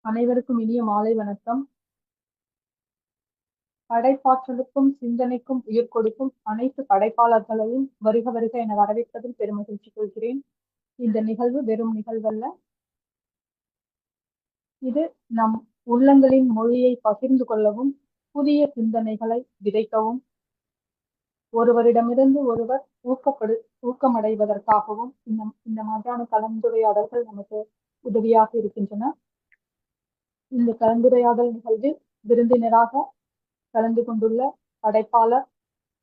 அனைவருக்கும் இனிய மாலை வணக்கம். படைப்பாற்றலுக்கும் சிந்தனைக்கும் உயிர் கொடுக்கும் அனைத்து படைப்பாளர்களையும் வருக வருக என வரவேற்பதில் பெருமகிழ்ச்சி கொள்கிறேன். இந்த நிகழ்வு வெறும் நிகழ்வல்ல, இது நம் உள்ளங்களின் மொழியை பகிர்ந்து கொள்ளவும் புதிய சிந்தனைகளை விதைக்கவும் ஒருவரிடமிருந்து ஒருவர் ஊக்கமடைவதற்காகவும் இந்த மாதிரியான கலந்துரையாடல்கள் நமக்கு உதவியாக இருக்கின்றன. இந்த கலந்துரையாடல் நிகழ்வில் விருந்தினராக கலந்து கொண்டுள்ள படைப்பாளர்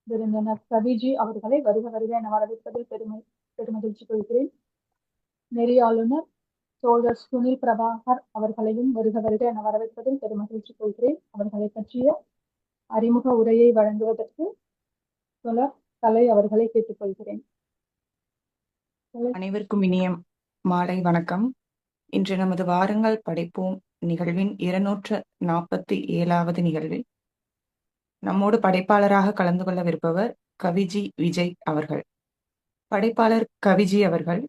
விருந்தினர் கவிஜி அவர்களை வருக வருக என வரவேற்பதில் பெருமகிழ்ச்சி கொள்கிறேன். நெறியாளுநர் தோழர் சுனில் பிரபாகர் அவர்களையும் வருக வருக என வரவேற்பதில் பெருமகிழ்ச்சி கொள்கிறேன். அவர்களை பற்றிய அறிமுக உரையை வழங்குவதற்கு தோழர் கலை அவர்களை கேட்டுக்கொள்கிறேன். அனைவருக்கும் இனிய மாலை வணக்கம். இன்று நமது வாருங்கள் படைப்போம் நிகழ்வின் 247வது நிகழ்வில் நம்மோடு படைப்பாளராக கலந்து கொள்ளவிருப்பவர் கவிஜி விஜய் அவர்கள். படைப்பாளர் கவிஜி அவர்கள்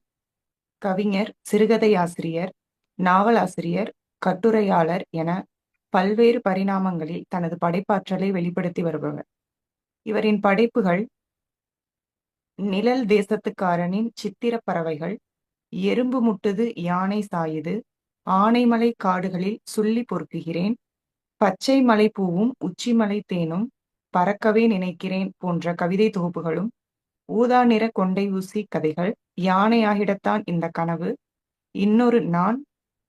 கவிஞர், சிறுகதை ஆசிரியர், நாவல் ஆசிரியர், கட்டுரையாளர் என பல்வேறு பரிணாமங்களில் தனது படைப்பாற்றலை வெளிப்படுத்தி வருபவர். இவரின் படைப்புகள் நிழல் தேசத்துக்காரனின் சித்திர பறவைகள், எறும்பு முட்டுது யானை சாயுது, ஆனைமலை காடுகளில் சுள்ளி பொறுக்குகிறேன், பச்சை மலை பூவும் உச்சிமலை தேனும், பறக்கவே நினைக்கிறேன் போன்ற கவிதை தொகுப்புகளும், ஊதா நிற கொண்டை ஊசி கதைகள், யானையாகிடத்தான் இந்த கனவு, இன்னொரு நான்,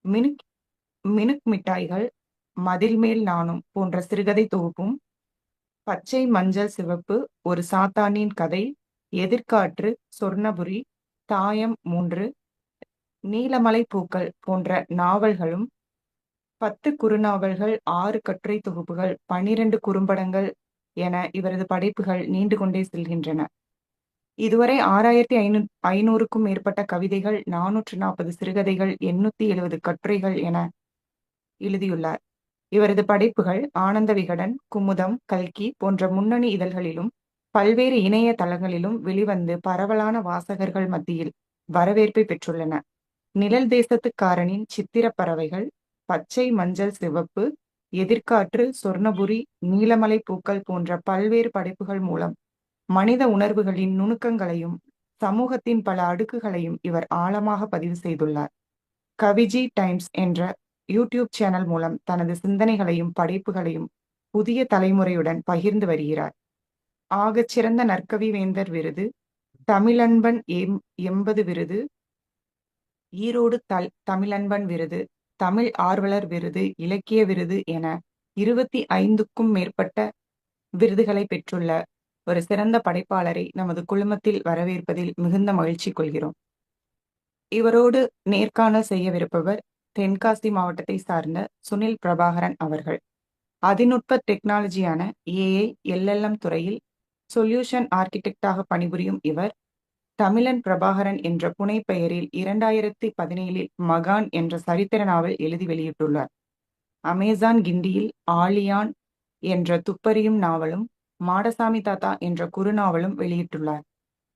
மினுக் மினுக் மிட்டாய்கள், மதில் மேல் நானும் போன்ற சிறுகதை தொகுப்பும், பச்சை மஞ்சள் சிவப்பு, ஒரு சாத்தானின் கதை, எதிர்காற்று, சொர்ணபுரி, தாயம் 3, நீலமலை பூக்கள் போன்ற நாவல்களும், 10 குறுநாவல்கள், 6 கட்டுரை தொகுப்புகள், 12 குறும்படங்கள் என இவரது படைப்புகள் நீண்டு கொண்டே செல்கின்றன. இதுவரை 6500க்கும் மேற்பட்ட கவிதைகள், 440 சிறுகதைகள், 870 கட்டுரைகள் என எழுதியுள்ளார். இவரது படைப்புகள் ஆனந்த விகடன், குமுதம், கல்கி போன்ற முன்னணி இதழ்களிலும் பல்வேறு இணைய தளங்களிலும் வெளிவந்து பரவலான வாசகர்கள் மத்தியில் வரவேற்பை பெற்றுள்ளன. நிழல் தேசத்துக்காரனின் சித்திர பறவைகள், பச்சை மஞ்சள் சிவப்பு, எதிர்காற்று, சொர்ணபுரி, நீலமலை பூக்கள் போன்ற பல்வேறு படைப்புகள் மூலம் மனித உணர்வுகளின் நுணுக்கங்களையும் சமூகத்தின் பல அடுக்குகளையும் இவர் ஆழமாக பதிவு செய்துள்ளார். கவிஜி டைம்ஸ் என்ற யூடியூப் சேனல் மூலம் தனது சிந்தனைகளையும் படைப்புகளையும் புதிய தலைமுறையுடன் பகிர்ந்து வருகிறார். ஆகச்சிறந்த நற்கவி வேந்தர் விருது, தமிழன்பன் 80 விருது, ஈரோடு தமிழன்பன் விருது, தமிழ் ஆர்வலர் விருது, இலக்கிய விருது என 25க்கும் மேற்பட்ட விருதுகளை பெற்றுள்ள ஒரு சிறந்த படைப்பாளரை நமது குழுமத்தில் வரவேற்பதில் மிகுந்த மகிழ்ச்சி கொள்கிறோம். இவரோடு நேர்காணல் செய்யவிருப்பவர் தென்காசி மாவட்டத்தை சார்ந்த சுனில் பிரபாகரன் அவர்கள். அதிநுட்ப டெக்னாலஜியான ஏஐ, எல்எல்எம் துறையில் சொல்யூஷன் ஆர்கிடெக்டாக பணிபுரியும் இவர் தமிழன் பிரபாகரன் என்ற புனை பெயரில் 2017 மகான் என்ற சரித்திர நாவல் எழுதி வெளியிட்டுள்ளார். அமேசான் கிண்டியில் ஆலியான் என்ற துப்பறியும் நாவலும், மாடசாமி தாத்தா என்ற குறுநாவலும் வெளியிட்டுள்ளார்.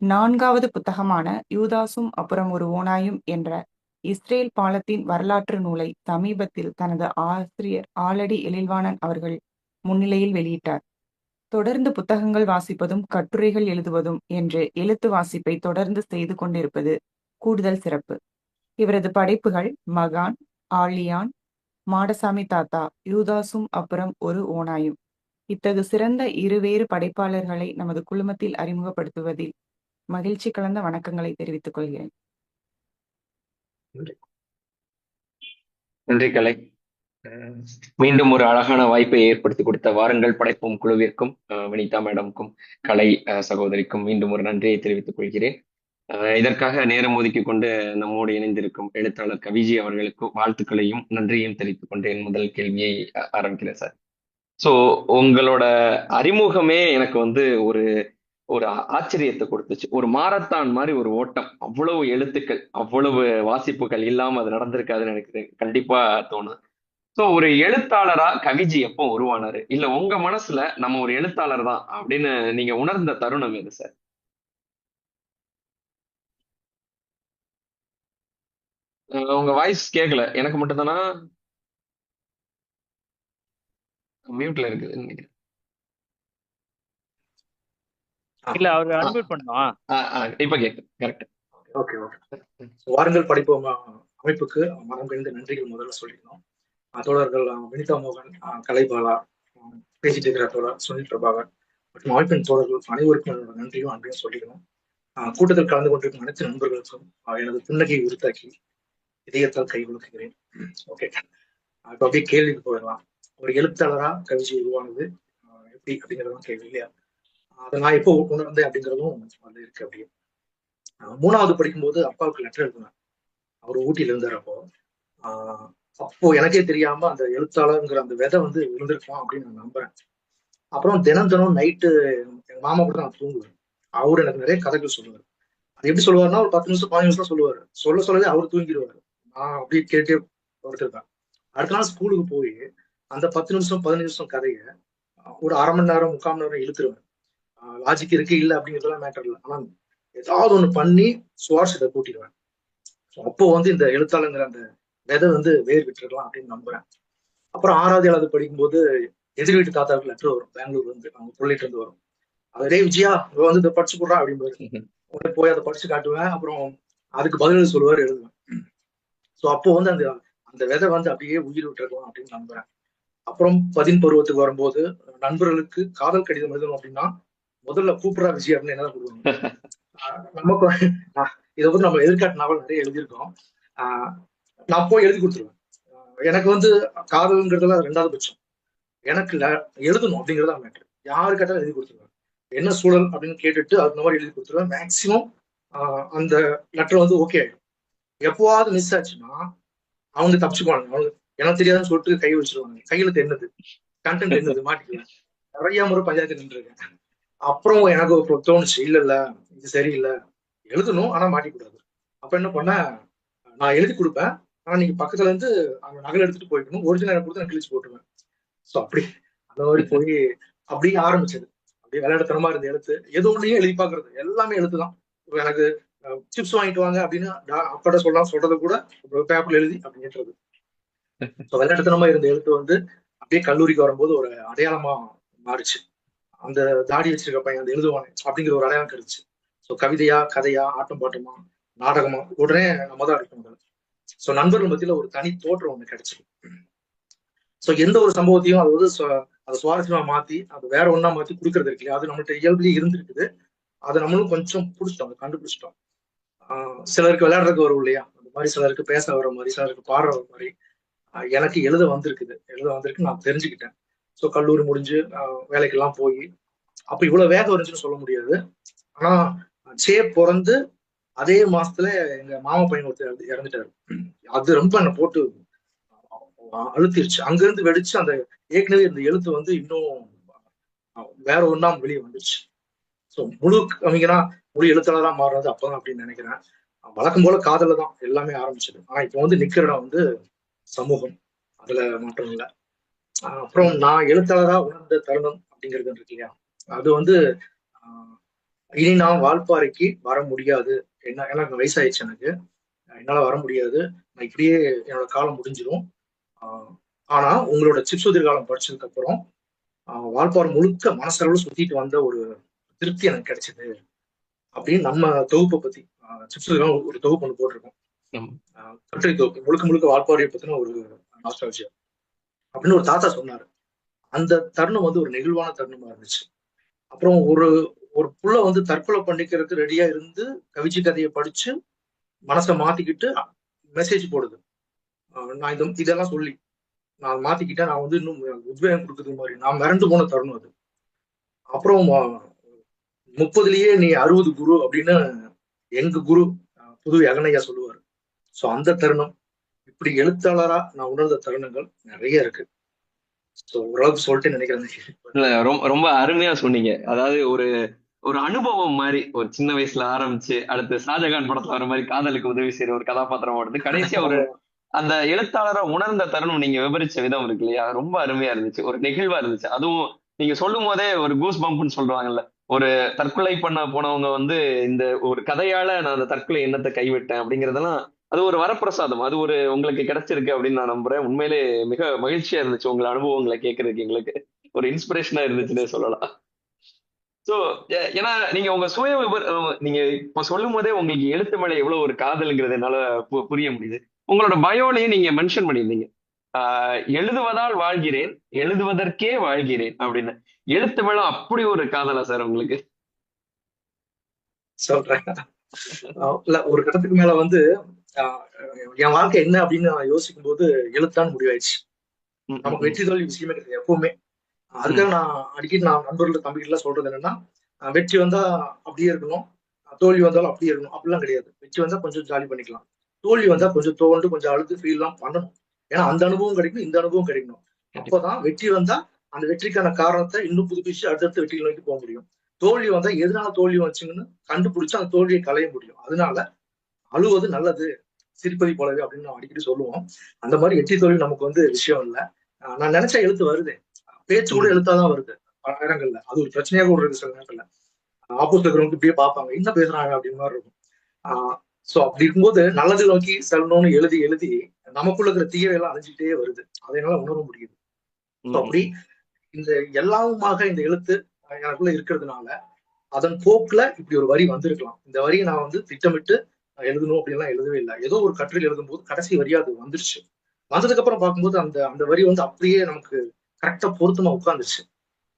4வது புத்தகமான யூதாசும் அப்புறம் ஒரு ஓநாயும் என்ற இஸ்ரேல் பாலத்தின் வரலாற்று நூலை சமீபத்தில் தனது ஆசிரியர் ஆலடி எழில்வாணன் அவர்கள் முன்னிலையில் வெளியிட்டார். தொடர்ந்து புத்தகங்கள் வாசிப்பதும் கட்டுரைகள் எழுதுவதும் என்று எழுத்து வாசிப்பை தொடர்ந்து செய்து கொண்டிருப்பது கூடுதல் சிறப்பு. இவரது படைப்புகள் மகான், ஆலியான், மாடசாமி தாத்தா, யூதாசும் அப்புறம் ஒரு ஓநாயும். இத்தகு சிறந்த இருவேறு படைப்பாளர்களை நமது குழுமத்தில் அறிமுகப்படுத்துவதில் மகிழ்ச்சி கலந்த வணக்கங்களை தெரிவித்துக் கொள்கிறேன். நன்றி கலை. மீண்டும் ஒரு அழகான வாய்ப்பை ஏற்படுத்தி கொடுத்த வாருங்கள் படைப்போம் குழுவிற்கும், வினிதா மேடமுக்கும், கலை சகோதரிக்கும் மீண்டும் ஒரு நன்றியை தெரிவித்துக் கொள்கிறேன். இதற்காக நேரம் ஒதுக்கி கொண்டு நம்மோடு இணைந்திருக்கும் எழுத்தாளர் கவிஜி அவர்களுக்கு வாழ்த்துக்களையும் நன்றியையும் தெரிவித்துக் கொண்டு என் முதல் கேள்வியை ஆரம்பிக்கிறேன் சார். ஸோ உங்களோட அறிமுகமே எனக்கு ஒரு ஒரு ஆச்சரியத்தை கொடுத்துச்சு. ஒரு மாரத்தான் மாதிரி ஒரு ஓட்டம், அவ்வளவு எழுத்துக்கள், அவ்வளவு வாசிப்புகள் இல்லாம அது நடந்திருக்காதுன்னு எனக்கு கண்டிப்பா தோணுது. சோ ஒரு எழுத்தாளரா கவிஜி எப்போ உருவானாரு, இல்ல உங்க மனசுல நம்ம ஒரு எழுத்தாளர் தான் அப்படின்னு நீங்க உணர்ந்த தருணம் எது சார்? உங்க வாய்ஸ் கேட்கல, எனக்கு மட்டும் தானா? மியூட்ல இருக்குதுன்னு நினைக்கிறேன். இல்ல அவரு அன்மியூட் பண்ணோம். இப்ப கேக்குது. கரெக்ட். Okay okay. வாருங்கள் படிப்போம் அமைப்புக்கு மனம் கழிந்த நன்றிகள் முதல்ல சொல்லிக்கணும். தோழர்கள் வினிதா மோகன், கலைபாலா, பேசிட்டு இருக்கிற தோழர் சுனில் பிரபாகர் மற்றும் அமைப்பின் தோழர்கள் அனைவருக்கும் என்னோட நன்றியும் அன்பையும் சொல்லிக்கணும். கூட்டத்தில் கலந்து கொண்டிருக்கும் அனைத்து நண்பர்களுக்கும் எனது புன்னகையை உறுத்தாக்கி இதயத்தால் கை குலுக்குகிறேன். ஓகே, இப்ப அப்படியே கேள்விக்கு போயிடலாம். ஒரு எழுத்தாளரா கவிதை உருவானது எப்படி அப்படிங்கிறதும் கேள்வி இல்லையா? அதை நான் எப்போ உணர்ந்தேன் அப்படிங்கிறதும் அது இருக்கு. அப்படியே 3வது படிக்கும்போது அப்பாவுக்கு லெட்டர் எழுதினேன். அவர் ஊட்டியில இருந்தார். அப்போ எனக்கே தெரியாம அந்த எழுத்தாளருங்கிற அந்த விதை வந்து விழுந்திருக்கலாம் அப்படின்னு நான் நம்புறேன். அப்புறம் தினம் தினம் நைட்டு எங்க மாமா கூட நான் தூங்குவேன். அவரு எனக்கு நிறைய கதைகள் சொல்லுவார். அது எப்படி சொல்லுவாருன்னா ஒரு 10 நிமிஷம் 15 நிமிஷம் சொல்லுவாரு. சொல்லவே அவர் தூங்கிடுவாரு. நான் அப்படியே கேட்டே படுத்திருப்பேன். அடுத்த நாள் ஸ்கூலுக்கு போய் அந்த 10 நிமிஷம் 15 நிமிஷம் கதையை ஒரு அரை மணி நேரம் 3/4 மணி நேரம் இழுத்துருவேன். லாஜிக் இருக்கு இல்லை அப்படிங்கிறதுலாம் மேட்டர் இல்லை. ஆனா ஏதாவது ஒண்ணு பண்ணி சுவாரஸ்யத்தை கூட்டிடுவேன். அப்போ வந்து இந்த எழுத்தாளருங்கிற அந்த விதை வந்து வேர் விட்டுருக்கலாம் அப்படின்னு நம்புறேன். அப்புறம் 6வது 7வது படிக்கும்போது எதிர் வீட்டு தாத்தாவுக்கு லெட்டர் வரும். பெங்களூர்ல இருந்து அவங்க பிள்ளைட்டு இருந்து வரும். அதே விஜயா வந்து இதை படிச்சு போடுறா அப்படின்னு உடனே போய் அதை படிச்சு காட்டுவேன். அப்புறம் அதுக்கு பதில் சொல்லுவார், எழுதுவேன். ஸோ அப்போ வந்து அந்த அந்த விதை வந்து அப்படியே உயிர் விட்டுருக்கலாம் அப்படின்னு நம்புறேன். அப்புறம் 10 பருவத்துக்கு வரும்போது நண்பர்களுக்கு காதல் கடிதம் எழுதணும் அப்படின்னா முதல்ல கூப்பிடுறா விஜய் அப்படின்னு என்னதான் கொடுவாங்க. நமக்கு இதை வந்து நம்ம எதிர்காட்டு நாவல் நிறைய எழுதியிருக்கோம். நான் போய் எழுதி கொடுத்துருவேன். எனக்கு வந்து காதல்ங்கிறதுல 2வது பட்சம். எனக்கு எழுதணும் அப்படிங்கிறதா மேட்டர். யாரு கேட்டாலும் எழுதி கொடுத்துருவேன். என்ன சூழல் அப்படின்னு கேட்டுட்டு அந்த மாதிரி எழுதி கொடுத்துருவேன். மேக்சிமம் அந்த லெட்டர் வந்து ஓகே ஆயிடும். எப்போவாவது மிஸ் ஆச்சுன்னா அவங்க தப்பிச்சுக்குவாங்க. அவங்க எனக்கு தெரியாதுன்னு சொல்லிட்டு கை வச்சிருவாங்க. கையெழுத்து என்னது, கண்டென்ட் என்னது மாட்டிக்குவேன். நிறைய முறை பஞ்சாயத்து நின்றுருக்கேன். அப்புறம் எனக்கு தோணுச்சு, இல்ல இது சரியில்லை, எழுதணும் ஆனா மாட்டிக்கூடாது. அப்ப என்ன பண்ண, நான் எழுதி கொடுப்பேன். ஆனா நீங்க பக்கத்துல இருந்து அவங்க நகல் எடுத்துட்டு போய்க்கணும். ஒரிஜினல் கொடுத்து நான் கிழிச்சு போட்டுருவேன். ஸோ அப்படி அந்த மாதிரி போய் அப்படியே ஆரம்பிச்சது. அப்படியே விளையாடுத்தனமா இருந்த எழுத்து. எது ஒன்றையும் எழுதி பாக்குறது, எல்லாமே எழுத்துதான். எனக்கு சிப்ஸ் வாங்கிட்டு வாங்க அப்படின்னு அப்பட சொல்றதை கூட பேப்பர்ல எழுதி அப்படின்றது. விளையாட்டுத்தனமா இருந்த எழுத்து வந்து அப்படியே கல்லூரிக்கு வரும்போது ஒரு அடையாளமா மாறிச்சு. அந்த தாடி வச்சிருக்க பையன் அந்த எழுதுவானே அப்படிங்கிற ஒரு அடையாளம் கிடைச்சு. ஸோ கவிதையா, கதையா, ஆட்டம் பாட்டமா, நாடகமா உடனே நம்ம தான் இருக்கணும். ஸோ நண்பர்கள் மத்தியில ஒரு தனி தோற்றம் ஒண்ணு கிடைச்சிருக்கு. ஸோ எந்த ஒரு சம்பவத்தையும் அது வந்து அதை சுவாரஸ்யமா மாத்தி அது வேற ஒண்ணா மாத்தி கொடுக்கறது இருக்கு இல்லையா, அது நம்மள்ட்ட இயல்புலயே இருந்திருக்குது. அதை நம்மளும் கொஞ்சம் பிடிச்சிட்டோம், கண்டுபிடிச்சிட்டோம். சிலருக்கு விளையாடுறதுக்கு வரும் இல்லையா, அந்த மாதிரி சிலருக்கு பேச வர மாதிரி, சிலருக்கு பாடுற மாதிரி எனக்கு எழுத வந்திருக்கு நான் தெரிஞ்சுக்கிட்டேன். ஸோ கல்லூரி முடிஞ்சு வேலைக்கெல்லாம் போய் அப்ப இவ்வளவு வேகம் இருந்துச்சுன்னு சொல்ல முடியாது. ஆனா பிறந்து அதே மாசத்துல எங்க மாமா பையன் ஒருத்தர் இறந்துட்டாரு. அது ரொம்ப என்னை போட்டு அழுத்திருச்சு. அங்கிருந்து வெடிச்சு அந்த ஏற்கனவே இந்த எழுத்து வந்து இன்னும் வேற ஒண்ணா வெளியே வந்துருச்சு. ஸோ முழு எழுத்தாளரா மாறுறது அப்பதான் அப்படின்னு நினைக்கிறேன். வழக்கம் போல காதல தான் எல்லாமே ஆரம்பிச்சது. ஆனா இப்ப வந்து நிக்கிற இடம் வந்து சமூகம், அதுல மாற்றம் இல்லை. அப்புறம் நான் எழுத்தாளரா உணர்ந்த தருணம் அப்படிங்கிறது இருக்கு இல்லையா, அது வந்து இனி நான் வால்பாறைக்கு வர முடியாது, எனக்கு வயசாயிடுச்சு, எனக்கு என்னால வர முடியாது, நான் இப்படியே என்னோட காலம் முடிஞ்சிடும். ஆனா உங்களோட சிப்ஸ் எதிர்காலம் படிச்சதுக்கு அப்புறம் வால்பாறை முழுக்க மனசளவு சுத்திட்டு வந்த ஒரு திருப்தி எனக்கு கிடைச்சது அப்படின்னு நம்ம தொகுப்பை பத்தி சிப்ஸ் ஒரு தொகுப்பு ஒன்று போட்டிருக்கோம். கட்டுரை தொகுப்பு முழுக்க வால்பாறையை பத்தின ஒரு நாஸ்டால்ஜியா அப்படின்னு ஒரு தாத்தா சொன்னாரு. அந்த தருணம் வந்து ஒரு நெகிழ்வான தருணமா இருந்துச்சு. அப்புறம் ஒரு புள்ள வந்து தற்கொலை பண்ணிக்கிறதுக்கு ரெடியா இருந்து கவிச்சி கதையை படிச்சு மனசை மாத்திக்கிட்டு மெசேஜ் போடுது. நான் இதெல்லாம் சொல்லி நான் மாத்திக்கிட்டேன், நான் வந்து இன்னும் உத்வேகம் கொடுக்குறது மாதிரி நான் மிரண்டு போன தருணம் அது. அப்புறம் 30லயே நீ 60 குரு அப்படின்னு எங்க குரு புதுவை அகனையா சொல்லுவாரு. ஸோ அந்த தருணம், இப்படி எழுத்தாளரா நான் உணர்ந்த தருணங்கள் நிறைய இருக்கு. ஓரளவுக்கு சொல்லிட்டு நினைக்கிறேன். ரொம்ப அருமையா சொன்னீங்க. அதாவது ஒரு அனுபவம் மாதிரி, ஒரு சின்ன வயசுல ஆரம்பிச்சு அடுத்து ஷாஜகான் படத்துல வர மாதிரி காதலுக்கு உதவி செய்யற ஒரு கதாபாத்திரம் வருது. கடைசியா அந்த எழுத்தாளரை உணர்ந்த தருணம் நீங்க விவரிச்ச விதம் இருக்கு இல்லையா, ரொம்ப அருமையா இருந்துச்சு, ஒரு நெகிழ்வா இருந்துச்சு. அதுவும் நீங்க சொல்லும் போதே ஒரு கூஸ் பம்ப்னு சொல்றாங்கல்ல, ஒரு தற்கொலை பண்ண போனவங்க வந்து இந்த ஒரு கதையால நான் அந்த தற்கொலை எண்ணத்தை கைவிட்டேன் அப்படிங்கறதெல்லாம் அது ஒரு வரப்பிரசாதம். அது ஒரு உங்களுக்கு கிடைச்சிருக்கு அப்படின்னு நான் நம்புறேன். உண்மையிலே மிக மகிழ்ச்சியா இருந்துச்சு உங்க அனுபவங்களை கேட்கறதுக்கு. எங்களுக்கு ஒரு இன்ஸ்பிரேஷனா இருந்துச்சுன்னே சொல்லலாம். சோ ஏன்னா நீங்க உங்க நீங்க இப்ப சொல்லும் போதே உங்களுக்கு எழுத்து மேல எவ்வளவு ஒரு காதல்ங்கிறது என்னால புரிய முடியுது. உங்களோட பயோலையும் நீங்க மென்ஷன் பண்ணியிருந்தீங்க. எழுதுவதால் வாழ்கிறேன், எழுதுவதற்கே வாழ்கிறேன் அப்படின்னு. எழுத்து மேல அப்படி ஒரு காதலா சார் உங்களுக்கு? சொல்றேன். இல்ல, ஒரு கட்டத்துக்கு மேல வந்து என் வாழ்க்கை என்ன அப்படின்னு நான் யோசிக்கும் போது எழுத்தான்னு முடிவாயிடுச்சு. நமக்கு வெற்றி தோல்வி விஷயமே கிடையாது எப்பவுமே. அதுக்காக நான் அடிக்கடி நான் நண்பர்கள் தம்பிகிட்ட எல்லாம் சொல்றது என்னன்னா, வெற்றி வந்தா அப்படியே இருக்கணும், தோல்வி வந்தாலும் அப்படியே இருக்கணும் அப்படிலாம் கிடையாது. வெற்றி வந்தா கொஞ்சம் ஜாலி பண்ணிக்கலாம், தோல்வி வந்தா கொஞ்சம் தோண்டு கொஞ்சம் அழுது ஃபீல் எல்லாம் பண்ணணும். ஏன்னா அந்த அனுபவம் கிடைக்கும், இந்த அனுபவம் கிடைக்கணும். அப்பதான் வெற்றி வந்தா அந்த வெற்றிக்கான காரணத்தை இன்னும் புதுப்பிச்சு அடுத்தடுத்த வெற்றியை நோக்கி போக முடியும். தோல்வி வந்தா எதனால தோல்வி வந்துச்சுன்னு கண்டுபிடிச்சு அந்த தோல்வியை களைய முடியும். அதனால அழுவது நல்லது, சிரிப்பதை போலவே அப்படின்னு நான் அடிக்கடி சொல்லுவோம். அந்த மாதிரி வெற்றி தோல்வி நமக்கு வந்து விஷயம் இல்லை. நான் நினைச்ச எழுத்து வருது, பேச்சு கூட எழுத்தாதான் வருது பல நேரங்கள்ல. அது ஒரு பிரச்சனையா கூட இருக்கு சில நேரங்கள்ல. ஆப்போசிட் இருக்கிறவங்க இப்படியே பார்ப்பாங்க, என்ன பேசுறாங்க அப்படின்னு மாதிரி இருக்கும். சோ அப்படி இருக்கும்போது நல்லது நோக்கி செல்லணும்னு எழுதி எழுதி நமக்குள்ள இருக்கிற தீயவையெல்லாம் அழிஞ்சிட்டே வருது. அதனால உணர முடியுது. ஸோ அப்படி இந்த எல்லாமுமாக இந்த எழுத்து எனக்குள்ள இருக்கிறதுனால அதன் போக்குல இப்படி ஒரு வரி வந்திருக்கலாம். இந்த வரியை நான் வந்து திட்டமிட்டு எழுதணும் அப்படின்லாம் எழுதவே இல்லை. ஏதோ ஒரு கட்டுரையில் எழுதும்போது கடைசி வரியா அது வந்துருச்சு. வந்ததுக்கு அப்புறம் பார்க்கும்போது அந்த அந்த வரி வந்து அப்படியே நமக்கு கரெக்டா பொருத்தமா உட்கார்ந்துருச்சு.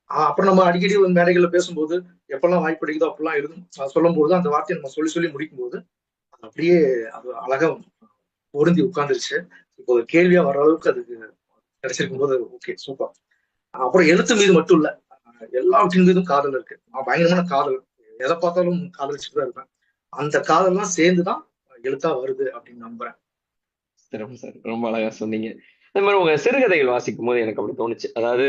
அப்புறம் நம்ம அடிக்கடி மேடைகள்ல பேசும்போது எப்பெல்லாம் வாய்ப்பு கிடைக்குதோ அப்பெல்லாம் எழுதும் சொல்லும் போது அந்த வார்த்தையை நம்ம சொல்லி சொல்லி முடிக்கும் போது அப்படியே அது அழகா பொருந்தி உட்கார்ந்துருச்சு. இப்போ கேள்வியா வர அளவுக்கு அதுக்கு கிடைச்சிருக்கும் போது ஓகே சூப்பர். அப்புறம் எழுத்து மீது மட்டும் இல்ல, எல்லாவற்றின் மீதும் காதல் இருக்கு. நான் பயங்கரமான காதல், எதை பார்த்தாலும் காதலிச்சுட்டு தான் இருப்பேன். அந்த காதல்லாம் சேர்ந்துதான் எழுத்தா வருது அப்படின்னு நம்புறேன். சிறப்பு சார், ரொம்ப அழகா சொன்னீங்க. அதே மாதிரி உங்க சிறுகதைகள் வாசிக்கும் போது எனக்கு அப்படி தோணுச்சு. அதாவது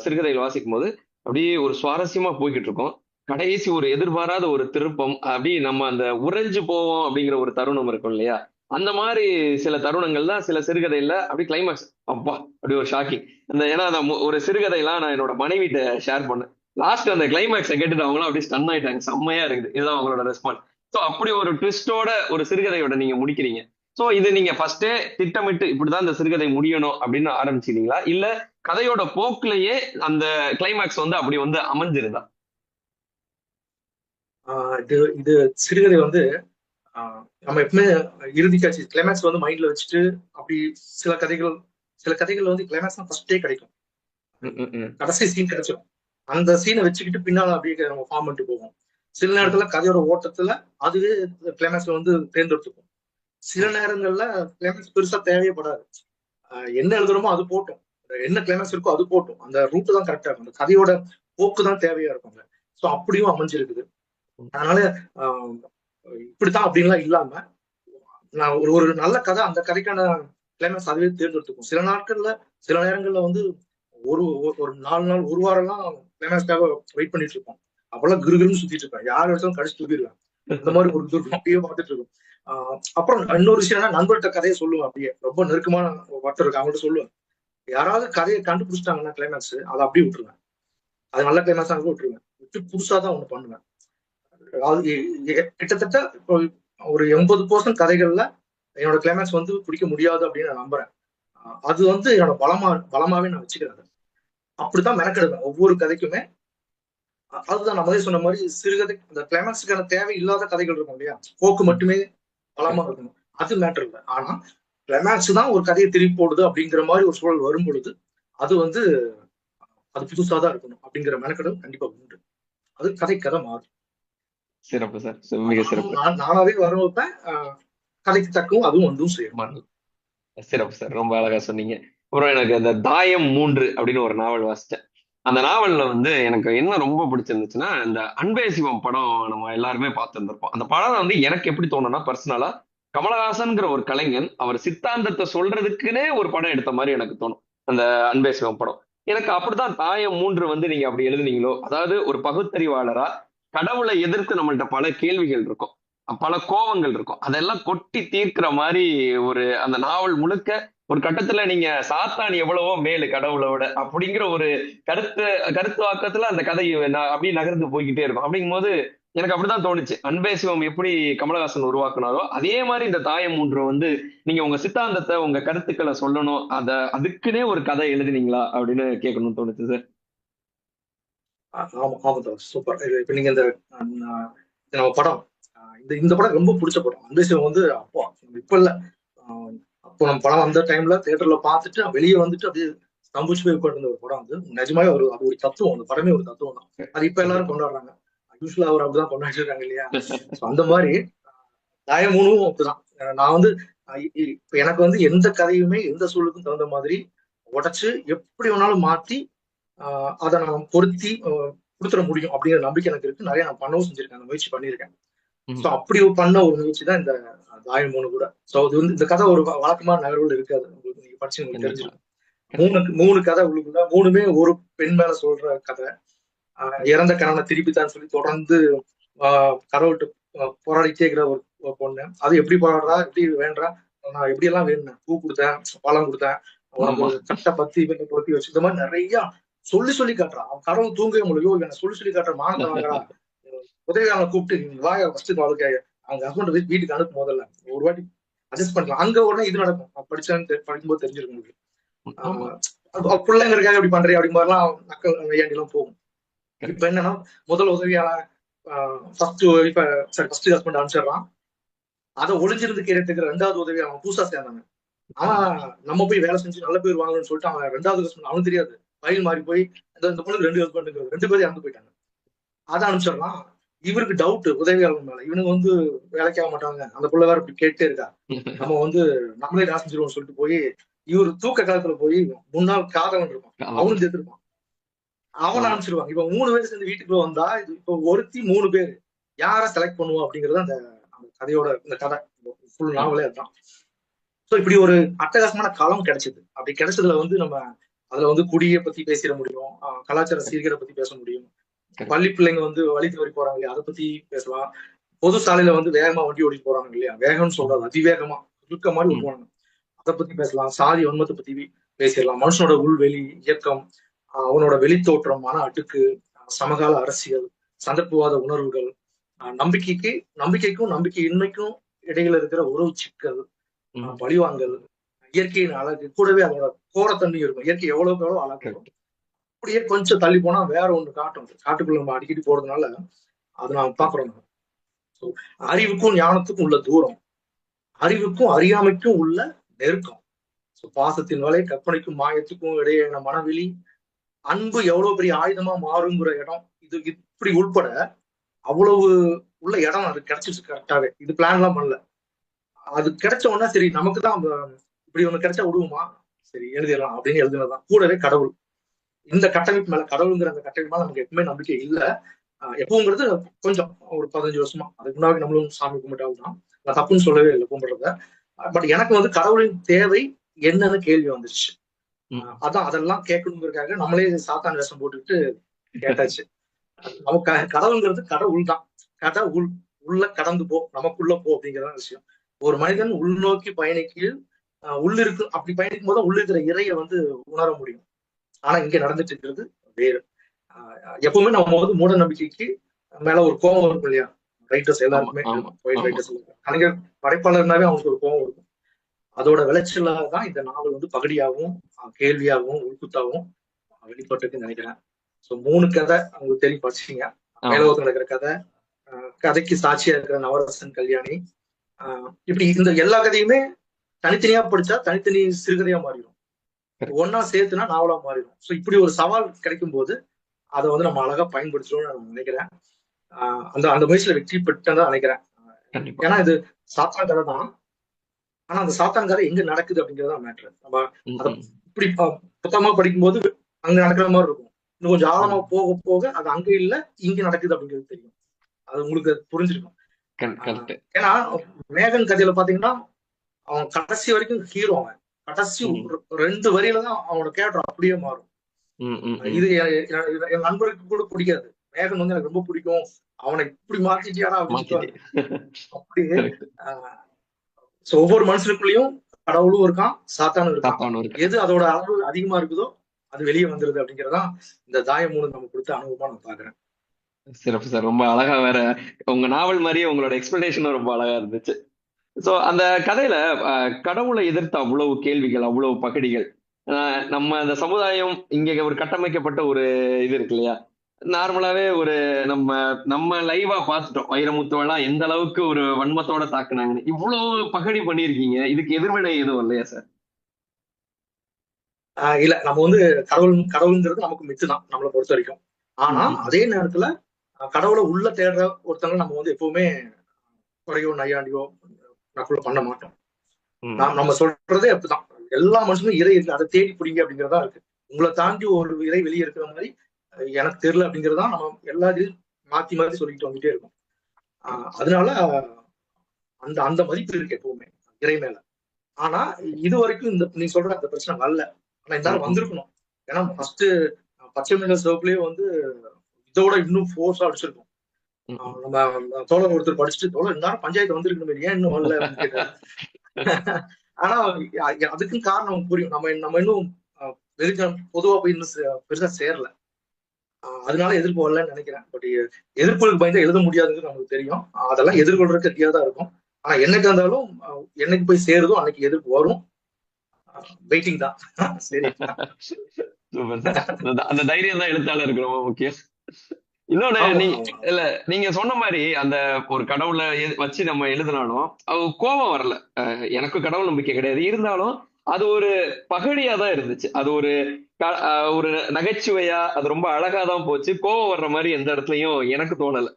சிறுகதைகள் வாசிக்கும் போது அப்படியே ஒரு சுவாரஸ்யமா போய்கிட்டு இருக்கோம். கடைசி ஒரு எதிர்பாராத ஒரு திருப்பம், அப்படி நம்ம அந்த உறைஞ்சு போவோம் அப்படிங்கிற ஒரு தருணம் இருக்கும் இல்லையா? அந்த மாதிரி சில தருணங்கள்ல சில சிறுகதையில அப்படி கிளைமேக்ஸ் அப்பா அப்படி ஒரு ஷாக்கிங். அந்த ஏன்னா ஒரு சிறுகதையெல்லாம் நான் என்னோட மனைவிட்ட ஷேர் பண்ணேன். லாஸ்ட் அந்த கிளைமேக்ஸை கேட்டுட்டு அவங்களும் அப்படியே ஸ்டன் ஆயிட்டாங்க. செம்மையா இருக்குது, இதுதான் அவங்களோட ரெஸ்பான்ஸ். ஸோ அப்படி ஒரு ட்விஸ்டோட ஒரு சிறுகதையோட நீங்க முடிக்கிறீங்க. சோ இது நீங்க ஃபர்ஸ்டே திட்டமிட்டு இப்படிதான் இந்த சிறுகதை முடியணும் அப்படின்னு ஆரம்பிச்சிருக்கீங்களா, இல்ல கதையோட போக்குலயே அந்த கிளைமேக்ஸ் வந்து அப்படி வந்து அமைஞ்சிருந்தா? இது இது சிறுகதை வந்து நம்ம எப்பவுமே இறுதி காட்சி கிளைமேக்ஸ் வந்து மைண்ட்ல வச்சுட்டு அப்படி சில கதைகள் வந்து கிளைமேக்ஸ் தான் ஃபர்ஸ்டே கிடைக்கும், கடைசி சீன் கிடைச்சிடும். அந்த சீனை வச்சுக்கிட்டு பின்னால அப்படியே நம்ம ஃபார்ம் பண்ணிட்டு போவோம். சில நேரத்துல கதையோட ஓட்டத்துல அதுவே கிளைமேக்ஸ்ல வந்து தேர்ந்தெடுத்துக்கும். சில நேரங்கள்ல கிளைமேக்ஸ் பெருசா தேவைப்படாது, என்ன எழுதுறோமோ அது போட்டோம், என்ன கிளைமேக்ஸ் இருக்கோ அது போட்டோம், அந்த ரூட் தான் கரெக்டா இருக்கும், அந்த கதையோட போக்கு தான் தேவையா இருக்குங்க. ஸோ அப்படியும் அமைஞ்சிருக்குது. அதனால இப்படித்தான் அப்படின்லாம் இல்லாம நான் ஒரு நல்ல கதை அந்த கதைக்கான கிளைமேக்ஸ் அதுவே தேர்ந்தெடுத்துக்கும். சில நாட்கள்ல சில நேரங்கள்ல வந்து ஒரு ஒரு 4 நாள் 1 வாரம்லாம் கிளைமேக்ஸ்க்காக வெயிட் பண்ணிட்டு இருப்போம். அப்பெல்லாம் கிருகிருன்னு சுத்திட்டு இருப்பேன், யார் எடுத்தாலும் கடிச்சு தூக்கிடுவேன். இந்த மாதிரி ஒரு இது அப்படியே பார்த்துட்டு இருக்கும். அப்புறம் இன்னொரு விஷயம் என்ன, நண்பர்கிட்ட கதையை சொல்லுவேன். அப்படியே ரொம்ப நெருக்கமான ஒருத்தர் இருக்கு, அவங்கள்ட்ட சொல்லுவேன். யாராவது கதையை கண்டுபிடிச்சிட்டாங்கன்னா கிளைமேக்ஸ் அதை அப்படியே விட்டுருவேன். அது நல்ல கிளைமேக்ஸ் அங்கே விட்டுருவேன், விட்டு புதுசா தான் ஒண்ணு பண்ணுவேன். கிட்டத்தட்ட இப்போ ஒரு 80% கதைகள்ல என்னோட கிளைமேக்ஸ் வந்து பிடிக்க முடியாது அப்படின்னு நான் நம்புறேன். அது வந்து என்னோட பலமாவே நான் வச்சுக்கிறேன். அப்படித்தான் மெனக்கெடுவேன் ஒவ்வொரு கதைக்குமே. அதுதான் நம்மளே சொன்ன மாதிரி சிறுகதை இந்த கிளைமேக்ஸுக்கான தேவை இல்லாத கதைகள் இருக்கும் இல்லையா, போக்கு மட்டுமே பலமா இருக்கணும், அது மேட்டர் இல்லை. ஆனா கிளைமேக்ஸ் தான் ஒரு கதையை திருப்பி போடுது அப்படிங்கிற மாதிரி ஒரு சூழல் வரும் பொழுது அது வந்து அது புதுசாதான் இருக்கணும் அப்படிங்கிற மெனக்கெடல் கண்டிப்பா உண்டு. அது கதை மாறும். சிறப்பு சார், மிக சிறப்பு. நானாவே வர வைப்பேன், கதைக்கு தக்கவும் அதுவும் வந்தும் செய்யும். சிறப்பு சார், ரொம்ப அழகா சொன்னீங்க. அப்புறம் எனக்கு அந்த தாயம் 3 அப்படின்னு ஒரு நாவல் வாசிச்சேன். அந்த நாவல்ல வந்து எனக்கு என்ன ரொம்ப பிடிச்சிருந்துச்சுன்னா, இந்த அன்பே சிவம் படம் நம்ம எல்லாருமே பார்த்துருந்துருப்போம். அந்த படம் வந்து எனக்கு எப்படி தோணும்னா, பர்சனலா கமலஹாசன்ங்கிற ஒரு கலைஞன் அவர் சித்தாந்தத்தை சொல்றதுக்குன்னே ஒரு படம் எடுத்த மாதிரி எனக்கு தோணும் அந்த அன்பே சிவம் படம். எனக்கு அப்படிதான் தாயம் 3 வந்து நீங்க அப்படி எழுதுனீங்களோ, அதாவது ஒரு பகுத்தறிவாளரா கடவுளை எதிர்த்து நம்மள்ட்ட பல கேள்விகள் இருக்கும், பல கோபங்கள் இருக்கும், அதெல்லாம் கொட்டி தீர்க்கிற மாதிரி ஒரு அந்த நாவல் முழுக்க ஒரு கட்டத்துல நீங்க சாத்தான் எவ்வளவோ மேலு கடவுளை விட அப்படிங்கிற ஒரு கருத்து வாக்கத்துல அந்த கதை அப்படியே நகர்ந்து போய்கிட்டே இருக்கும். அப்படிங்கும் போது எனக்கு அப்படிதான் தோணுச்சு. அன்பே சிவம் எப்படி கமலஹாசன் உருவாக்குனாரோ அதே மாதிரி இந்த தாயம் மூன்று வந்து நீங்க உங்க சித்தாந்தத்தை உங்க கருத்துக்களை சொல்லணும், அதுக்குன்னே ஒரு கதை எழுதுனீங்களா அப்படின்னு கேட்கணும்னு தோணுச்சு சார். ஆமா ஆமா சூப்பர். இப்ப நீங்க இந்த நம்ம படம் இந்த படம் ரொம்ப பிடிச்ச படம். அன்பே சிவம் வந்து அப்போ இப்ப இல்ல, அப்போ நம்ம படம் வந்த டைம்ல தியேட்டர்ல பார்த்துட்டு வெளியே வந்துட்டு அப்படியே ஸ்தம்பிச்சு போய் உட்காந்து ஒரு படம் வந்து நிஜமாவே அது ஒரு தத்துவம். அந்த படமே ஒரு தத்துவம் தான். அது இப்ப எல்லாரும் கொண்டாடுறாங்க. யூஸ்வலா அவர் அப்படிதான் கொண்டாடிட்டு இருக்காங்க இல்லையா? அந்த மாதிரி தாயமூணும் அப்படிதான். நான் வந்து இப்ப எனக்கு வந்து எந்த கதையுமே எந்த சூழலுக்கும் தகுந்த மாதிரி உடைச்சு எப்படி வேணாலும் மாத்தி அதை நான் பொருத்தி கொடுத்துட முடியும் அப்படிங்கிற நம்பிக்கை எனக்கு இருக்கு. நிறைய நான் பண்ணவும் செஞ்சிருக்கேன், அந்த முயற்சி பண்ணியிருக்கேன். ஸோ அப்படி பண்ண ஒரு முயற்சி தான் இந்த தாயம் மூணு கூட. ஸோ அது வந்து இந்த கதை ஒரு வழக்கமான நகர்வுகள் இருக்காது. உங்களுக்கு நீங்க படிச்சு உங்களுக்கு தெரிஞ்சிருக்கும். மூணு கதை உள்ளுக்குள்ள மூணுமே ஒரு பெண் மேல சொல்ற கதை. இறந்த கணவனை திருப்பித்தான்னு சொல்லி தொடர்ந்து கடவுள்கிட்ட போராடிட்டே இருக்கிற ஒரு பொண்ணு. அது எப்படி போராடுறா, எப்படி வேண்டா, நான் எப்படி எல்லாம் வேணும், பூ கொடுத்தேன், பழம் கொடுத்தேன், கட்டை பத்தி பொத்தி வச்சு, இந்த மாதிரி நிறைய சொல்லி காட்டுறான். அவன் கடவுள் தூங்கவே முடியும், இவனை சொல்லி காட்டுற மானத்தை வாங்குறா. உதவியாளனை கூப்பிட்டு வாய ஃபர்ஸ்ட் வாழ்க்கை அவங்க ஹஸ்பண்ட் வீட்டுக்கு அனுப்பும் முதல்ல ஒரு வாட்டி அட்ஜஸ்ட் பண்ணலாம். அங்க உடனே இது நடக்கும். படிக்கும்போது தெரிஞ்சிருக்கும் உங்களுக்கு. பிள்ளைங்களுக்காக எப்படி பண்றேன் அப்படி மாதிரிலாம் நக்கல் நையாண்டிலாம் போகும். இப்ப என்னன்னா முதல் உதவியாளர் ஃபர்ஸ்ட் ஹஸ்பண்ட் அனுப்பிச்சிடறான். அதை ஒளிஞ்சிருந்து கேட்டுக்கிற ரெண்டாவது உதவி அவன் புதுசா சேர்ந்தாங்க. அவன் நம்ம போய் வேலை செஞ்சு நல்ல பேர் வாங்கணும்னு சொல்லிட்டு அவன் ரெண்டாவது ஹஸ்பண்ட் அவனுக்கு தெரியாது, வயல் மாறி போய் இந்த பொண்ணுக்கு 2 ஹஸ்பண்ட் 2 பேரும் இறந்து போயிட்டாங்க. அதை அனுப்பிச்சிடலாம். இவருக்கு டவுட் உதவியாளர் மேல, இவனுக்கு வந்து வேலைக்கு ஆக மாட்டாங்க, அந்த பிள்ளை வேற இப்படி கேட்டே இருக்கா, நம்ம வந்து நம்மளே நான் செஞ்சிருவோம் சொல்லிட்டு போய் இவரு தூக்க காலத்துல போய் 3 நாள் காதலன் இருப்பான், அவனும் சேர்த்திருப்பான், அவனை அனுப்பிச்சிருவாங்க. இப்ப 3 பேர் சேர்ந்து வீட்டுக்குள்ள வந்தா இது இப்ப ஒருத்தி 3 பேர் யார செலக்ட் பண்ணுவோம் அப்படிங்கறது அந்த கதையோட இந்த கதை ஃபுல் நாவலே அதுதான். ஸோ இப்படி ஒரு அட்டகாசமான களம் கிடைச்சது. அப்படி கிடைச்சதுல வந்து நம்ம அதுல வந்து குடியை பத்தி பேசிட முடியும், கலாச்சார சீர்கேடை பத்தி பேச முடியும், பள்ளி பிள்ளைங்க வந்து வழி தவறி போறாங்க இல்லையா, அதை பத்தி பேசலாம். பொது சாலையில வந்து வேகமா வண்டி ஓடி போறாங்க இல்லையா, வேகம்னு சொல்றாரு அதிவேகமா இருக்க மாதிரி போறாங்க, அதை பத்தி பேசலாம். சாதி வன்மத்தை பத்தி பேசிடலாம். மனுஷனோட உள்வெளி இயக்கம், அவனோட வெளித்தோற்றம், மன அடுக்கு, சமகால அரசியல், சந்தர்ப்பவாத உணர்வுகள், நம்பிக்கைக்கும் நம்பிக்கையின்மைக்கும் இடையில இருக்கிற உறவு சிக்கல், பழிவாங்கல், இயற்கையின் அழகு, கூடவே அதோட கோரத்தன்மை இருக்கும். இயற்கை எவ்வளவுக்கு எவ்வளவு அழகு. அப்படியே கொஞ்சம் தள்ளி போனா வேற ஒண்ணு காட்டும். காட்டுக்குள்ள நம்ம அடிக்கடி போறதுனால அதை நாம பாக்குறோம். அறிவுக்கும் ஞானத்துக்கும் உள்ள தூரம், அறிவுக்கும் அறியாமைக்கும் உள்ள நெருக்கம், பாசத்தின் வலை, கற்பனைக்கும் மாயத்துக்கும் இடையேயான மனவெளி, அன்பு எவ்வளவு பெரிய ஆயுதமா மாறுங்கிற இடம், இது இப்படி உள்பட அவ்வளவு உள்ள இடம் அது கிடைச்சிச்சு கரெக்டாவே. இது பிளான் எல்லாம் பண்ணல. அது கிடைச்ச உடனே சரி நமக்குதான் இப்படி ஒண்ணு கிடைச்சா விடுவோமா, சரி எழுதிடலாம் அப்படின்னு எழுதுனதுதான். கூடவே கடவுள், இந்த கட்டமைப்பு மேல, கடவுளுங்கிற அந்த கட்டமைப்பு மேல நமக்கு எப்பவுமே நம்பிக்கை இல்லை. எப்பவுங்கிறது கொஞ்சம் ஒரு 15 வருஷமா, அதுக்கு முன்னாடி நம்மளும் சாமி கும்பிட்டால்தான், நான் தப்புன்னு சொல்லவே இல்லை கும்பிடுறத. பட் எனக்கு வந்து கடவுளின் தேவை என்னன்னு கேள்வி வந்துருச்சு. அதான் அதெல்லாம் கேட்கணுங்கிறதுக்காக நம்மளே சாத்தான் வேஷம் போட்டுக்கிட்டு கேட்டாச்சு. நமக்கு கடவுள்ங்கிறது கடவுள் தான். கடவுள் உள்ள கடந்து போ, நமக்குள்ள போ அப்படிங்கிறதான் விஷயம். ஒரு மனிதன் உள்நோக்கி பயணிக்கையில் உள்ளிருக்கு, அப்படி பயணிக்கும் போது உள்ள இருக்கிற இறையை வந்து உணர முடியும். ஆனா இங்க நடந்துட்டு இருக்கிறது வேறு. எப்பவுமே நம்ம வந்து மூட நம்பிக்கைக்கு மேல ஒரு கோபம் இருக்கும் இல்லையா, ரைட்டர்ஸ் எல்லாருக்குமே, கலைஞர் படைப்பாளர்னாவே அவங்களுக்கு ஒரு கோபம் இருக்கும். அதோட விளைச்சல தான் இந்த நாவல் வந்து பகடியாகவும் கேள்வியாகவும் உள்குத்தாகவும் வெளிப்பட்டுன்னு நினைக்கிறேன். ஸோ 3 கதை உங்களுக்கு தெரிய படிச்சீங்க. மேலோகத்தில் நடக்கிற கதை, கதைக்கு சாட்சியா இருக்கிற நவரசன் கல்யாணி, இப்படி இந்த எல்லா கதையுமே தனித்தனியா படிச்சா தனித்தனி சிறுகதையா மாறிடும், ஒன்னா சேர்த்துனா நாவலா மாறிடும். ஸோ இப்படி ஒரு சவால் கிடைக்கும் போது அதை வந்து நம்ம அழகா பயன்படுத்துறோம்னு நான் நினைக்கிறேன். அந்த முயற்சியில வெற்றி பெற்றதான் நினைக்கிறேன். ஏன்னா இது சாத்தான் கதை தான், ஆனா அந்த சாத்தான் கதை எங்க நடக்குது அப்படிங்கறத மேட்ரு. நம்ம அதை இப்படி புத்தகமா படிக்கும்போது அங்க நடக்கிற மாதிரி இருக்கும். இன்னும் கொஞ்சம் ஆழமா போக போக அது அங்க இல்ல இங்க நடக்குது அப்படிங்கிறது தெரியும். அது உங்களுக்கு புரிஞ்சிருக்கும். ஏன்னா மேகன் கதையில பாத்தீங்கன்னா அவன் கடைசி வரைக்கும் ஹீரோ, அவன் கடைசி 2 வரியில தான் அவனோட கேரக்டர் அப்படியே மாறும். இது என் நண்பருக்கு கூட பிடிக்காது. மேகன் வந்து எனக்கு ரொம்ப பிடிக்கும், அவனை இப்படி மாத்திட்டியாரா அப்படின்னு. அப்படியே ஒவ்வொரு மனுஷனுக்குள்ளயும் கடவுளும் இருக்கான், சாத்தானும் இருக்கான். எது அதோட அளவு அதிகமா இருக்குதோ அது வெளியே வந்துருது அப்படிங்கறதான் இந்த தாயம் மூலம் நம்ம கொடுத்த அனுபவமா நான் பாக்குறேன். சிறப்பு சார். ரொம்ப அழகா வேற உங்க நாவல் மாதிரியே உங்களோட எக்ஸ்பிளனேஷனும் ரொம்ப அழகா இருந்துச்சு. சோ அந்த கதையில கடவுளை எதிர்த்த அவ்வளவு கேள்விகள், அவ்வளவு பகடிகள். நம்ம அந்த சமுதாயம் இங்க ஒரு கட்டமைக்கப்பட்ட ஒரு இது இருக்கு இல்லையா? நார்மலாவே ஒரு நம்ம நம்ம லைவா பார்த்துட்டோம். வைரமுத்துவெல்லாம் எந்த அளவுக்கு ஒரு வன்மத்தோட தாக்குனாங்கன்னு. இவ்வளவு பகடி பண்ணியிருக்கீங்க. இதுக்கு எதிர்வினை எதுவும் இல்லையா சார்? இல்ல நம்ம வந்து கடவுள்ங்கிறது நமக்கு மித்துதான் நம்மளை பொறுத்த வரைக்கும். ஆனா அதே நேரத்துல கடவுளை உள்ள தேடுற ஒருத்தவங்க நம்ம வந்து எப்பவுமே குறையோ நையாண்டியோ நக்குள்ள பண்ண மாட்டோம். நம்ம சொல்றதே அப்படிதான். எல்லா மனுஷனும் இறை இருக்கு, அதை தேடி பிடிங்க அப்படிங்கிறதா இருக்கு. உங்களை தாண்டி ஒரு இறை வெளியே இருக்கிற மாதிரி எனக்கு தெரியல அப்படிங்கிறதா நம்ம எல்லாத்தையும் மாத்தி மாத்தி சொல்லிட்டு வந்துட்டே இருக்கோம். அதனால அந்த அந்த மதிப்பு இருக்கு எப்பவுமே இறை மேல. ஆனா இது வரைக்கும் இந்த நீ சொல்ற அந்த பிரச்சனை வரல. ஆனா இந்த வந்திருக்கணும். ஏன்னா ஃபர்ஸ்ட் பச்சை மிக சிவப்புலயே வந்து இதோட இன்னும் ஃபோர்ஸா அடிச்சிருக்கும். நம்ம தோழர் ஒருத்தர் படிச்சுட்டு தோழர் இருந்தாலும் பஞ்சாயத்து வந்திருக்கணும், ஏன் இன்னும் வரல அப்படின்னு கேட்டாரு. ஆனா அதுக்கும் காரணம் புரியும். நம்ம இன்னும் வெறும் பொதுவா போய் இன்னும் பெருசா சேரல. அதனால எதிர்ப்பு வரலன்னு நினைக்கிறேன். பட் எதிர்ப்புகளுக்கு பயந்தா எழுத முடியாதுங்கிறது நமக்கு தெரியும். அதெல்லாம் எதிர்கொள்றதுக்கு ரெடியா தான் இருக்கும். ஆனா என்னைக்கு இருந்தாலும் என்னைக்கு போய் சேருதோ அன்னைக்கு எதிர்ப்பு வரும். வெயிட்டிங் தான். சரி, அந்த தைரியம் தான் எழுத்தாளருக்கு ரொம்ப முக்கியம். இன்னொன்னு நீங்க சொன்ன மாதிரி அந்த ஒரு கடவுளை வச்சு நம்ம எழுதினாலும் கோபம் வரல. எனக்கு கடவுள் நம்பிக்கை கிடையாது, இருந்தாலும் அது ஒரு பகடியா தான் இருந்துச்சு. அது ஒரு ஒரு நகைச்சுவையா, அது ரொம்ப அழகா தான் போச்சு. கோபம் வர்ற மாதிரி எந்த இடத்துலயும் எனக்கு தோணல.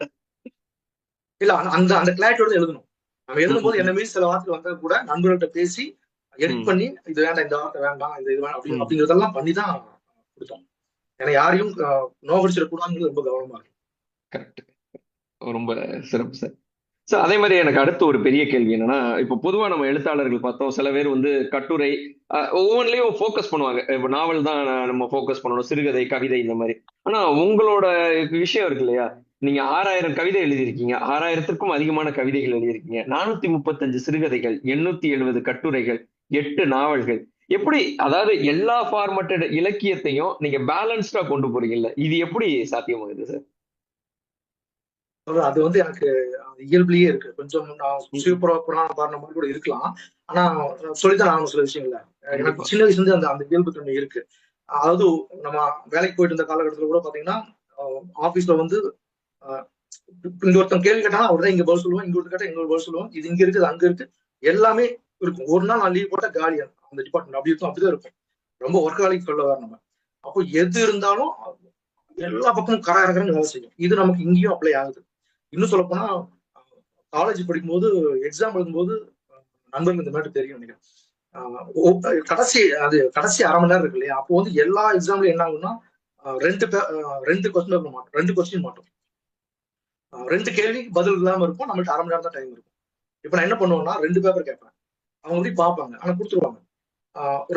இல்ல அந்த அந்த கிளாரிட்டியோட எழுதணும். நம்ம எழுதும் போது என்ன மீறி சில வார்த்தை வந்தா கூட நண்பர்கள்ட்ட பேசி எடிட் பண்ணி இது வேண்டாம், இந்த வார்த்தை வேண்டாம், இந்த இது வேண்டாம் அப்படிங்கிறதெல்லாம் பண்ணி தான் கொடுத்தோம். ஏன்னா யாரையும் நோகடிச்சிடக்கூடாதுங்கிறது ரொம்ப கவனமா இருக்கு. கரெக்ட். ரொம்ப சிறப்பு சார். ஸோ அதே மாதிரி எனக்கு அடுத்த ஒரு பெரிய கேள்வி என்னன்னா, இப்போ பொதுவா நம்ம எழுத்தாளர்கள் பார்த்தோம், சில பேர் வந்து கட்டுரை ஒவ்வொன்றிலையும் ஃபோக்கஸ் பண்ணுவாங்க. இப்போ நாவல் தான் நம்ம ஃபோக்கஸ் பண்ணணும், சிறுகதை, கவிதை இந்த மாதிரி. ஆனா உங்களோட விஷயம் இருக்கு இல்லையா, நீங்க 6000 கவிதை எழுதியிருக்கீங்க, 6000த்துக்கும் அதிகமான கவிதைகள் எழுதியிருக்கீங்க, 435 சிறுகதைகள், 870 கட்டுரைகள், 8 நாவல்கள். எப்படி, அதாவது எல்லா ஃபார்மேட்டட் இலக்கியத்தையும் நீங்க பேலன்ஸ்டா கொண்டு போறீங்கல்ல, இது எப்படி சாத்தியமாகுது சார்? அது வந்து எனக்கு இயல்புலயே இருக்கு. கொஞ்சம் சிவபுராணம் பாருன மாதிரி கூட இருக்கலாம். ஆனா சொல்லித்தான் ஆகணும் சில விஷயங்கள்ல. எனக்கு சின்ன வயசுல இருந்து அந்த அந்த இயல்பு தன்மை இருக்கு. அதாவது நம்ம வேலைக்கு போயிட்டு இருந்த காலகட்டத்துல கூட பாத்தீங்கன்னா ஆபீஸ்ல வந்து இங்க ஒருத்தன் கேள்வி கேட்டாலும் அவர்தான் இங்க பதில் சொல்லுவோம், இங்க ஒருத்தர் கேட்டா இங்க பதில் சொல்லுவோம், இது இங்க இருக்குது அங்க இருக்கு, எல்லாமே இருக்கும். ஒரு நாள் நான் லீவ் போட்டா காலியா அந்த டிபார்ட்மெண்ட் அப்படி இருக்கும், அப்படிதான் இருக்கும். ரொம்ப ஒர்க்காலிக் சொல்ல வர நம்ம. அப்போ எது இருந்தாலும் எல்லா பக்கமும் கரகரன்னு வேலை செய்யும். இது நமக்கு இங்கேயும் அப்ளை ஆகுது. இன்னும் சொல்ல போனா காலேஜ் படிக்கும்போது எக்ஸாம் எழுதும்போது நண்பர்கள் இந்த மாதிரி தெரியும் நினைக்கிறேன். கடைசி அரை மணி நேரம் இருக்கு இல்லையா, அப்போ வந்து எல்லா எக்ஸாம்லயும் என்ன ஆகும்னா ரெண்டு கொஸ்டின் மாட்டோம், 2 கொஸ்டின் மாட்டோம், 2 கேள்வி பதில் இல்லாம இருக்கும். நம்மள்ட்ட அரை மணி நேரம் தான் டைம் இருக்கும். இப்ப நான் என்ன பண்ணுவேன்னா 2 பேப்பர் கேட்பேன். அவங்க வந்து பார்ப்பாங்க, ஆனா கொடுத்துருவாங்க.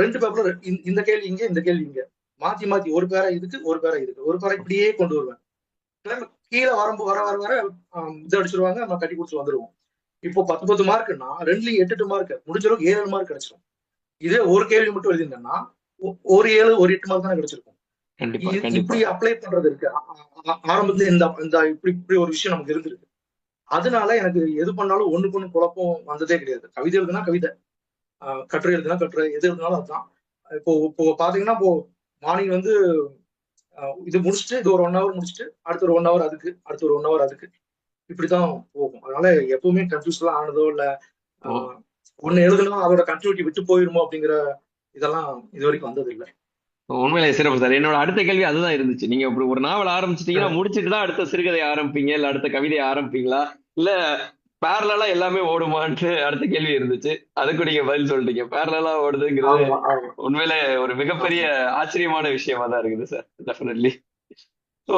2 பேப்பர்ல இந்த கேள்வி இங்க, இந்த கேள்வி இங்க, மாத்தி மாத்தி ஒரு பேரா இதுக்கு, ஒரு பேரா இதுக்கு, ஒரு பேரா இப்படியே கொண்டு வருவேன். கீழே வர வர வர இது அடிச்சிருவாங்க, நம்ம கட்டி கொடுத்து வந்துருவோம். இப்போ 10 மார்க்னா 2லயும் 8 மார்க், முடிஞ்ச அளவுக்கு 7 மார்க் கிடைச்சிடும். இதே ஒரு கேள்வி மட்டும் எழுதிருந்தேன்னா ஒரு 7 ஒரு 8 மார்க் தானே கிடைச்சிருக்கும். இப்படி அப்ளை பண்றது இருக்கு. ஆரம்பத்துல இந்த இப்படி ஒரு விஷயம் நமக்கு இருந்திருக்கு. அதனால எனக்கு எது பண்ணாலும் ஒண்ணுக்கு ஒண்ணு குழப்பம் வந்ததே கிடையாது. கவிதை எழுதுனா கவிதை, கட்டுரை எழுதுனா கட்டுரை, எது எழுதினாலும் அதுதான். இப்போ பாத்தீங்கன்னா இப்போ மார்னிங் வந்து இது முடிச்சுட்டு இது ஒரு 1 hour முடிச்சுட்டு அடுத்த ஒரு 1 hour அதுக்கு, அடுத்த ஒரு 1 hour அதுக்கு, இப்படிதான் போகும். அதனால எப்பவுமே கன்ஃபியூஸ் எல்லாம் ஆனதோ இல்ல ஒண்ணு எழுதுனா அதோட கண்டினியூட்டி விட்டு போயிருமோ அப்படிங்கிற இதெல்லாம் இது வரைக்கும் வந்தது இல்லை. உண்மையிலே சிறப்பு சார். என்னோட அடுத்த கேள்வி அதுதான் இருந்துச்சு. நீங்க இப்படி ஒரு நாவல் ஆரம்பிச்சிட்டீங்கன்னா முடிச்சுட்டு தான் அடுத்த சிறுகதை ஆரம்பிப்பீங்க, இல்ல அடுத்த கவிதை ஆரம்பிப்பீங்களா, இல்ல பேரலா எல்லாமே ஓடுமான்னு அடுத்த கேள்வி இருந்துச்சு. அதுக்கு நீங்க பதில் சொல்லிட்டீங்க. பேரலா ஓடுதுங்கிறது உண்மையிலே ஒரு மிகப்பெரிய ஆச்சரியமான விஷயமா தான் இருக்குது சார். டெஃபினெட்லி. ஸோ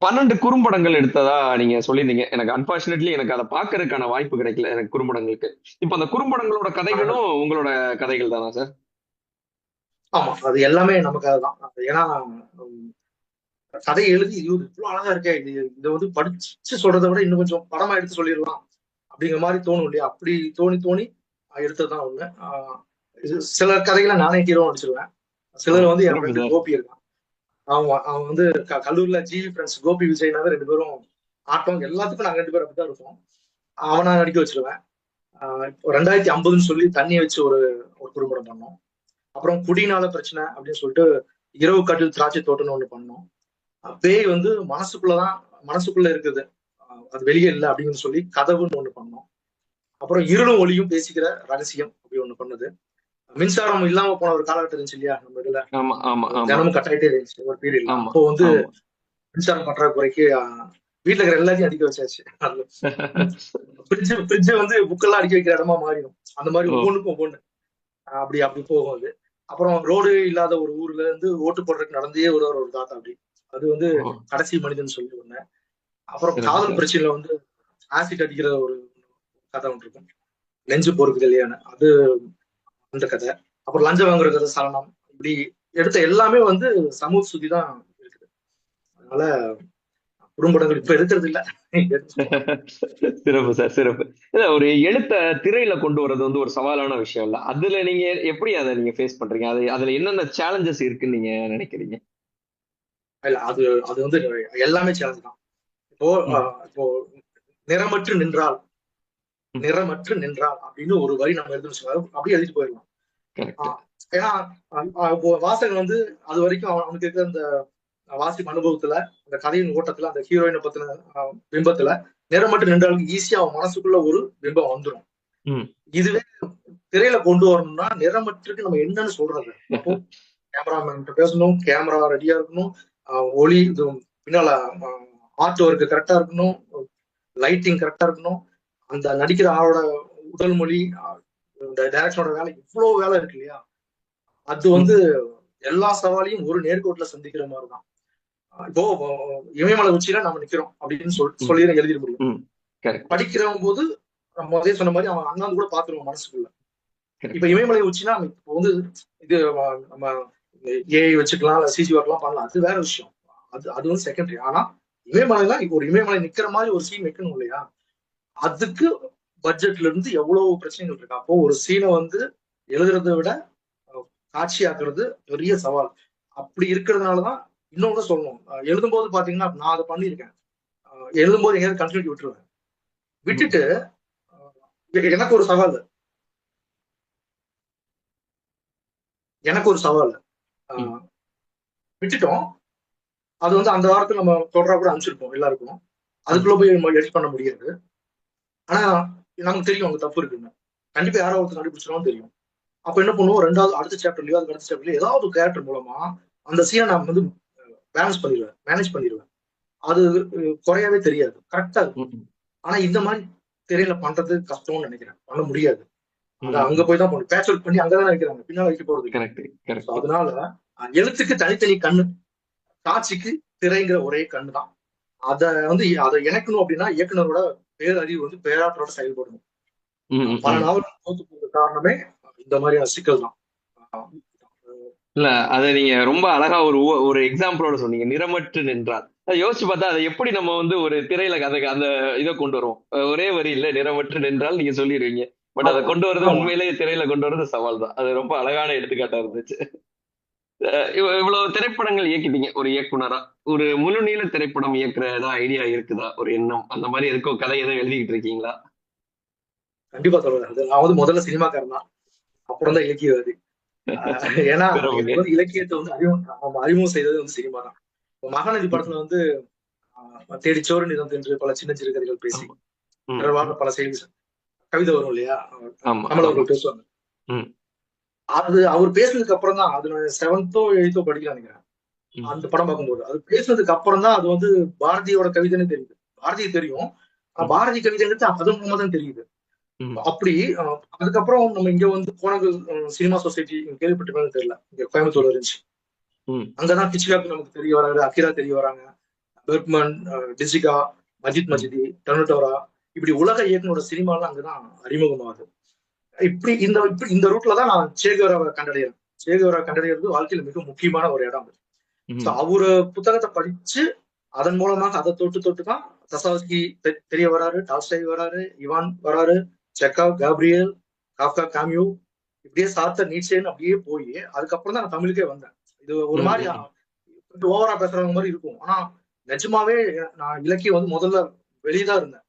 12 குறும்படங்கள் எடுத்ததா நீங்க சொல்லியிருந்தீங்க. எனக்கு அன்பார்ச்சுனேட்லி எனக்கு அதை பாக்குறதுக்கான வாய்ப்பு கிடைக்கல எனக்கு குறும்படங்களுக்கு. இப்ப அந்த குறும்படங்களோட கதைகளும் உங்களோட கதைகள் தானா சார்? ஆமா, அது எல்லாமே நமக்கு அதுதான். ஏன்னா கதை எழுதி இது இவ்வளவு அழகா இருக்கே, இதை வந்து படிச்சு சொல்றதை விட இன்னும் கொஞ்சம் படமா எடுத்து சொல்லிடலாம் அப்படிங்கிற மாதிரி தோணும் இல்லையா, அப்படி தோணி எடுத்ததுதான் ஒண்ணு. சில கதைகளை நானே ஹீரோ நடிச்சிருவேன், சிலர் வந்து என் ஃப்ரெண்டு கோபி இருக்கான், அவன் வந்து கல்லூரில ஜிவி ஃப்ரெண்ட்ஸ் கோபி விஜய்னாவே 2 பேரும் ஆட்டம் எல்லாத்துக்கும் நாங்க 2 பேரும் அப்படிதான் இருப்போம். அவனை நடிக்க வச்சிருவேன். இப்போ 2050ன்னு சொல்லி தண்ணியை வச்சு ஒரு குறும்படம் பண்ணோம். அப்புறம் குடினால பிரச்சனை அப்படின்னு சொல்லிட்டு இரவு காட்டில் திராட்சை தோட்டம்னு ஒண்ணு பண்ணோம். பேய் வந்து மனசுக்குள்ள இருக்குது, அது வெளியே இல்லை அப்படின்னு சொல்லி கதவுன்னு ஒண்ணு பண்ணோம். அப்புறம் இருளும் ஒளியும் பேசிக்கிற ரகசியம் அப்படி ஒண்ணு பண்ணுது. மின்சாரம் இல்லாம போன ஒரு காலகட்டம் இருந்துச்சு இல்லையா நம்ம இதுல, தினமும் கட்டாயிட்டே இருந்துச்சு ஒரு பீரியட்ல. அப்போ வந்து மின்சாரம் பற்றாக்குறைக்கு வீட்டுல இருக்கிற எல்லாத்தையும் அடிக்க வச்சாச்சு. ஃப்ரிட்ஜ் வந்து புக்கெல்லாம் அடிக்க வைக்கிற இடமா மாறிடும். அந்த மாதிரி ஒவ்வொன்றுக்கும் ஒவ்வொன்று அப்படி போகும் அது. அப்புறம் ரோடு இல்லாத ஒரு ஊர்ல இருந்து ஓட்டு போடுறதுக்கு நடந்தே ஒரு தாத்தா அப்படி, அது வந்து கடைசி மனிதன் சொல்லி ஒண்ணு. அப்புறம் காதல் பிரச்சனையில வந்து ஆசிட் அடிக்கிற ஒரு கதை ஒன்று இருக்கும், நெஞ்சு போருக்கு கல்யாணம், அது அந்த கதை. அப்புறம் லஞ்சம் வாங்குற கதை சலனம். இப்படி எடுத்த எல்லாமே வந்து சமூக சுத்தி தான் இருக்குது. அதனால குறும்படங்கள் இப்ப எடுக்கிறது இல்ல. சிறப்பு சார், சிறப்பு. ஒரு எழுத்த திரையில கொண்டு வர்றது வந்து ஒரு சவாலான விஷயம் இல்ல, அதுல நீங்க எப்படி அதை நீங்க ஃபேஸ் பண்றீங்க? அதுல என்னென்ன சேலஞ்சஸ் இருக்குன்னு நீங்க நினைக்கிறீங்க? இல்ல அது அது வந்து எல்லாமே சேலஞ்ச் தான். இப்போ நிறமற்று நின்றால் அப்படின்னு ஒரு வரி நம்ம எழுதுன்னு அப்படியே எழுதிட்டு போயிடலாம். ஏன்னா வாசகன் வந்து அது வரைக்கும் அவனுக்கு இருக்கிற அந்த வாசிப்பு அனுபவத்துல, அந்த கதையின் ஓட்டத்துல, அந்த ஹீரோயினை பத்தின பிம்பத்துல நிறமற்று நின்றாலும் ஈஸியா அவன் மனசுக்குள்ள ஒரு பிம்பம் வந்துடும். இதுவே திரையில கொண்டு வரணும்னா நிறமற்றுக்கு நம்ம என்னன்னு சொல்றது? அப்போ கேமராமேன் பேசணும், கேமரா ரெடியா இருக்கணும், ஒளி இது பின்னால ஆர்ட் ஒர்க் கரெக்டா இருக்கணும், லைட்டிங் கரெக்டா இருக்கணும், அந்த நடிக்கிற ஆளோட உடல் மொழி, இந்த டைரக்ஷனோட வேலை, இவ்வளவு வேலை இருக்கு இல்லையா? அது வந்து எல்லா சவாலையும் ஒரு நேர்கோட்டுல சந்திக்கிற மாதிரிதான். இப்போ இமயமலை உச்சியில நம்ம நிக்கிறோம் அப்படின்னு சொல்லி எழுதிட முடியும். படிக்கிறவங்க போது நம்ம அதே சொன்ன மாதிரி அவன் அண்ணாந்து கூட பாத்துருவோம் மனசுக்குள்ள. இப்ப இமயமலை உச்சினா இப்போ வந்து இது நம்ம ஏஐ வச்சுக்கலாம், இல்ல சிஜி ஒர்க்லாம் பண்ணலாம், அது வேற விஷயம். அது வந்து செகண்டரி. ஆனா இமயமலைலாம் இப்போ ஒரு இமயமலை நிக்கிற மாதிரி ஒரு சீன் வைக்கணும் இல்லையா? அதுக்கு பட்ஜெட்ல இருந்து எவ்வளவு பிரச்சனைகள் இருக்கு. அப்போ ஒரு சீனை வந்து எழுதுறதை விட காட்சியாக்குறது பெரிய சவால். அப்படி இருக்கிறதுனாலதான் இன்னொன்னு சொல்லணும், எழுதும்போது பாத்தீங்கன்னா நான் அதை பண்ணியிருக்கேன். எழுதும்போது எங்கேயாவது கண்டினியூட்டி விட்டுருவேன். விட்டுட்டு எனக்கு ஒரு சவால் விட்டுட்டோம். அது வந்து அந்த வாரத்துல நம்ம தொடரா கூட அனுப்பிச்சிருப்போம் எல்லாருக்கும். அதுக்குள்ள போய் எடிட் பண்ண முடியாது. ஆனா நமக்கு தெரியும் அங்க தப்பு இருக்குன்னு. கண்டிப்பா யாராவது ஒருத்தர் கண்டுபிடிச்சிடும் தெரியும். அப்ப என்ன பண்ணுவோம், அடுத்த சாப்டர்லயோ அதுக்கு அடுத்த சாப்டர்லயோ ஏதாவது ஒரு கேரக்டர் மூலமா அந்த சீனை நான் வந்து மேனேஜ் பண்ணிடுவேன். அது குறையவே தெரியாது, கரெக்டா இருக்கும். ஆனா இந்த மாதிரி திரையில பண்றது கஷ்டம்னு நினைக்கிறேன், பண்ண முடியாது. அங்க போய் தான் பண்ணணும், பேட்ச் ஒர்க் பண்ணி அங்கதான் வைக்கிறாங்க, பின்னால வைக்க போறது. அதனால எழுத்துக்கு தனித்தனி கண்ணு, காட்சிக்கு திரைங்கிற ஒரே கண்ணு தான். அதை இணைக்கணும் அப்படின்னா இயக்குனரோட பேரறிவு வந்து பேராற்றோட செயல்படணும். பல நாவல் தோத்து போற காரணமே இந்த மாதிரியான சிக்கல் தான். இல்ல அதை நீங்க ரொம்ப அழகா ஒரு எக்ஸாம்பிளோட சொன்னீங்க, நிறமற்று நின்றால். யோசிச்சு பார்த்தா அதை எப்படி நம்ம வந்து ஒரு திரையில அந்த இதை கொண்டு வருவோம்? ஒரே வரி இல்ல, நிறமற்று நின்றால் நீங்க சொல்லிடுவீங்க. பட் அதை கொண்டு வரது உண்மையிலேயே திரையில கொண்டு வரது சவால் தான். அது ரொம்ப அழகான எடுத்துக்காட்டா இருந்துச்சு. இவ்வளவு திரைப்படங்கள் இயக்கிட்டீங்க ஒரு இயக்குனரா, ஒரு முழு நீள திரைப்படம் இயக்குறதா ஐடியா இருக்குதா? ஒரு எண்ணம் அந்த மாதிரி எதுக்கும் கதை எதுவும் எழுதிக்கிட்டு இருக்கீங்களா? கண்டிப்பா சொல்றேன். நான் வந்து முதல்ல சினிமாக்காரன் தான், அப்புறம் தான் இலக்கியவாதி. ஏன்னா இலக்கியத்தை வந்து அறிமுகம் செய்தது வந்து சினிமா தான். மகாநதி படத்துல வந்து தேடிச்சோறு நிதம் தின்று பல சின்ன சிறு கதைகள் பேசி பல செய்தி கவிதை வரும் இல்லையா, கமல் அவர்கள் பேசுவாங்க. அது அவர் பேசுனதுக்கு அப்புறம் தான், அது 7th or 8th படிக்கலாம் நினைக்கிறேன், அந்த படம் பார்க்கும்போது அது பேசுனதுக்கு அப்புறம் தான் அது வந்து பாரதியோட கவிதைன்னு தெரியுது. பாரதியை தெரியும், பாரதி கவிதைங்கிறது அதன் மூலமா தான் தெரியுது. அப்படி அதுக்கப்புறம் நம்ம இங்க வந்து கோணங்கள் சினிமா சொசைட்டி கேள்விப்பட்டிருப்பாங்க தெரியல, இங்க கோயம்புத்தூர்ல இருந்துச்சு. அங்கதான் கிச்சிகாக்கு நமக்கு தெரிய வராரு, அகிரா தெரிய வராங்க, பெர்க்மன், டிசிகா, மஜிதி, டர்னுட்டோரா, இப்படி உலக இயக்குனரோட சினிமாலாம் அங்கதான் அறிமுகமாகுது. இப்படி இந்த ரூட்ல தான் நான் சேகவராவை கண்டடைகிறேன். சேகவரா கண்டடைகிறது வாழ்க்கையில மிக முக்கியமான ஒரு இடம். அவரு புத்தகத்தை படிச்சு அதன் மூலமாக அதை தொட்டு தான் தஸ்தாவஸ்கி தெரிய வராரு, டால்ஸ்டாய் வராரு, இவான் வராரு, செக்காவ், கேப்ரியல், காஃப்கா, காமியூ, இப்படியே சார்த்தர், நீட்சேன்னு அப்படியே போய் அதுக்கப்புறம் தான் நான் தமிழுக்கே வந்தேன். இது ஒரு மாதிரி கொஞ்சம் ஓவரா பேசுறவங்க மாதிரி இருக்கும். ஆனா நிஜமாவே நான் இலக்கியம் வந்து முதல்ல வெளியதான் இருந்தேன்.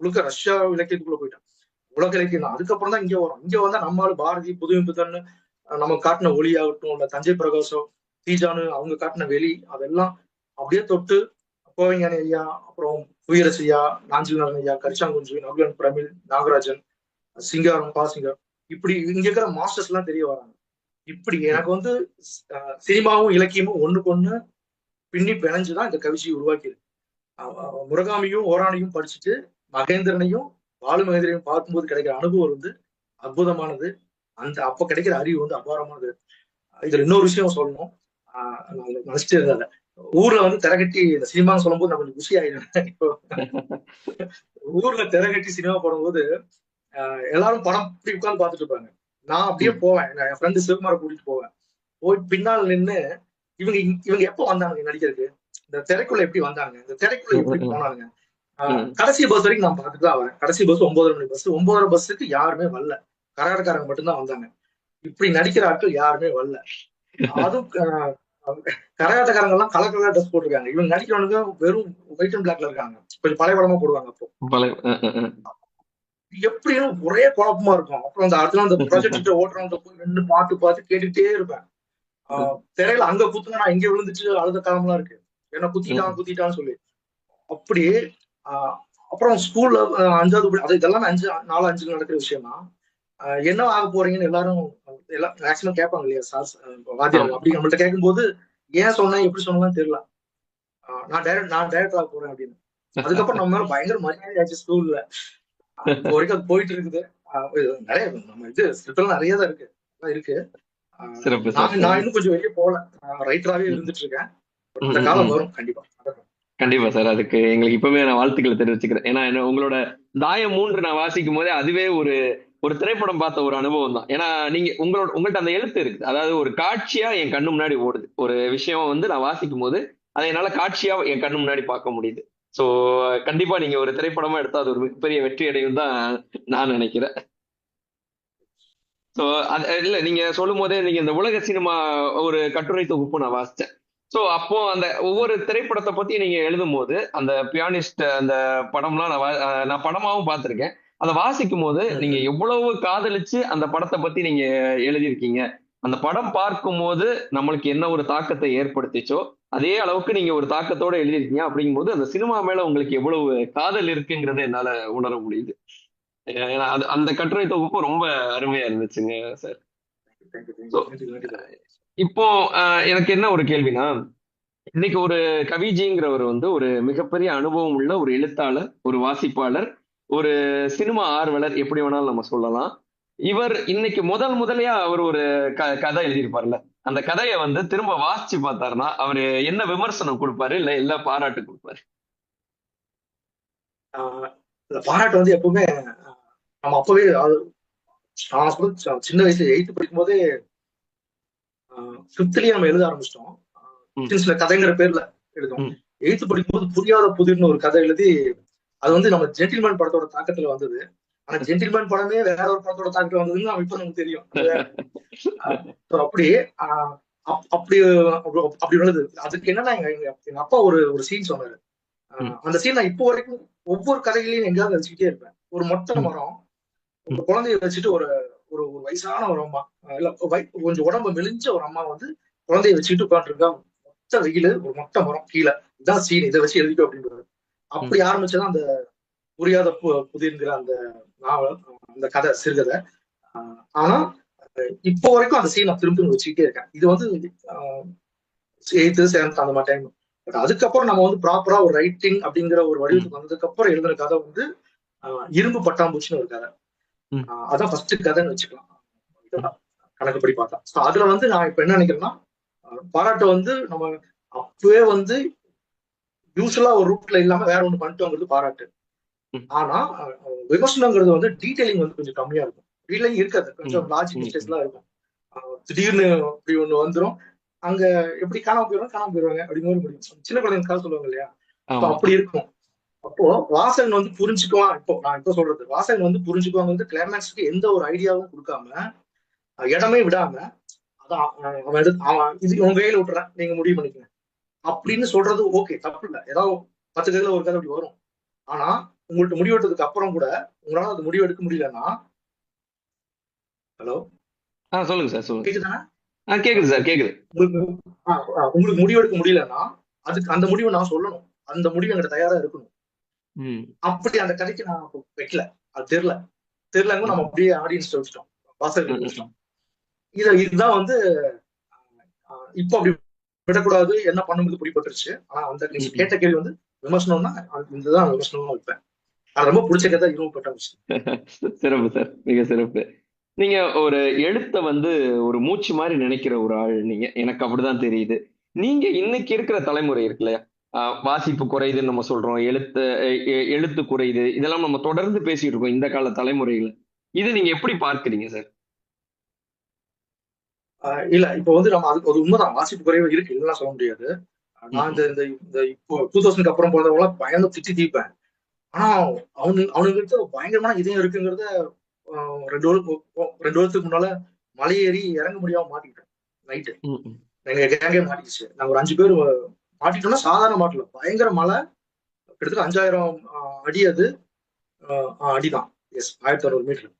முழுக்க ரஷ்யா இலக்கியத்துக்குள்ள போயிட்டேன். உலக இலக்கியம் தான். அதுக்கப்புறம் தான் இங்க வரும். இங்க வந்தா நம்மளால பாரதி, புதுமைப்பித்தன், நம்ம காட்டின ஒளி ஆகட்டும், இல்ல தஞ்சை பிரகாசம், தீஜானு அவங்க காட்டின வெளி, அதெல்லாம் அப்படியே தொட்டு கோவைஞானி ஐயா, அப்புறம் புவியரசு ஐயா, நாஞ்சில் ஐயா, கரிச்சாங்குஞ்சு, நகுலன் பிரமிழ், நாகராஜன், சிங்காரம், பாசிங்கம், இப்படி இங்க இருக்கிற மாஸ்டர்ஸ் எல்லாம் தெரிய வராங்க. இப்படி எனக்கு வந்து சினிமாவும் இலக்கியமும் ஒண்ணுக்கு ஒண்ணு பின்னி பிணைஞ்சுதான் இந்த கவிதையை உருவாக்கியது. முருகாமியும் ஓராணியும் படிச்சுட்டு மகேந்திரனையும் பாலு மகேந்திரனையும் பார்க்கும்போது கிடைக்கிற அனுபவம் வந்து அற்புதமானது. அப்ப கிடைக்கிற அறிவு வந்து அபாரமானது. இதுல இன்னொரு விஷயம் சொல்லணும். நினைச்சிட்டு இருந்தேன், ஊர்ல வந்து திரைக்கட்டி இந்த சினிமான்னு சொல்லும் போது நான் கொஞ்சம் குஷி ஆயிடுவேன். இப்போ ஊர்ல திரைக்கட்டி சினிமா போடும்போது எல்லாரும் படம் இப்படி உட்கார்ந்து பார்த்துட்டு இருப்பாங்க. நான் அப்படியே போவேன், என் ஃப்ரெண்டு சிவகுமாரை கூட்டிட்டு போவேன். போய் பின்னால் நின்று இவங்க எப்ப வந்தாங்க நடிக்கிறதுக்கு, இந்த திரைக்குள்ள எப்படி வந்தாங்க, இந்த திரைக்குள்ள எப்படி போனாங்க, கடைசி பஸ் வரைக்கும் நான் பார்த்துட்டு தான் வரேன். கடைசி பஸ் 9:30 மணி பஸ். 9:30 பஸ்ஸுக்கு யாருமே வரல, கரகாரக்காரங்க மட்டும்தான் வந்தாங்க. இப்படி நடிக்கிற ஆட்கள் யாருமே வரல. அதுவும் கரகாட்டக்காரங்க எல்லாம் கலர் கலர் ட்ரெஸ் போட்டிருக்காங்க. இவங்க நடிக்கிறவனுக்கு வெறும் ஒயிட் அண்ட் பிளாக்ல இருக்காங்க. கொஞ்சம் பழைய படமா போடுவாங்க. அப்போ எப்படின்னு ஒரே குழப்பமா இருக்கும். அப்புறம் அந்த அடுத்த அந்த ப்ராஜெக்ட் ஓட்டுறவங்க போய் நின்று பார்த்து கேட்டுட்டே இருப்பேன். திரையில அங்க குத்துனா நான் இங்க விழுந்துச்சு அழுத காலம்லாம் இருக்கு, என்ன குத்திட்டான்னு சொல்லி. அப்படியே அப்புறம் ஸ்கூல்ல 5வது அது இதெல்லாம் 4-5 நடக்கிற விஷயமா, என்ன ஆக போறீங்கன்னு எல்லாரும் மேக்சிமம் கேட்பாங்க இல்லையா சார், வாத்தியார். அப்படி நம்மள்ட்ட கேட்கும்போது ஏன் சொன்னேன் எப்படி சொன்னேன்னு தெரியல. நான் டைரக்டர் ஆக போறேன் அப்படின்னு. அதுக்கப்புறம் நம்ம மேல பயங்கர மரியாதை ஆச்சு ஸ்கூல்ல. இப்போ வரைக்கும் அது போயிட்டு இருக்குது. நிறைய நம்ம இது ஸ்கிரிப்ட் நிறைய தான் இருக்கு. நான் இன்னும் கொஞ்சம் வெளியே போகல, ரைட்டராகவே இருந்துட்டு இருக்கேன். அந்த காலம் வரும் கண்டிப்பா. கண்டிப்பா சார், அதுக்கு எங்களுக்கு இப்பவே நான் வாழ்த்துக்களை தெரிவிச்சுக்கிறேன். ஏன்னா உங்களோட தாயம் 3 நான் வாசிக்கும் போதே அதுவே ஒரு திரைப்படம் பார்த்த ஒரு அனுபவம் தான். ஏன்னா நீங்க உங்கள்ட்ட அந்த எழுத்து இருக்கு, அதாவது ஒரு காட்சியா என் கண்ணு முன்னாடி ஓடுது. ஒரு விஷயம் வந்து நான் வாசிக்கும் போது அதை என்னால காட்சியா என் கண்ணு முன்னாடி பார்க்க முடியுது. சோ கண்டிப்பா நீங்க ஒரு திரைப்படமா எடுத்தா அது ஒரு மிகப்பெரிய வெற்றி அடையும் தான் நான் நினைக்கிறேன். சோ அது இல்ல, நீங்க சொல்லும் போதே நீங்க இந்த உலக சினிமா ஒரு கட்டுரை தொகுப்பு நான் வாசிச்சேன். சோ அப்போ அந்த ஒவ்வொரு திரைப்படத்தை பத்தி நீங்க எழுதும் போது அந்த பியானிஸ்ட் அந்த படம்லாம் நான் படமாவும் பார்த்திருக்கேன். அதை வாசிக்கும் போது நீங்க எவ்வளவு காதலிச்சு அந்த படத்தை பத்தி நீங்க எழுதியிருக்கீங்க, அந்த படம் பார்க்கும் போது நம்மளுக்கு என்ன ஒரு தாக்கத்தை ஏற்படுத்திச்சோ அதே அளவுக்கு நீங்க ஒரு தாக்கத்தோட எழுதியிருக்கீங்க. அப்படிங்கும் போது அந்த சினிமா மேல உங்களுக்கு எவ்வளவு காதல் இருக்குங்கிறத என்னால உணர முடியுது. அந்த கட்டுரை தொகுப்பு ரொம்ப அருமையா இருந்துச்சுங்க சார். இப்போ எனக்கு என்ன ஒரு கேள்வினா, இன்னைக்கு ஒரு கவிஜிங்கிறவர் வந்து ஒரு மிகப்பெரிய அனுபவம் உள்ள ஒரு எழுத்தாளர், ஒரு வாசிப்பாளர், ஒரு சினிமா ஆர்வலர், எப்படி வேணாலும் நம்ம சொல்லலாம். இவர் இன்னைக்கு முதலையா அவர் ஒரு கதை எழுதியிருப்பார்ல, அந்த கதையை வந்து திரும்ப வாசிச்சு பார்த்தாருன்னா அவரு என்ன விமர்சனம் கொடுப்பாரு, இல்ல பாராட்டு கொடுப்பாரு? பாராட்டு வந்து எப்பவுமே நம்ம அப்பவே சின்ன வயசுல 8th படிக்கும் போதே 5th நம்ம எழுத ஆரம்பிச்சிட்டோம். சில கதைங்கிற பேர்ல எழுதும். 8th படிக்கும்போது புரியாத புதிர்னு ஒரு கதை எழுதி, அது வந்து நம்ம ஜென்டில்மேன் படத்தோட தாக்கத்துல வந்தது. ஆனா ஜென்டில்மேன் படமே வேற ஒரு படத்தோட தாக்கத்துல வந்ததுன்னு இப்ப நமக்கு தெரியும். அப்படி உள்ளது. அதுக்கு என்னன்னா எங்க அப்பா ஒரு சீன் சொன்னாரு. அந்த சீன் நான் இப்போ வரைக்கும் ஒவ்வொரு கதைகளையும் எங்கேயாவது வச்சுக்கிட்டே இருப்பேன். ஒரு மொட்டை மரம், ஒரு குழந்தைய வச்சுட்டு ஒரு ஒரு வயசான ஒரு அம்மா, இல்ல கொஞ்சம் உடம்பு மெலிஞ்ச ஒரு அம்மா வந்து குழந்தைய வச்சுக்கிட்டு உட்காந்துருக்கா. மொத்த வெயில ஒரு மொட்டை மரம் கீழே, இதான் சீன், இதை வச்சு எழுதிக்கோ அப்படின்றது. அப்படி ஆரம்பிச்சதான் அந்த புரியாத புதிர்ங்கிற அந்த நாவல், அந்த கதை, சிறுகதை. ஆனா இப்போ வரைக்கும் அந்த சீன் நான் திரும்ப வச்சுக்கிட்டே இருக்கேன். இது வந்து 8th 7th அந்த மாதிரி டைம். பட் அதுக்கப்புறம் நம்ம வந்து ப்ராப்பரா ஒரு ரைட்டிங் அப்படிங்கிற ஒரு வடிவத்துக்கு வந்ததுக்கு அப்புறம் எழுதுன கதை வந்து இரும்பு பட்டாம்பூச்சின்னு ஒரு கதை. அதான் ஃபர்ஸ்ட் கதைன்னு வச்சுக்கலாம் கணக்குப்படி பார்த்தா. அதுல வந்து நான் இப்ப என்ன நினைக்கிறேன்னா, பாராட்டு வந்து நம்ம அப்பவே வந்து யூஸ்வலா ஒரு ரூட்ல இல்லாம வேற ஒண்ணு பண்ணிட்டோங்கிறது பாராட்டு. ஆனா விமர்சனங்கிறது வந்து டீடைலிங் வந்து கொஞ்சம் கம்மியா இருக்கும். டீடைலிங் இருக்காது, கொஞ்சம் லாஜிக் மிஸ்டேக்ஸ் எல்லாம் இருக்கும். திடீர்னு இப்படி ஒண்ணு வந்துடும், அங்க எப்படி காணாம போயிருவாங்க அப்படிங்கிற முடியும். சின்ன குழந்தைங்க சொல்லுவாங்க இல்லையா, அப்படி இருக்கும். அப்போ வாசகன் வந்து புரிஞ்சுக்குவான். நான் சொல்றது வாசகன் வந்து புரிஞ்சுக்குவாங்க வந்து கிளைமேக்ஸ்க்கு எந்த ஒரு ஐடியாவும் கொடுக்காம, இடமே விடாம, அதான் அவன் இது உங்க கையில விட்டுறேன், நீங்க முடிவு பண்ணிக்கங்க, அப்படின்னு சொல்றது ஓகே, தப்பு இல்லை. ஏதாவது 10 கதையில ஒரு கதை அப்படி வரும். ஆனா உங்கள்ட்ட முடிவெடுத்ததுக்கு அப்புறம் கூட உங்களால அது முடிவு எடுக்க முடியலன்னா, ஹலோ சொல்லுங்க சார், சொல்லுங்க. கேக்குதானே? கேக்குது சார், கேக்குது. உங்களுக்கு முடிவெடுக்க முடியலன்னா அதுக்கு அந்த முடிவை நான் சொல்லணும். அந்த முடிவு எங்கிட்ட தயாரா இருக்கணும். அப்படி அந்த கதைக்கு நான் வைக்கல. அது தெரியலங்க நம்ம அப்படியே ஆடியன்ஸ் வச்சுட்டோம், வாசகர்கள் வச்சுட்டோம். இதுதான் வந்து இப்போ அப்படி விடக்கூடாது, என்ன பண்ணும்போது பிடிபட்டுருச்சு. ஆனா அந்த கேட்ட கேள்வி வந்து விமர்சனம்னா இதுதான் விமர்சனமா வைப்பேன். அது ரொம்ப பிடிச்ச கதை, இரும்புப்பட்ட விஷயம். சிறப்பு சார், மிக சிறப்பு. நீங்க ஒரு எழுத்த வந்து ஒரு மூச்சு மாதிரி நினைக்கிற ஒரு ஆள் நீங்க, எனக்கு அப்படிதான் தெரியுது. நீங்க இன்னைக்கு இருக்கிற தலைமுறை இருக்கு இல்லையா, வாசிப்பு குறையுதுன்னு நம்ம சொல்றோம், எழுத்து குறையுது, இதெல்லாம் நம்ம தொடர்ந்து பேசிட்டு இருக்கோம் இந்த கால தலைமுறையில. இது நீங்க எப்படி பார்க்கிறீங்க சார்? இல்ல, இப்போ வந்து நம்ம அதுக்கு ஒரு உண்மைதான், வாசிப்பு குறைவு இருக்கு, இல்லைன்னா சொல்ல முடியாது. நான் இந்த இப்போ 2000 அப்புறம் போறவங்க பயங்கரமா திட்டி தீப்பேன். ஆனா அவனுக்கு பயங்கரமான இதயம் இருக்குங்கிறத 2 வருஷத்துக்கு முன்னால மலை ஏறி இறங்க முடியாம மாட்டிக்கிட்டேன். நைட்டு எங்க கேங்கே மாட்டிக்கிச்சு. நாங்க ஒரு 5 பேர் மாட்டிட்டோம்னா சாதாரண மாட்டல, பயங்கர மலை, கிட்டத்தட்ட 5000 அடி. அது அடிதான், எஸ், 1600 மீட்டர்.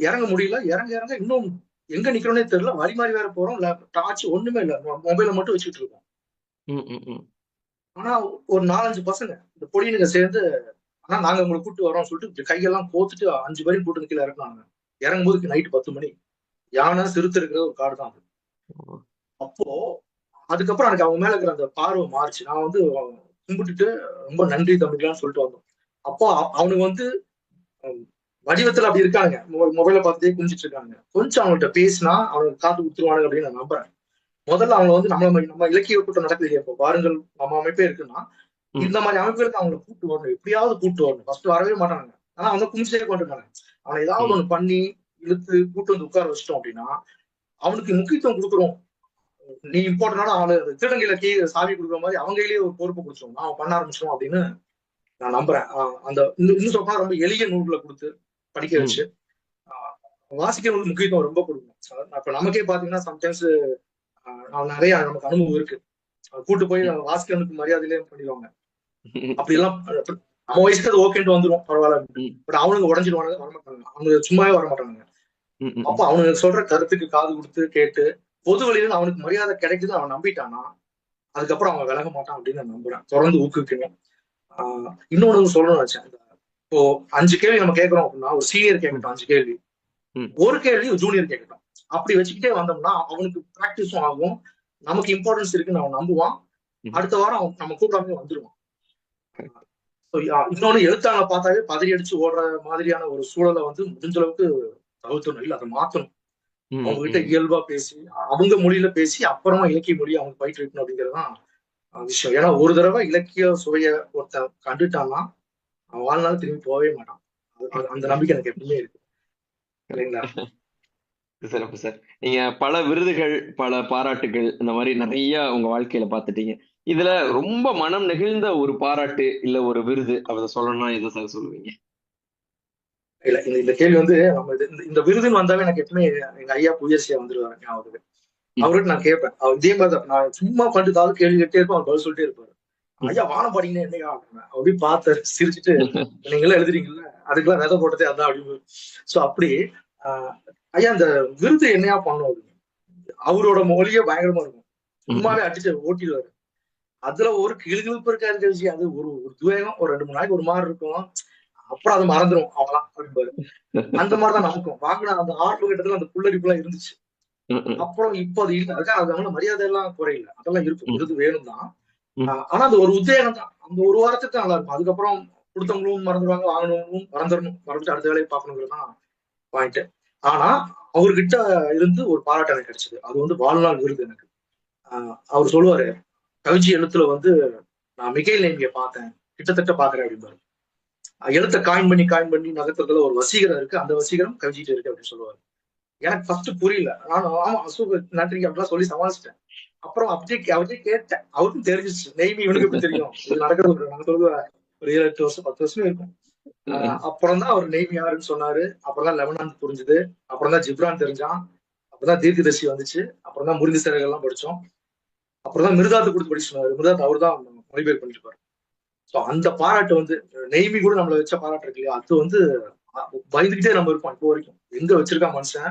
இறங்க முடியல. இறங்க இன்னும் எங்க நிக்கிறோன்னே தெரியல. வழி மாதிரி வேற போறோம், டார்ச் ஒண்ணுமே இல்லை, மொபைலை மட்டும் வச்சுட்டு இருக்கோம். ஆனா ஒரு 4-5 பசங்க இந்த பொடியனுங்க சேர்ந்து, ஆனா நாங்க உங்களை கூப்பிட்டு வரோம்னு சொல்லிட்டு கையெல்லாம் கோத்துட்டு 5 பேரும் கூட்டு கீழே இறக்குனாங்க. இறங்கும்போது நைட்டு 10 மணி. யானை சிறுத்தை இருக்கிற ஒரு காடு தான் அது. அப்போ அதுக்கப்புறம் எனக்கு அவங்க மேல இருக்கிற அந்த பார்வை மாறிச்சு. நான் வந்து கும்பிட்டுட்டு ரொம்ப நன்றி தம்பிக்கலாம்னு சொல்லிட்டு வந்தோம். அப்போ அவனுக்கு வந்து வடிவத்துல அப்படி இருக்காங்க, மொபைலை பார்த்துட்டே குஞ்சிட்டு இருக்காங்க. கொஞ்சம் அவங்கள்ட்ட பேசினா அவனுக்கு காத்து கொடுத்துருவானுங்க அப்படின்னு நான் நம்புறேன். முதல்ல அவங்க வந்து நம்ம இலக்கிய கூட்டம் நடக்குது, இப்போ பாருங்கள் நம்ம அமைப்பே இருக்குன்னா இந்த மாதிரி அமைப்புகளுக்கு அவங்களை கூப்பிட்டு வரணும், எப்படியாவது கூப்பிட்டு வரணும். ஃபர்ஸ்ட் வரவே மாட்டாங்க, ஆனா அவங்க குமிச்சே கொண்டிருக்காங்க. அவனை ஏதாவது ஒண்ணு பண்ணி இழுத்து கூட்டு வந்து உட்கார வச்சிட்டோம் அப்படின்னா அவனுக்கு முக்கியத்துவம் கொடுக்குறோம். நீ இம்பார்ட்டன்டான ஆளு, திருடங்கையில சாவி கொடுக்குற மாதிரி அவங்க கையிலேயே ஒரு பொறுப்பு கொடுத்தோம், நான் பண்ண ஆரம்பிச்சோம் அப்படின்னு நான் நம்புறேன். அந்த இன்னும் சொல்ல ரொம்ப எளிய நூல்களை கொடுத்து படிக்க வச்சு வாசிக்கிறவங்களுக்கு முக்கியத்துவம் ரொம்ப கொடுக்கணும். இப்ப நமக்கே பாத்தீங்கன்னா சம்டைம்ஸ் நிறைய நமக்கு அனுபவம் இருக்கு, கூட்டு போய் வாசிக்கிறவனுக்கு மரியாதையிலே பண்ணிடுவாங்க. அப்படி எல்லாம் நம்ம வயசுக்கு அது ஓகேன்ட்டு வந்துடும், பரவாயில்ல. பட் அவனுக்கு உடஞ்சிடுவானுங்க, வரமாட்டாங்க, அவனுக்கு சும்மாவே வரமாட்டாங்க. அப்ப அவனுக்கு சொல்ற கருத்துக்கு காது கொடுத்து கேட்டு பொது வழியில அவனுக்கு மரியாதை கிடைக்குதுன்னு அவன் நம்பிட்டானா அதுக்கப்புறம் அவன் விலக மாட்டான் அப்படின்னு நான் நம்புறேன். தொடர்ந்து ஊக்குவிக்கணும். இன்னொன்னு சொல்லணும்னு நினைச்சேன். இப்போ 5 கேள்வி நம்ம கேட்கறோம் அப்படின்னா ஒரு சீனியர் கேட்கட்டும் 5 கேள்வி, ஒரு கேள்வி ஒரு ஜூனியர் கேட்கட்டும். அப்படி வச்சுக்கிட்டே வந்தோம்னா அவனுக்கு பிராக்டிஸும் ஆகும், நமக்கு இம்பார்ட்டன்ஸ் இருக்குன்னு அவன் நம்புவான். அடுத்த வாரம் நம்ம கூப்பிடாம வந்துருவான். இன்னொன்னு, எழுத்தாளனை பார்த்தாவே பதறி அடிச்சு ஓடுற மாதிரியான ஒரு சூழலை வந்து முடிஞ்ச அளவுக்கு தவிர்த்தணும், இல்லை அதை மாத்தணும். அவங்க கிட்ட இயல்பா பேசி அவங்க மொழியில பேசி அப்புறமா இலக்கிய மொழியை அவங்க பயிற்றுவிக்கணும் அப்படிங்கிறதுதான் விஷயம். ஏன்னா ஒரு தடவை இலக்கிய சுவைய ஒருத்தன் கண்டுட்டான்னா அவன் வாழ்நாள் திரும்பி போகவே மாட்டான். அந்த நம்பிக்கை எனக்கு எப்பவுமே இருக்கு, இல்லைங்களா? சிறப்பு சார். நீங்க பல விருதுகள், பல பாராட்டுகள், இந்த மாதிரி நிறைய உங்க வாழ்க்கையில பாத்துட்டீங்க. இதுல ரொம்ப மனம் நெகிழ்ந்த ஒரு பாராட்டு இல்ல ஒரு விருது அதை சொல்லணும்னா எதை சார் சொல்லுவீங்க? இல்ல, இந்த கேள்வி வந்து நம்ம இந்த விருதுன்னு வந்தாவே எனக்கு எப்பவுமே எங்க ஐயா புயற்சியா வந்துருவாரு ஞாபகம். அவர்கிட்ட நான் கேட்பேன், அவர் இதே மாதிரி நான் சும்மா பண்ணிட்டாலும் கேள்வி கேட்டே இருப்பேன், அவர் பதில் சொல்லிட்டே இருப்பாரு. ஐயா வானம் பாடிங்கன்னா என்னையா அப்படி பார்த்து சிரிச்சுட்டு நீங்களாம் எழுதுறீங்கல்ல அதுக்கெல்லாம் விதை போட்டதே அதான் அப்படின்னு. சோ அப்படி ஐயா இந்த விருது என்னையா பண்ணும் அப்படின்னு அவரோட மொழியே பயங்கரமா இருக்கும், சும்மாவே அடிச்சு ஓட்டிடுவாரு. அதுல ஒரு கிளுகிழப்பு இருக்காது கழிச்சு, அது ஒரு துவேகம், ஒரு 2-3 நாளைக்கு ஒரு மாதிரி இருக்கும், அப்புறம் அதை மறந்துடும் அவங்களாம் அப்படின்பாரு. அந்த மாதிரிதான் நமக்கும் வாங்கின அந்த ஆர்வ கட்டத்துல அந்த புல்லரிப்பு எல்லாம் இருந்துச்சு. அப்புறம் இப்போ அது இல்லை, அதுக்காக அதனால மரியாதை எல்லாம் குறையில, அதெல்லாம் இருக்கும், விருது வேணும் தான். ஆனா அது ஒரு உத்வேகம் தான், அந்த ஒரு வாரத்துக்கு நல்லா இருக்கும். அதுக்கப்புறம் கொடுத்தவங்களும் மறந்துடுவாங்க, வாங்கணும்னு மறந்துட்டு அடுத்த வேலையை பார்க்கணுங்கிறதுதான் பாயிண்ட். ஆனா அவர்கிட்ட இருந்து ஒரு பாராட்டு எனக்கு கிடைச்சது, அது வந்து வாழ்நாள் விருது எனக்கு. அவர் சொல்லுவாரு, கவிஜி எழுத்துல வந்து நான் மிகைல் நேமியை பார்த்தேன், கிட்டத்தட்ட பாக்குறேன் அப்படின்பாரு. எழுத்த காயின் பண்ணி நகர்த்துறதுல ஒரு வசீகரம் இருக்கு, அந்த வசீகரம் கவிஜிட்டு இருக்கு அப்படின்னு சொல்லுவாரு. எனக்கு ஃபர்ஸ்ட் புரியல, நானும் ஆமா அசூப் நன்றி அப்படிலாம் சொல்லி சமாளிச்சிட்டேன். அப்புறம் அவர்கிட்ட கேட்டேன், அவருக்கும் தெரிஞ்சிச்சு நெய்மி இவனுக்கு எப்படி தெரியும், இது நடக்கிறது நாங்க சொல்றது ஒரு 7-8 வருஷம் 10 வருஷமே இருக்கும். அப்புறம் தான் அவர் நெய்மி யாருன்னு சொன்னாரு, அப்புறம் தான் லெபனான் புரிஞ்சுது, அப்புறம் தான் ஜிப்ரான் தெரிஞ்சான், அப்பதான் தீர்க்கதர்சி வந்துச்சு, அப்புறம் தான் முருங்கை சிறகுகள் எல்லாம் படிச்சோம். அப்புறம் தான் மிருதாத்து கொடுத்து படிச்சு சொன்னாரு. மிருதாத் அவர் தான் மொழிபெயர்ப்பு பண்ணிருப்பாரு. ஸோ அந்த பாராட்டு வந்து நெய்மி கூட நம்மள வச்ச பாராட்டு இருக்கு இல்லையா, அது வந்து பயந்துகிட்டே நம்ம இருப்போம் இப்போ வரைக்கும். எங்க வச்சிருக்கான் மனுஷன்,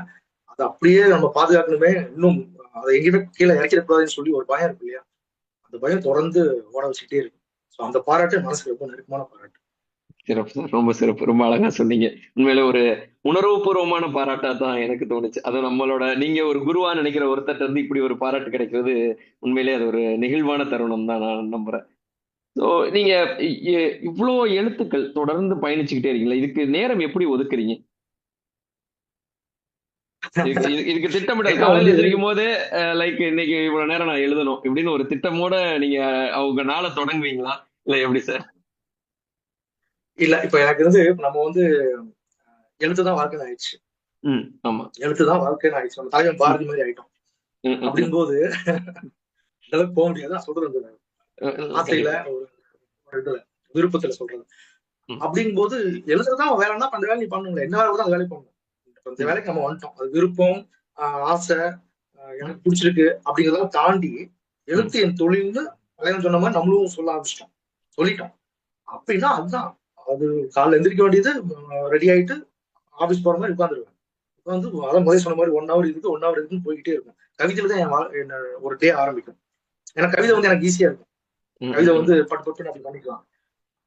அதை அப்படியே நம்ம பாதுகாக்கணுமே, இன்னும் அதை எங்கேயுமே கீழே இறக்கிடக்கூடாதுன்னு சொல்லி ஒரு பயம் இருக்கு இல்லையா, அந்த பயம் தொடர்ந்து ஓட வச்சுக்கிட்டே இருக்கு. ஸோ அந்த பாராட்டு மனசுக்கு ரொம்ப நெருக்கமான பாராட்டு. சிறப்பு சார், ரொம்ப சிறப்பு, ரொம்ப அழகா சொன்னீங்க. உண்மையில ஒரு உணர்வுபூர்வமான பாராட்டா தான் எனக்கு தோணுச்சு. அது நம்மளோட நீங்க ஒரு குருவா நினைக்கிற ஒருத்தர்ட்ட இருந்து இப்படி ஒரு பாராட்டு கிடைக்கிறது உண்மையிலேயே அது ஒரு நெகிழ்வான தருணம் தான் நான் நம்புறேன். ஸோ நீங்க இவ்வளோ எழுத்துக்கள் தொடர்ந்து பயணிச்சுக்கிட்டே இருக்கீங்களா, இதுக்கு நேரம் எப்படி ஒதுக்குறீங்க? இதுக்கு திட்டமிடல் காலையில் எந்திரிக்கும் போது லைக் இன்னைக்கு இவ்வளவு நேரம் நான் எழுதணும் இப்படின்னு ஒரு திட்டமோட நீங்க அவங்க நாளை தொடங்குவீங்களா, இல்ல எப்படி சார்? இல்ல இப்ப எனக்கு வந்து நம்ம வந்து எழுத்துதான் வாழ்க்கைன்னு ஆயிடுச்சு. ஆமா, எழுத்துதான் வாழ்க்கைன்னு ஆயிடுச்சு. நம்ம தலைவன் பாரதி மாதிரி ஆயிட்டோம். அப்படின் போது இந்த அளவுக்கு போக முடியாது. சொல்றது ஆசையில ஒரு இதுல விருப்பத்துல சொல்றது. அப்படிங்கும் போது எழுதுறதுதான் வேலைன்னா அந்த வேலை நீ பண்ணணும்ல, என்ன வேலை கூட அந்த வேலை பண்ணணும். இந்த வேலைக்கு நம்ம வந்துட்டோம். அது விருப்பம், ஆசை, எனக்கு பிடிச்சிருக்கு அப்படிங்கிறதெல்லாம் தாண்டி எழுத்து என் தொழில்னு தலைவன் சொன்ன மாதிரி நம்மளும் சொல்ல ஆரம்பிச்சிட்டோம், சொல்லிட்டோம். அப்படின்னா அதுதான் அது. காலைல எந்திரிக்க வேண்டியது, ரெடி ஆயிட்டு ஆபீஸ் போற மாதிரி உட்காந்துருவேன். உட்காந்து அதான் முதல்ல சொன்ன மாதிரி 1 hour இதுக்கு 1 hour இதுக்குன்னு போய்கிட்டே இருக்கும். கவிதையில தான் என் ஒரு டே ஆரம்பிக்கும். ஏன்னா கவிதை வந்து எனக்கு ஈஸியா இருக்கும். கவிதை வந்து பட்டு பட்டு அப்படி பண்ணிக்கலாம்.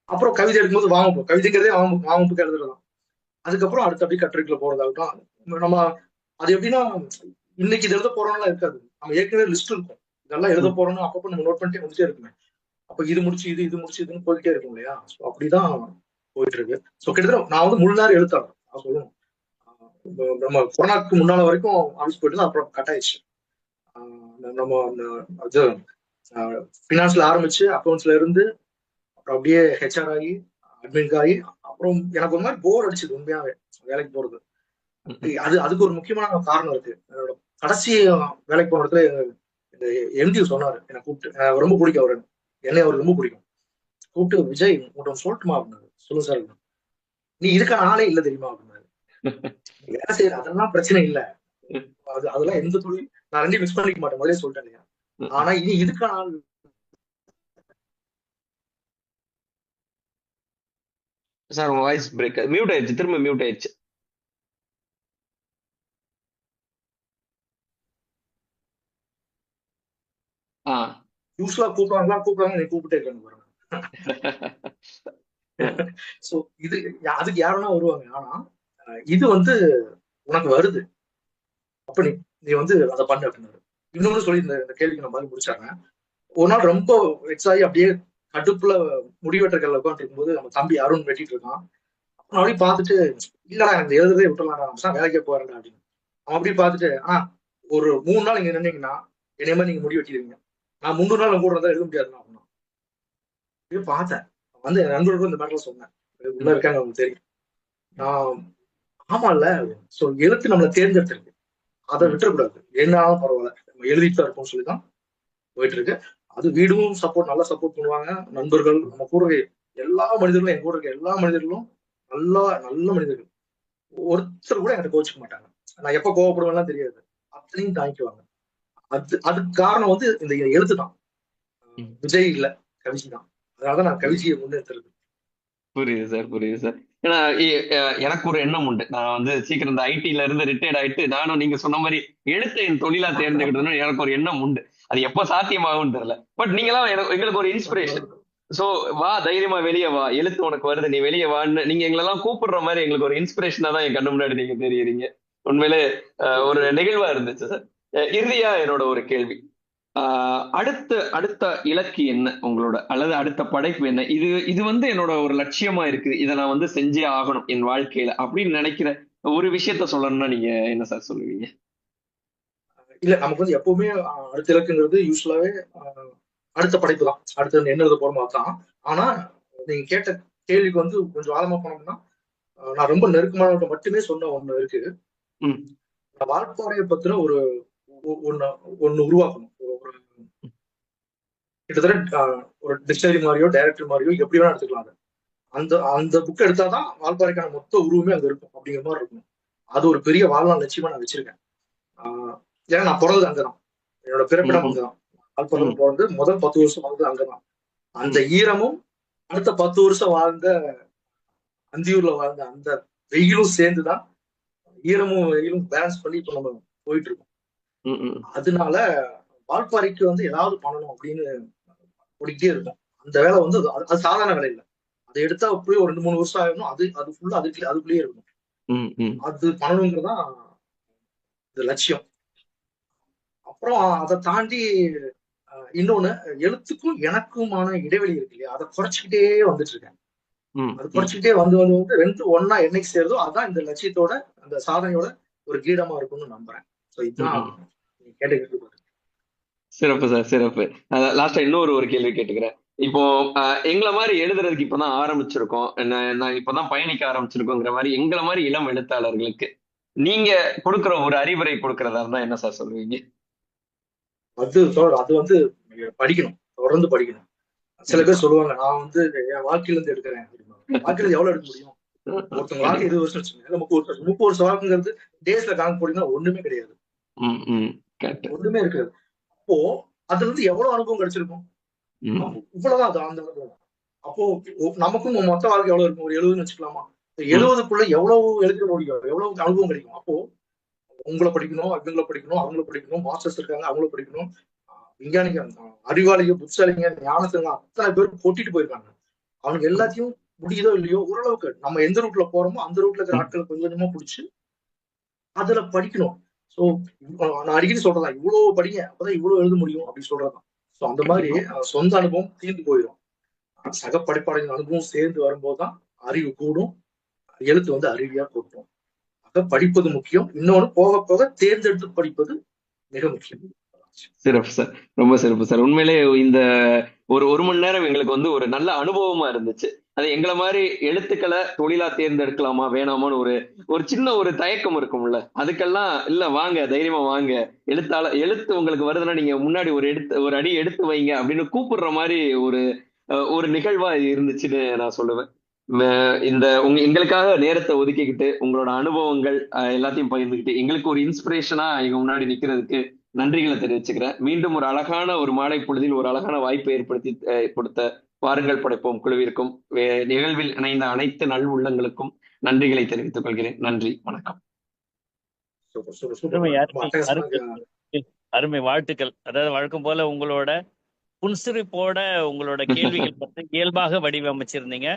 அப்புறம் கவிதை எடுக்கும்போது வாங்கப்போம், கவிதைங்கிறதே வாங்கப்புக்கு எழுதுறதுதான். அதுக்கப்புறம் அடுத்த அப்படி கட்டுரைக்குள்ள போறதாகட்டும். நம்ம அது எப்படின்னா இன்னைக்கு இது எழுத போறோம்லாம் இருக்காது. நம்ம ஏற்கனவே லிஸ்ட் இருக்கும், இதெல்லாம் எழுத போறோம்னு அப்பப்போ நம்ம நோட் பண்ணிட்டே வந்துட்டே இருக்குமே. அப்ப இது முடிச்சு இது முடிச்சு இதுன்னு போய்கிட்டே இருக்கும் இல்லையா. ஸோ அப்படிதான் போயிட்டு இருக்கு. ஸோ கிட்டத்தட்ட நான் வந்து முழு நேரம் எழுத்தாளர் நான் சொல்லணும். நம்ம கொரோனாக்கு முன்னால வரைக்கும் ஆஃபீஸ் போயிட்டு தான் அப்புறம் கட் ஆயிடுச்சு. நம்ம அது ஃபினான்ஸ்ல ஆரம்பிச்சு அக்கௌண்ட்ஸ்ல இருந்து அப்புறம் அப்படியே ஹெச்ஆர் ஆகி அட்மின் ஆகி அப்புறம் எனக்கு ஒரு மாதிரி போர் அடிச்சது உண்மையாவே வேலைக்கு போறது. அதுக்கு ஒரு முக்கியமான காரணம் இருக்கு. என்னோட கடைசி வேலைக்கு போன இடத்துல எம்டி சொன்னாரு, என்னை கூப்பிட்டு, எனக்கு ரொம்ப பிடிக்கும் அவரு, என்னை அவருக்கு ரொம்ப பிடிக்கும். கூப்பிட்டு, விஜய் உங்கள்கிட்ட சொல்லட்டுமா அப்படின்னாரு. சொல்லுங்க சார். நீ இதுக்கான ஆளே இல்லை தெரியுமா அப்படின்னாரு. வேலை செய்யற அதெல்லாம் பிரச்சனை இல்லை, அதெல்லாம் எந்த தொழில் நான் ரெண்டையும் மிஸ் பண்ணிக்க மாட்டேன், முதலே சொல்லிட்டேன் இல்லையா. ஆனா இனி இதுக்கான ஆள். சார் உங்க வாய்ஸ் பிரேக், மியூட் ஆயிடுச்சு, திரும்ப மியூட் ஆயிடுச்சு. யூஸ்வலா கூப்பிடுவாங்க, நீ கூப்பிட்டே இருக்காங்க பாருங்க. சோ இது அதுக்கு யாருன்னா வருவாங்க. ஆனா இது வந்து உனக்கு வருது, அப்ப நீ வந்து அதை பண்ணு அப்படின்னாரு. இன்னொன்னு சொல்லி இந்த கேள்விக்கு நான் மாதிரி முடிச்சாங்க. ஒரு நாள் ரொம்ப வெக்ஸ் ஆகி அப்படியே கடுப்புல முடிவெட்டர்கள் உட்காந்து இருக்கும்போது நம்ம தம்பி அருண் வெட்டிட்டு இருக்கான். அவன் அப்படி பார்த்துட்டு, இல்லடா எனக்கு எழுதுறதே விட்டுலாம்டா, வேலைக்கே போறேன்டா அப்படின்னு. அவன் அப்படி பார்த்துட்டு, ஒரு 3 நாள் இங்க நின்னீங்கன்னா என்னைய மாதிரி நீங்க முடி வெட்டிடுவீங்க, நான் 3 நாள் கூட இருந்தா எழுத முடியாதுண்ணா அப்படின்னா. அப்படியே பார்த்தேன். வந்து என் நண்பர்களுக்கும் இந்த மாதிரிலாம் சொன்னேன், உள்ள இருக்காங்க அவங்களுக்கு தெரியும். ஆமா இல்ல. சோ எழுத்து நம்மளை தேர்ந்தெடுத்திருக்கு, அதை விட்டுறக்கூடாது. என்னாலும் பரவாயில்ல, நம்ம எழுதிட்டு தான் இருப்போம்னு சொல்லிதான் போயிட்டு இருக்கு. அது வீடும் சப்போர்ட், நல்லா சப்போர்ட் பண்ணுவாங்க. நண்பர்கள், நம்ம கூட எல்லா மனிதர்களும், என் கூட இருக்க எல்லா மனிதர்களும் நல்ல மனிதர்கள். ஒருத்தர் கூட என்கிட்ட கோச்சிக்க மாட்டாங்க. நான் எப்ப கோவப்படுவேன்லாம் தெரியாது, அத்தனையும் தாங்கிக்குவாங்க. அதுக்கு காரணம் வந்து இந்த எழுத்து தான். விஜய் இல்ல, கவிஜி தான். அதனாலதான் நான் கவிஜியை முன்னெடுத்துறது. புரியுது சார், புரியுது சார். ஏன்னா எனக்கு ஒரு எண்ணம் உண்டு. நான் வந்து சீக்கிரம் இந்த ஐடில இருந்து ரிட்டையர்ட் ஆயிட்டு நானும் நீங்க சொன்ன மாதிரி எழுத்து என் தொழிலா தேர்ந்தெடுக்கணும்னு எனக்கு ஒரு எண்ணம் உண்டு. அது எப்ப சாத்தியமாகும் தெரியல. பட் நீங்களாம் எங்களுக்கு ஒரு இன்ஸ்பிரேஷன். சோ வா, தைரியமா வெளியே வா, எழுத்து உனக்கு வருது, நீ வெளியே வான்னு நீங்க எங்களெல்லாம் கூப்பிடுற மாதிரி எங்களுக்கு ஒரு இன்ஸ்பிரேஷனா தான் என் கண்ணு முன்னாடி நீங்க தெரியுறீங்க. உண்மையிலே ஒரு நெகிழ்வா இருந்துச்சு சார். இறுதியா என்னோட ஒரு கேள்வி, அடுத்த இலக்கு என்ன உங்களோட, அல்லது அடுத்த படைப்பு என்ன? இது வந்து என்னோட ஒரு லட்சியமா இருக்கு, இதை நான் வந்து செஞ்சே ஆகணும் என் வாழ்க்கையில அப்படின்னு நினைக்கிற ஒரு விஷயத்த சொல்லணும்னா நீங்க என்ன சார் சொல்லுவீங்க? இல்ல, நமக்கு வந்து எப்பவுமே அடுத்த இலக்குங்கிறது யூஸ்வலாவே அடுத்த படைப்பு தான், அடுத்து என்ன எழுத போறோமோ தான். ஆனா நீங்க கேட்ட கேள்விக்கு வந்து கொஞ்சம் ஆழமா போனோம்னா, நான் ரொம்ப நெருக்கமானவங்க மட்டுமே சொன்ன ஒண்ணு இருக்கு. வால்பாறையை பத்தின ஒண்ணு உருவாக்கணும். கிட்டத்தட்ட ஒரு டிக்ஷனரி மாதிரியோ டைரக்டர் மாதிரியோ எப்படி வேணா எடுத்துக்கலாம். அந்த புக் எடுத்தாதான் வால்பாறைக்கான மொத்த உருவமே அங்க இருக்கும் அப்படிங்கிற மாதிரி இருக்கும். அது ஒரு பெரிய வாழ்நாள் லட்சியமா நான் வச்சிருக்கேன். ஏன்னா நான் பிறந்தது அங்கதான், என்னோட பிறப்பிடம் அங்கதான். கால்படம் பிறந்து முதல் 10 வருஷம் வாழ்ந்தது அங்கதான். அந்த ஈரமும் அடுத்த 10 வருஷம் வாழ்ந்த அந்தியூர்ல வாழ்ந்த அந்த வெயிலும் சேர்ந்துதான் ஈரமும் வெயிலும் பேலன்ஸ் பண்ணி இப்ப நம்ம போயிட்டு இருக்கோம். அதனால வால்பாறைக்கு ஏதாவது பண்ணணும் அப்படின்னு ஓடிக்கிட்டே இருக்கும். அந்த வேலை அது சாதாரண வேலை இல்லை. அதை எடுத்தா அப்படியே ஒரு 2-3 வருஷம் ஆகணும். அது ஃபுல்லா அதுக்குள்ளேயே இருக்கும். அது பண்ணணுங்கிறதான் இது லட்சியம். அப்புறம் அதை தாண்டி இன்னொன்னு, எழுத்துக்கும் எனக்குமான இடைவெளி இருக்கு இல்லையா, அதை குறைச்சிக்கிட்டே வந்துட்டு இருக்கேன். அது குறைச்சிக்கிட்டே வந்து ரெண்டு ஒன்னா என்னைக்கு சேருதோ அதான் இந்த லட்சியத்தோட அந்த சாதனையோட ஒரு கீடமா இருக்கும்னு நம்புறேன். இதுதான் கேட்டு. சிறப்பு சார், சிறப்பு. லாஸ்டா இன்னொரு கேள்வி கேட்டுக்கிறேன். இப்போ எங்களை மாதிரி எழுதுறதுக்கு இப்பதான் ஆரம்பிச்சிருக்கோம், நான் இப்பதான் பயணிக்க ஆரம்பிச்சிருக்கோங்கிற மாதிரி எங்களை மாதிரி இளம் எழுத்தாளர்களுக்கு நீங்க கொடுக்குற ஒரு அறிவுரை கொடுக்கறதா இருந்தா என்ன சார் சொல்லுவீங்க? அது படிக்கணும், தொடர்ந்து படிக்கணும். சில பேர் சொல்லுவாங்க, நான் என் வாழ்க்கையில இருந்து எடுக்கிறேன். வாழ்க்கையில எவ்வளவு எடுக்க முடியும்? ஒருத்தவங்க வாழ்க்கை 20 வருஷம் வச்சுக்கோங்க, 30 வருஷம் வாழ்க்கைங்கிறது டேஸ்ல கணக்கு போட்டீங்கன்னா ஒண்ணுமே கிடையாது, ஒண்ணுமே இருக்காது. அப்போ அதுல இருந்து எவ்வளவு அனுபவம் கிடைச்சிருக்கும்? இவ்வளவுதான் அது அந்த அனுபவம். அப்போ நமக்கும் மொத்த வாழ்க்கை எவ்வளவு இருக்கும்? ஒரு 70 வச்சுக்கலாமா? 70க்குள்ள எவ்வளவு எழுத முடியும், எவ்வளவு அனுபவம் கிடைக்கும்? அப்போ உங்களை படிக்கணும், அவங்கள படிக்கணும், அவங்கள படிக்கணும், மாஸ்டர்ஸ் இருக்காங்க அவங்கள படிக்கணும், விஞ்ஞானிங்க, அறிவாளிங்க, புத்தாளிங்க, ஞானத்துங்க அத்தனை பேர் கொட்டிட்டு போயிருக்காங்க. அவனுக்கு எல்லாத்தையும் முடியுதோ இல்லையோ ஓரளவுக்கு நம்ம எந்த ரூட்ல போறோமோ அந்த ரூட்ல இருக்கிற ஆட்களை கொஞ்சம் கொஞ்சமா பிடிச்சு அதுல படிக்கணும். சோ நான் அடிக்கடி சொல்றதான், இவ்வளவு படிங்க அப்பதான் இவ்வளவு எழுத முடியும் அப்படின்னு சொல்றதான். சோ அந்த மாதிரி சொந்த அனுபவம் தீர்ந்து போயிடும். சக படைப்பாளர்கள் அனுபவம் சேர்ந்து வரும்போதுதான் அறிவு கூடும், எழுத்து அறிவியா கூட்டும். ஆக படிப்பது முக்கியம். இன்னொன்னு போக போக தேர்ந்தெடுத்து படிப்பது மிக முக்கியம். சிறப்பு சார், ரொம்ப சிறப்பு சார். உண்மையிலே இந்த ஒரு மணி நேரம் எங்களுக்கு ஒரு நல்ல அனுபவமா இருந்துச்சு. அது எங்களை மாதிரி எழுத்துக்களை தொழிலா தேர்ந்தெடுக்கலாமா வேணாமான்னு ஒரு சின்ன தயக்கம் இருக்கும்ல, அதுக்கெல்லாம் இல்ல வாங்க, தைரியமா வாங்க, எழுத்து உங்களுக்கு வருதுன்னா நீங்க முன்னாடி ஒரு அடி எடுத்து வைங்க அப்படின்னு கூப்பிடுற மாதிரி ஒரு நிகழ்வா இருந்துச்சுன்னு நான் சொல்லுவேன். எங்களுக்காக நேரத்தை ஒதுக்கிக்கிட்டு உங்களோட அனுபவங்கள் எல்லாத்தையும் பகிர்ந்துக்கிட்டு எங்களுக்கு ஒரு இன்ஸ்பிரேஷனா எங்க முன்னாடி நிக்கிறதுக்கு நன்றிகளை தெரிவிச்சுக்கிறேன். மீண்டும் ஒரு அழகான மாலை பொழுதில் ஒரு அழகான வாய்ப்பை ஏற்படுத்தி கொடுத்த வாருங்கள் படைப்போம் குழுவிற்கும் நிகழ்வில் இணைந்த அனைத்து நல் உள்ளங்களுக்கும் நன்றிகளை தெரிவித்துக் கொள்கிறேன். நன்றி, வணக்கம். அருமை, வாழ்த்துக்கள். அதாவது வழக்கம் போல உங்களோட புன்சிரிப்போட உங்களோட கேள்விகள் பற்றி இயல்பாக வடிவமைச்சிருந்தீங்க.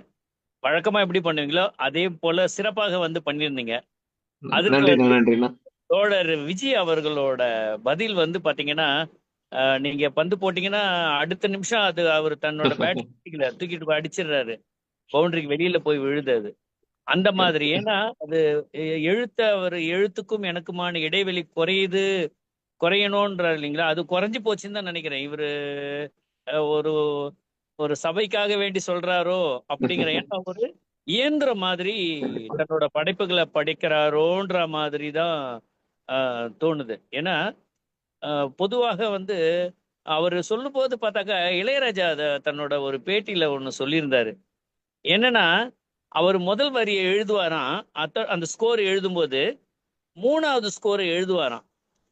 வழக்கமா எப்படி பண்ணுவீங்களோ அதே போல சிறப்பாக பண்ணிருந்தீங்க. அதுக்கு தோழர் விஜய் அவர்களோட பதில் பாத்தீங்கன்னா, நீங்க பந்து போட்டீங்கன்னா அடுத்த நிமிஷம் அது அவர் தன்னோட பேட் தூக்கிட்டு அடிச்சிடுறாரு, பவுண்டரிக்கு வெளியில போய் விழுது. அந்த மாதிரி, ஏன்னா அது அவர் எழுத்துக்கும் எனக்குமான இடைவெளி குறையணும்ன்றார் இல்லைங்களா, அது குறைஞ்சு போச்சுன்னு தான் நினைக்கிறேன். இவரு ஒரு சபைக்காக வேண்டி சொல்றாரோ அப்படிங்கிற, ஏன்னா ஒரு இயந்திர மாதிரி தன்னோட படைப்புகளை படிக்கிறாரோன்ற மாதிரி தான் தோணுது. ஏன்னா பொதுவாக அவர் சொல்லும் போது பார்த்தாக்கா இளையராஜா தன்னோட ஒரு பேட்டியில ஒண்ணு சொல்லியிருந்தாரு. என்னன்னா, அவர் முதல் வரியை எழுதுவாராம், அந்த ஸ்கோர் எழுதும்போது 3வது ஸ்கோரை எழுதுவாராம்.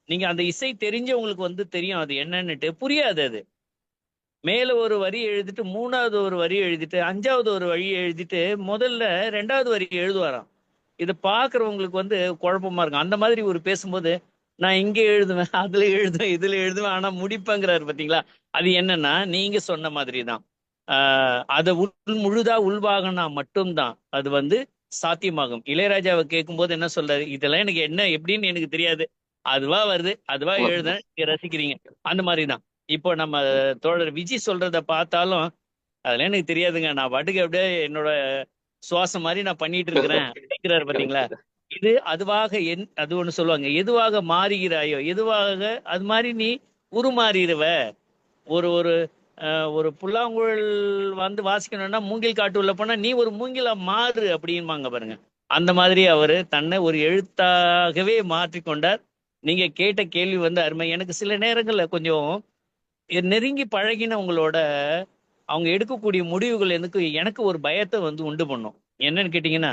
நீங்க அந்த இசை தெரிஞ்சவங்களுக்கு தெரியும் அது என்னன்னுட்டு. புரியாது அது. மேல ஒரு வரி எழுதிட்டு 3வது ஒரு வரி எழுதிட்டு 5வது ஒரு வரி எழுதிட்டு முதல்ல 2வது வரி எழுதுவாராம். இதை பாக்குறவங்களுக்கு குழப்பமா இருக்கும். அந்த மாதிரி ஒரு பேசும்போது, நான் இங்க எழுதுவேன், அதுல எழுதுவேன், இதுல எழுதுவேன், ஆனா முடிப்பேங்கிறாரு பாத்தீங்களா. அது என்னன்னா, நீங்க சொன்ன மாதிரிதான். அதை முழுதா உள்வாகனா மட்டும்தான் அது சாத்தியமாகும். இளையராஜாவை கேட்கும்போது என்ன சொல்றாரு, இதெல்லாம் எனக்கு என்ன எப்படின்னு எனக்கு தெரியாது, அதுவா வருது, அதுவா எழுதுறேன், நீங்க ரசிக்கிறீங்க. அந்த மாதிரிதான் இப்போ நம்ம தோழர் விஜய் சொல்றத பார்த்தாலும் அதெல்லாம் எனக்கு தெரியாதுங்க, நான் பாட்டுக்கு அப்படியே என்னோட சுவாசம் மாதிரி நான் பண்ணிட்டு இருக்கிறேன் அப்படிங்கிறாரு பாத்தீங்களா. இது அதுவாக அது ஒண்ணு சொல்லுவாங்க, எதுவாக மாறுகிறாயோ எதுவாக அது மாதிரி நீ உருமாறிடுவ. ஒரு ஒரு ஒரு புல்லாங்குழல் வாசிக்கணும்னா மூங்கில் காட்டு உள்ள போனா நீ ஒரு மூங்கிலா மாறு அப்படின்பாங்க பாருங்க. அந்த மாதிரி அவரு தன்னை ஒரு எழுத்தாகவே மாற்றிக்கொண்டார். நீங்க கேட்ட கேள்வி அருமை. எனக்கு சில நேரங்கள்ல கொஞ்சம் நெருங்கி பழகினவங்களோட அவங்க எடுக்கக்கூடிய முடிவுகள் எனக்கு ஒரு பயத்தை உண்டு பண்ணும். என்னன்னு கேட்டீங்கன்னா,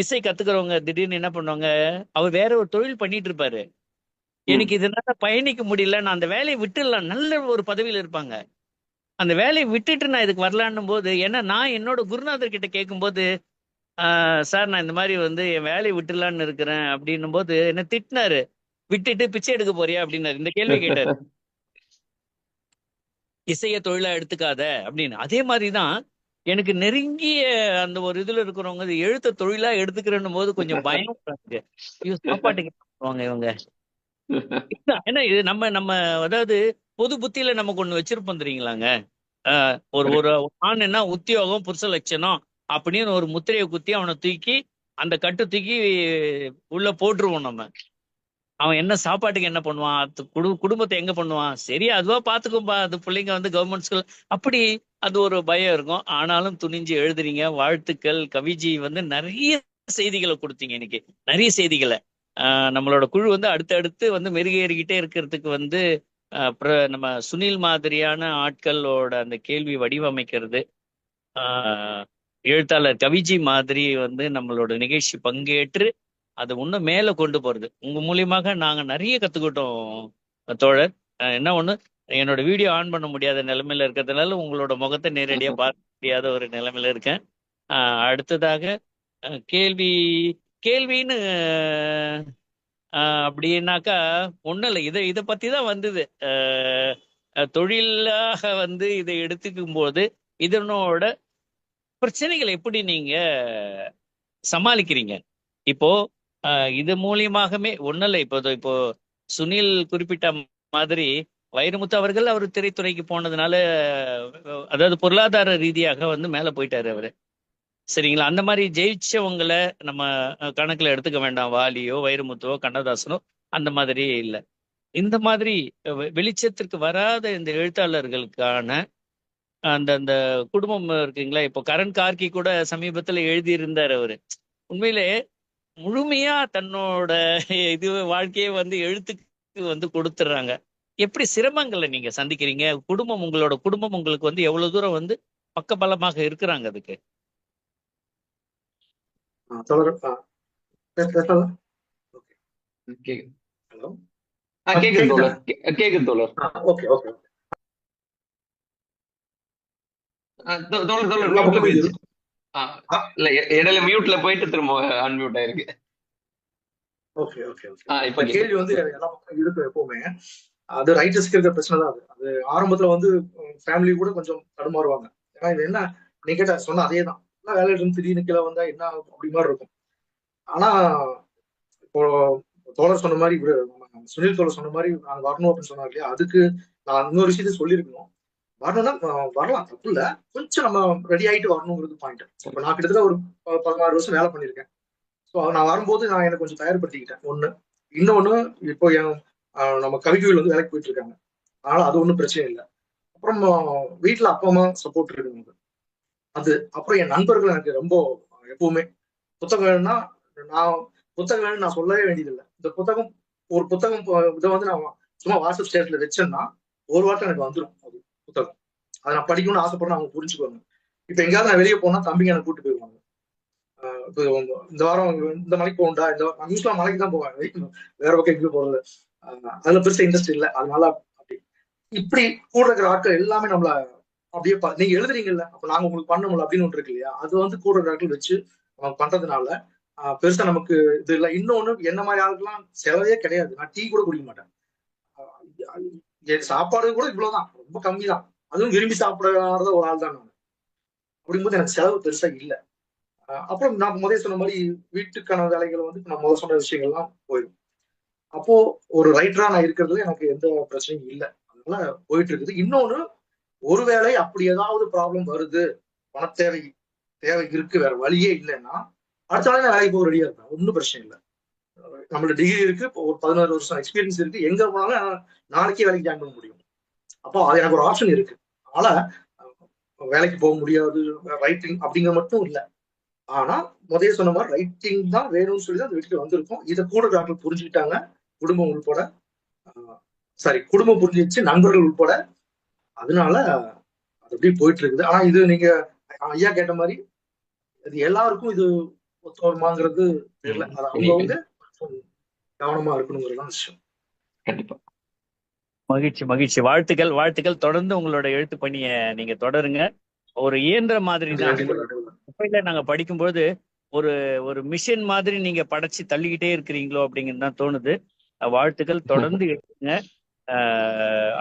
இசை கத்துக்கிறவங்க திடீர்னு என்ன பண்ணுவாங்க, அவர் வேற ஒரு தொழில் பண்ணிட்டு இருப்பாரு, எனக்கு இதனால பயணிக்க முடியல, நான் அந்த வேலையை விட்டுடலாம். நல்ல ஒரு பதவியில இருப்பாங்க, அந்த வேலையை விட்டுட்டு நான் இதுக்கு வரலான்னும் போது, ஏன்னா நான் என்னோட குருநாதர் கிட்ட கேட்கும்போது, சார் நான் இந்த மாதிரி வந்து என் வேலையை விட்டுலான்னு இருக்கிறேன் அப்படின்னும் போது என்ன திட்டினாரு. விட்டுட்டு பிச்சை எடுக்க போறியா அப்படின்னாரு. இந்த கேள்வி கேட்டாரு, இசைய தொழிலா எடுத்துக்காத அப்படின்னு. அதே மாதிரிதான் எனக்கு நெருங்கிய அந்த ஒரு இதுல இருக்கிறவங்க இது எழுத்த தொழிலா எடுத்துக்கிறேன்னும் போது கொஞ்சம் பயம் இருக்கு. ஐயோ, சாப்பாட்டுக்கு என்ன பண்ணுவாங்க இவங்க. ஏன்னா இது நம்ம நம்ம அதாவது பொது புத்தியில நமக்கு ஒண்ணு வச்சிருப்போம் தெரியுங்களாங்க. ஒரு ஒரு ஆணுன்னா உத்தியோகம் புருஷ லட்சணம் அப்படின்னு ஒரு முத்திரையை குத்தி அவனை தூக்கி அந்த கட்டு தூக்கி உள்ள போட்டுருவோம் நம்ம. அவன் என்ன சாப்பாட்டுக்கு என்ன பண்ணுவான், அது குடும்பத்தை எங்க பண்ணுவான், சரி அதுவா பாத்துக்கும்பா, அது பிள்ளைங்க வந்து கவர்மெண்ட் ஸ்கூல் அப்படி. அது ஒரு பயம் இருக்கும். ஆனாலும் துணிஞ்சு எழுதுறீங்க, வாழ்த்துக்கள். கவிஜி வந்து நிறைய செய்திகளை கொடுத்தீங்க இன்னைக்கு, நிறைய செய்திகளை. நம்மளோட குழு வந்து அடுத்தடுத்து வந்து மெருகேறிக்கிட்டே இருக்கிறதுக்கு வந்து நம்ம சுனில் மாதிரியான ஆட்களோட அந்த கேள்வி வடிவமைக்கிறது, எழுத்தாளர் கவிஜி மாதிரி வந்து நம்மளோட நிகழ்ச்சி பங்கேற்று அது இன்னும் மேல கொண்டு போறது, உங்க மூலியமாக நாங்க நிறைய கத்துக்கிட்டோம் தோழர். என்ன ஒண்ணு, என்னோட வீடியோ ஆன் பண்ண முடியாத நிலைமையில இருக்கிறதுனால உங்களோட முகத்தை நேரடியா பார்க்க முடியாத ஒரு நிலைமையில இருக்கேன். அடுத்ததாக கேள்வி கேள்வின்னு அப்படின்னாக்கா ஒண்ணும் இல்லை, இதை பத்தி தான் வந்தது. தொழிலாக வந்து இதை எடுத்துக்கும் போது இதனோட பிரச்சனைகளை எப்படி நீங்க சமாளிக்கிறீங்க? இப்போ இது மூலியமாகவே ஒன்றும் இல்லை. இப்போ சுனில் குறிப்பிட்ட மாதிரி வைரமுத்து அவர்கள் அவர் திரைத்துறைக்கு போனதுனால அதாவது பொருளாதார ரீதியாக வந்து மேல போயிட்டாரு அவரு, சரிங்களா? அந்த மாதிரி ஜெயிச்சவங்களை நம்ம கணக்குல எடுத்துக்க வேண்டாம். வாலியோ வைரமுத்துவோ கண்ணதாசனோ அந்த மாதிரி இல்லை. இந்த மாதிரி வெளிச்சத்திற்கு வராத இந்த எழுத்தாளர்களுக்கான அந்த அந்த குடும்பம் இருக்குங்களா? இப்போ கரண் கார்கி கூட சமீபத்துல எழுதியிருந்தார் அவரு. உண்மையிலே முழுமையா தன்னோட இது வாழ்க்கையை வந்து எழுத்துக்கு வந்து கொடுத்துடுறாங்க. எப்படி சிரமங்களை நீங்க சந்திக்கிறீங்க? உங்களோட குடும்பம் உங்களுக்கு வந்து எவ்வளவு தூரம் வந்து பக்கபலமாக இருக்கிறாங்க அதுக்கு? ஹலோ, கேக்குது தோழர், கேக்குது தோழர். ஓகே ஓகே தோழர் இல்ல, இடையில மியூட்ல போயிட்டு திரும்ப அன்மியூட் ஆயிருக்கு. Okay okay okay. கேள்வி வந்து எல்லா பக்கம் இருக்கு எப்பவுமே. அது ரைட்டர்ஸ்க்கு இருக்கிற பிரச்சனை தான். அது ஆரம்பத்துல வந்து ஃபேமிலி கூட கொஞ்சம் தடுமாறுவாங்க. ஏன்னா இது என்ன நீ கேட்ட சொன்ன அதே தான், வேலையில இருந்து திடீர்னு கீழே வந்தா என்ன அப்படி மாதிரி இருக்கும். ஆனா இப்போ தோழர் சொன்ன மாதிரி, சுனில் தோழர் சொன்ன மாதிரி நான் வரணும் அப்படின்னு சொன்னார் இல்லையா, அதுக்கு நான் இன்னொரு விஷயத்த சொல்லியிருக்கணும். வரணும்னா வரலாம், தப்பு இல்லை. கொஞ்சம் நம்ம ரெடி ஆகிட்டு வரணுங்கிறது பாயிண்ட். இப்போ நான் கிட்டத்தட்ட ஒரு 16 வருஷம் வேலை பண்ணியிருக்கேன். ஸோ நான் வரும்போது நான் எனக்கு கொஞ்சம் தயார்படுத்திக்கிட்டேன் ஒண்ணு. இன்னொன்னு, இப்போ நம்ம கவிக்குயில் வந்து வேலைக்கு போயிட்டு இருக்காங்க, அதனால அது ஒன்றும் பிரச்சனை இல்லை. அப்புறம் வீட்டுல அப்பா அம்மா சப்போர்ட் இருக்குங்க. அது அப்புறம் என் நண்பர்கள் எனக்கு ரொம்ப எப்பவுமே புத்தகம் வேணும்னா நான் சொல்லவே வேண்டியதில்லை. இந்த புத்தகம் ஒரு புத்தகம் இதை வந்து நான் சும்மா வாட்ஸ்அப் ஸ்டேட்டஸ்ல வச்சேன்னா ஒரு வாரம் எனக்கு வந்துடும் அது புத்தகம். அதை நான் படிக்கணும்னு ஆசைப்படுறேன், அவங்க புரிஞ்சுக்குவாங்க. இப்ப எங்கேயாவது நான் வெளியே போனா தம்பிங்க எனக்கு கூட்டு போயிடுவாங்க. இந்த வாரம் இந்த மலைக்கு போகண்டா, நான் யூஸ்வலா மலைக்கு தான் போவேன், வேற பக்கம் எங்கேயும் போறது அதுல பெருசா இன்ட்ரெஸ்ட் இல்லை. அதனால அப்படி இப்படி கூட இருக்கிற ஆட்கள் எல்லாமே நம்மள அப்படியே நீங்க எழுதுறீங்கல்ல, அப்ப நாங்க உங்களுக்கு பண்ணணும்ல அப்படின்னு ஒன்று இருக்கு இல்லையா, அது வந்து கூட இருக்கிற ஆட்கள் வச்சு நம்ம பண்றதுனால பெருசா நமக்கு இது இல்லை. இன்னொன்னு, என்ன மாதிரி ஆளுக்கெல்லாம் செலவே கிடையாது. நான் டீ கூட குடிக்க மாட்டேன். சாப்பாடு கூட இவ்வளவுதான், ரொம்ப கம்மி தான். அதுவும் விரும்பி சாப்பிடாத ஒரு ஆள் தான் நான். அப்படிங்கும்போது எனக்கு செலவு பெருசா இல்லை. அப்புறம் நான் முதல்ல சொன்ன மாதிரி வீட்டுக்கான வேலைகள் வந்து நான் முதல் சொன்ன விஷயங்கள்லாம் போயிடும். அப்போ ஒரு ரைட்டரா நான் இருக்கிறதுல எனக்கு எந்த பிரச்சனையும் இல்லை, அதனால போயிட்டு இருக்குது. இன்னொன்னு, ஒருவேளை அப்படி ஏதாவது ப்ராப்ளம் வருது, பணத்தேவை இருக்கு, வேற வழியே இல்லைன்னா அடுத்த நாளே நான் வேலைக்கு போக ரெடியா இருப்பேன், ஒன்றும் பிரச்சனை இல்லை. நம்மளோட டிகிரி இருக்கு, ஒரு 16 வருஷம் எக்ஸ்பீரியன்ஸ் இருக்கு, எங்க போனாலும் நாளைக்கே வேலைக்கு ஜாயின் பண்ண முடியும். அப்போ அது எனக்கு ஒரு ஆப்ஷன் இருக்கு. அதனால வேலைக்கு போக முடியாது ரைட்டிங் அப்படிங்கிற மட்டும் இல்லை. ஆனா முதல்ல சொன்ன மாதிரி ரைட்டிங் தான் வேணும்னு சொல்லி தான் அந்த வீட்டுக்கு வந்திருக்கோம். இதை கூட டாக்டர் புரிஞ்சுக்கிட்டாங்க, குடும்பம் உள்பட. குடும்பம் புரிஞ்சிச்சு, நண்பர்கள் உள்பட. அதனால அது எப்படி போயிட்டு இருக்குது. ஆனா இது நீங்க ஐயா கேட்ட மாதிரி இது எல்லாருக்கும் இது ஒத்து வருமாங்கிறது தெரியல. அது அவங்க கவனமா இருக்கணுங்கிறதுதான் விஷயம். கண்டிப்பா. மகிழ்ச்சி மகிழ்ச்சி. வாழ்த்துக்கள் வாழ்த்துக்கள். தொடர்ந்து உங்களோட எழுத்து பணியை நீங்க தொடருங்க. ஒரு இயந்திர மாதிரி நன்றி தான் நன்றி உங்களுக்கு. தோழர். மும்பைல நாங்க படிக்கும்போது ஒரு ஒரு மிஷின் மாதிரி நீங்க படைச்சு தள்ளிக்கிட்டே இருக்கிறீங்களோ அப்படிங்கிறது தான் தோணுது. வாழ்த்துக்கள். தொடர்ந்து எழுதுங்க.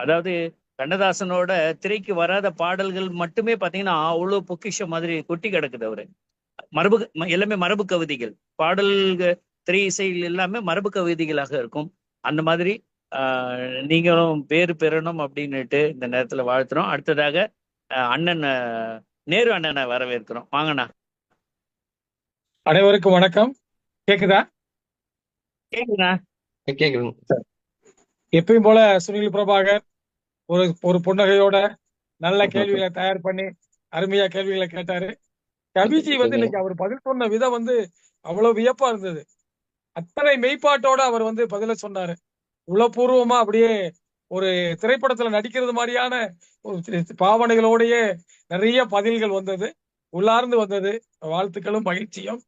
அதாவது கண்ணதாசனோட திரைக்கு வராத பாடல்கள் மட்டுமே பாத்தீங்கன்னா அவ்வளவு பொக்கிஷம் மாதிரி கொட்டி கிடக்குது அவரு. மரபு எல்லாமே மரபு கவிதைகள். பாடல்கள் திரை இசைகள் எல்லாமே மரபு கவிதைகளாக இருக்கும். அந்த மாதிரி நீங்களும் பேரு பெறணும் அப்படின்னுட்டு இந்த நேரத்துல வாழ்த்துறோம். அடுத்ததாக அண்ணன் நேரு அண்ணனை வரவேற்கிறோம். வாங்கண்ணா. அனைவருக்கும் வணக்கம். கேக்குதா? கேக்குண்ணா. கேக்குதுங்க. எப்பயும் போல சுனில் பிரபாகர் ஒரு புன்னகையோட நல்ல கேள்விகளை தயார் பண்ணி அருமையா கேள்விகளை கேட்டாரு. கவிஜி வந்து இன்னைக்கு அவர் பதில் சொன்ன விதம் வந்து அவ்வளவு வியப்பா இருந்தது. அத்தனை மெய்ப்பாட்டோட அவர் வந்து பதில சொன்னாரு. உளப்பூர்வமா அப்படியே ஒரு திரைப்படத்துல நடிக்கிறது மாதிரியான பாவனைகளோடயே நிறைய பதில்கள் வந்தது, உள்ளார்ந்து வந்தது. வாழ்த்துக்களும் மகிழ்ச்சியும்.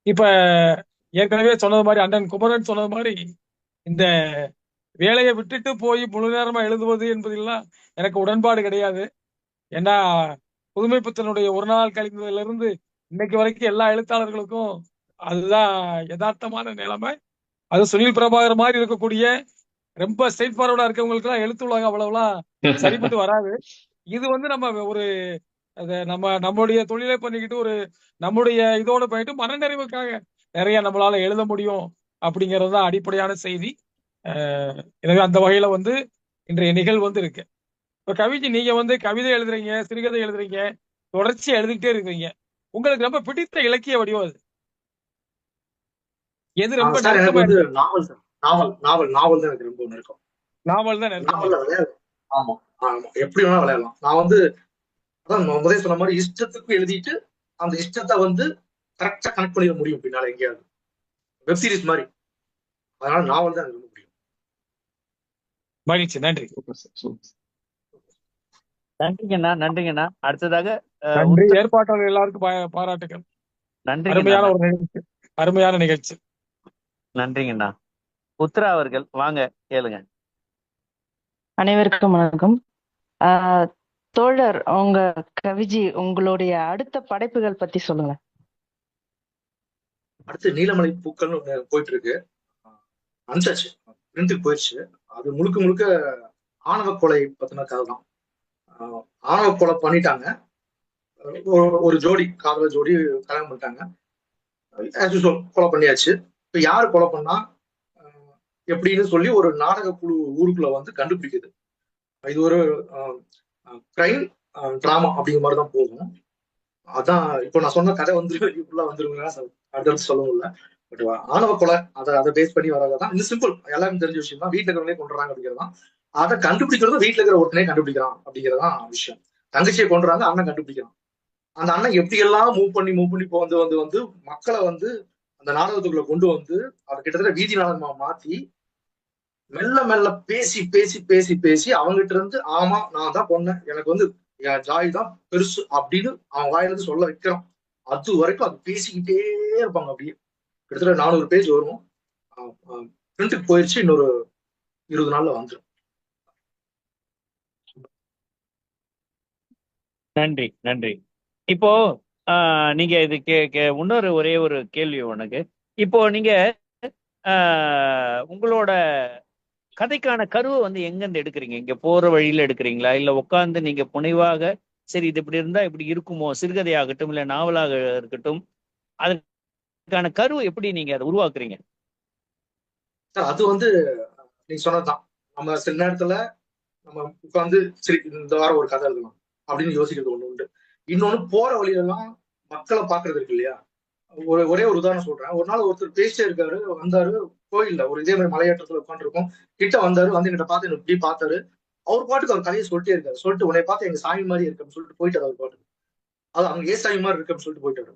இப்ப ஏற்கனவே சொன்னது மாதிரி அண்ணன் குமரன் சொன்னது மாதிரி இந்த வேலையை விட்டுட்டு போய் முழு நேரமா எழுதுவது என்பதெல்லாம் எனக்கு உடன்பாடு கிடையாது. ஏன்னா புதுமைப்பித்தனுடைய ஒரு நாள் கழிந்ததுல இருந்து இன்னைக்கு வரைக்கும் எல்லா எழுத்தாளர்களுக்கும் அதுதான் யதார்த்தமான நிலைமை. அது சுனில் பிரபாகர் மாதிரி இருக்கக்கூடிய ரொம்ப ஸ்ட்ரெயிட் ஃபார்வர்டா இருக்கவங்களுக்கு எல்லாம் எழுத்து உலகம் அவ்வளவுலாம் சரிப்பட்டு வராது. இது வந்து நம்ம ஒரு நம்மளுடைய தொழிலை பண்ணிக்கிட்டு ஒரு நம்முடைய இதோட போயிட்டு மனநிறைவுக்காக நிறைய நம்மளால எழுத முடியும் அப்படிங்கிறது தான் அடிப்படையான செய்தி. எனவே அந்த வகையில வந்து இன்றைய நிகழ்வு வந்து இருக்கு. இப்ப கவிஜி நீங்க வந்து கவிதை எழுதுறீங்க, சிறுகதை எழுதுறீங்க, தொடர்ச்சியா எழுதிக்கிட்டே இருக்கீங்க. உங்களுக்கு ரொம்ப பிடித்த இலக்கிய வடிவம் அது எது? ரொம்ப சார் எனக்கு நெருக்கமா வந்து நாவல் சார். நாவல் தான் எனக்கு ரொம்ப நெருக்கம். நாவல் தான் நெருக்கமா நாவல்ல விளையாடலாம். ஆமா ஆமா, எப்படி வேணா விளையாடலாம். நான் வந்து அதான் முதல்ல சொன்ன மாதிரி இஷ்டத்துக்கு எழுதிட்டு அந்த இஷ்டத்தை வந்து கரெக்டா கனெக்ட் பண்ணிட முடியும் பின்னால எங்கேயாவது. வெப் சீரிஸ் மாதிரி. அதனால நாவல் தான் எனக்கு ரொம்ப பிடிக்கும். மகிழ்ச்சி. நன்றி. நன்றிங்கண்ணா நன்றிங்கண்ணா. அடுத்ததாக நன்றி. ஏற்பாட்டாளர் எல்லாருக்கும் பாராட்டுகள். அருமையான ஒரு நிகழ்ச்சி, அருமையான நிகழ்ச்சி. நன்றிங்கண்ணா. உத்ரா அவர்கள் வாங்க கேளுங்க. அனைவருக்கும் வணக்கம். தோழர் உங்க கவிஜி உங்களுடைய அடுத்த படைப்புகள் பத்தி சொல்லுங்க. அடுத்து நீலமலை பூக்கள் போயிட்டு இருக்கு. அனுப்பிச்சாச்சு, பிரிண்ட்டுக்கு போயிடுச்சு. அது முழுக்க முழுக்க ஆணவ கொலை பத்தின கதை தான். ஆணவ கொலை பண்ணிட்டாங்க. ஒரு ஜோடி காதல ஜோடி கல்யாணம் பண்ணிட்டாங்க. கொலை பண்ணியாச்சு. இப்ப யாரு கொலை பண்ணா எப்படின்னு சொல்லி ஒரு நாடக குழு ஊருக்குள்ள வந்து கண்டுபிடிக்குது. இது ஒரு கிரைம் டிராமா அப்படிங்கிற மாதிரிதான் போகும். அதான் இப்போ நான் சொன்ன கதை வந்துருங்க அடுத்தடுத்து சொல்ல முடியல. பட் ஆணவ கொலை அதை பேஸ் பண்ணி வரதான். இது சிம்பிள், எல்லாருக்கும் தெரிஞ்ச விஷயம் தான். வீட்டுல இருக்கிறவங்களே கொண்டுறாங்க அப்படிங்கிறதான். அதை கண்டுபிடிக்கிறது வீட்டுல இருக்கிற ஒருத்தனே கண்டுபிடிக்கிறான் அப்படிங்கிறதான் விஷயம். தங்கச்சியை கொண்டுறாங்க, அண்ணன் கண்டுபிடிக்கிறான். அந்த அண்ணன் எப்படி எல்லாம் மூவ் பண்ணி வந்து மக்களை வந்து அந்த நாடகத்துக்குள்ள கொண்டு வந்து அதை கிட்டத்தட்ட வீதி நாடகமா மாத்தி மெல்ல மெல்ல பேசி பேசி பேசி பேசி அவங்ககிட்ட இருந்து ஆமா நான் தான் பொண்ணேன், எனக்கு வந்து என் ஜாய் தான் பெருசு அப்படின்னு அவன் வாயிலிருந்து சொல்ல வைக்கிறான். அது வரைக்கும் அது பேசிக்கிட்டே இருப்பாங்க. அப்படியே கிட்டத்தட்ட 400 பேஜ் வரும். பிரிண்ட்டுக்கு போயிடுச்சு, இன்னொரு 20 நாள்ல வந்துடும். நன்றி நன்றி. இப்போ நீங்க இது இன்னொரு ஒரே ஒரு கேள்வி உனக்கு. இப்போ நீங்க உங்களோட கதைக்கான கருவை வந்து எங்கிருந்து எடுக்கிறீங்க? இங்க போற வழியில எடுக்கிறீங்களா, இல்ல உட்காந்து நீங்க புனைவாக சரி இது இப்படி இருந்தா இப்படி இருக்குமோ, சிறுகதையாகட்டும் இல்ல நாவலாக இருக்கட்டும், அதுக்கான கருவை எப்படி நீங்க அதை உருவாக்குறீங்க? அது வந்து நீங்க சொன்னதுதான். நம்ம சில நேரத்துல நம்ம உட்காந்து சரி இந்த வாரம் ஒரு கதை எழுதலாம் அப்படின்னு யோசிக்கிறது ஒண்ணு உண்டு. இன்னொன்னு போற வழியிலலாம் மக்களை பாக்குறது இருக்கு இல்லையா. ஒரே ஒரு உதாரணம் சொல்றேன். ஒரு நாள் ஒருத்தர் பேசிட்டே இருக்காரு, வந்தாரு கோயில்ல ஒரு இதே மாதிரி மலையேற்றத்துல உட்காந்துருக்கோம். கிட்ட வந்தாரு, வந்து எங்கிட்ட பார்த்து இப்படி பார்த்தாரு. அவர் பாட்டுக்கு அவர் கதையை சொல்லிட்டே இருக்காரு. சொல்லிட்டு உன்னை பார்த்து எங்க சாமி மாதிரி இருக்குன்னு சொல்லிட்டு போயிட்டாரு. அவர் பாட்டுக்கு அது அவங்க ஏ சாமி மாதிரி இருக்குன்னு சொல்லிட்டு போயிட்டாரு.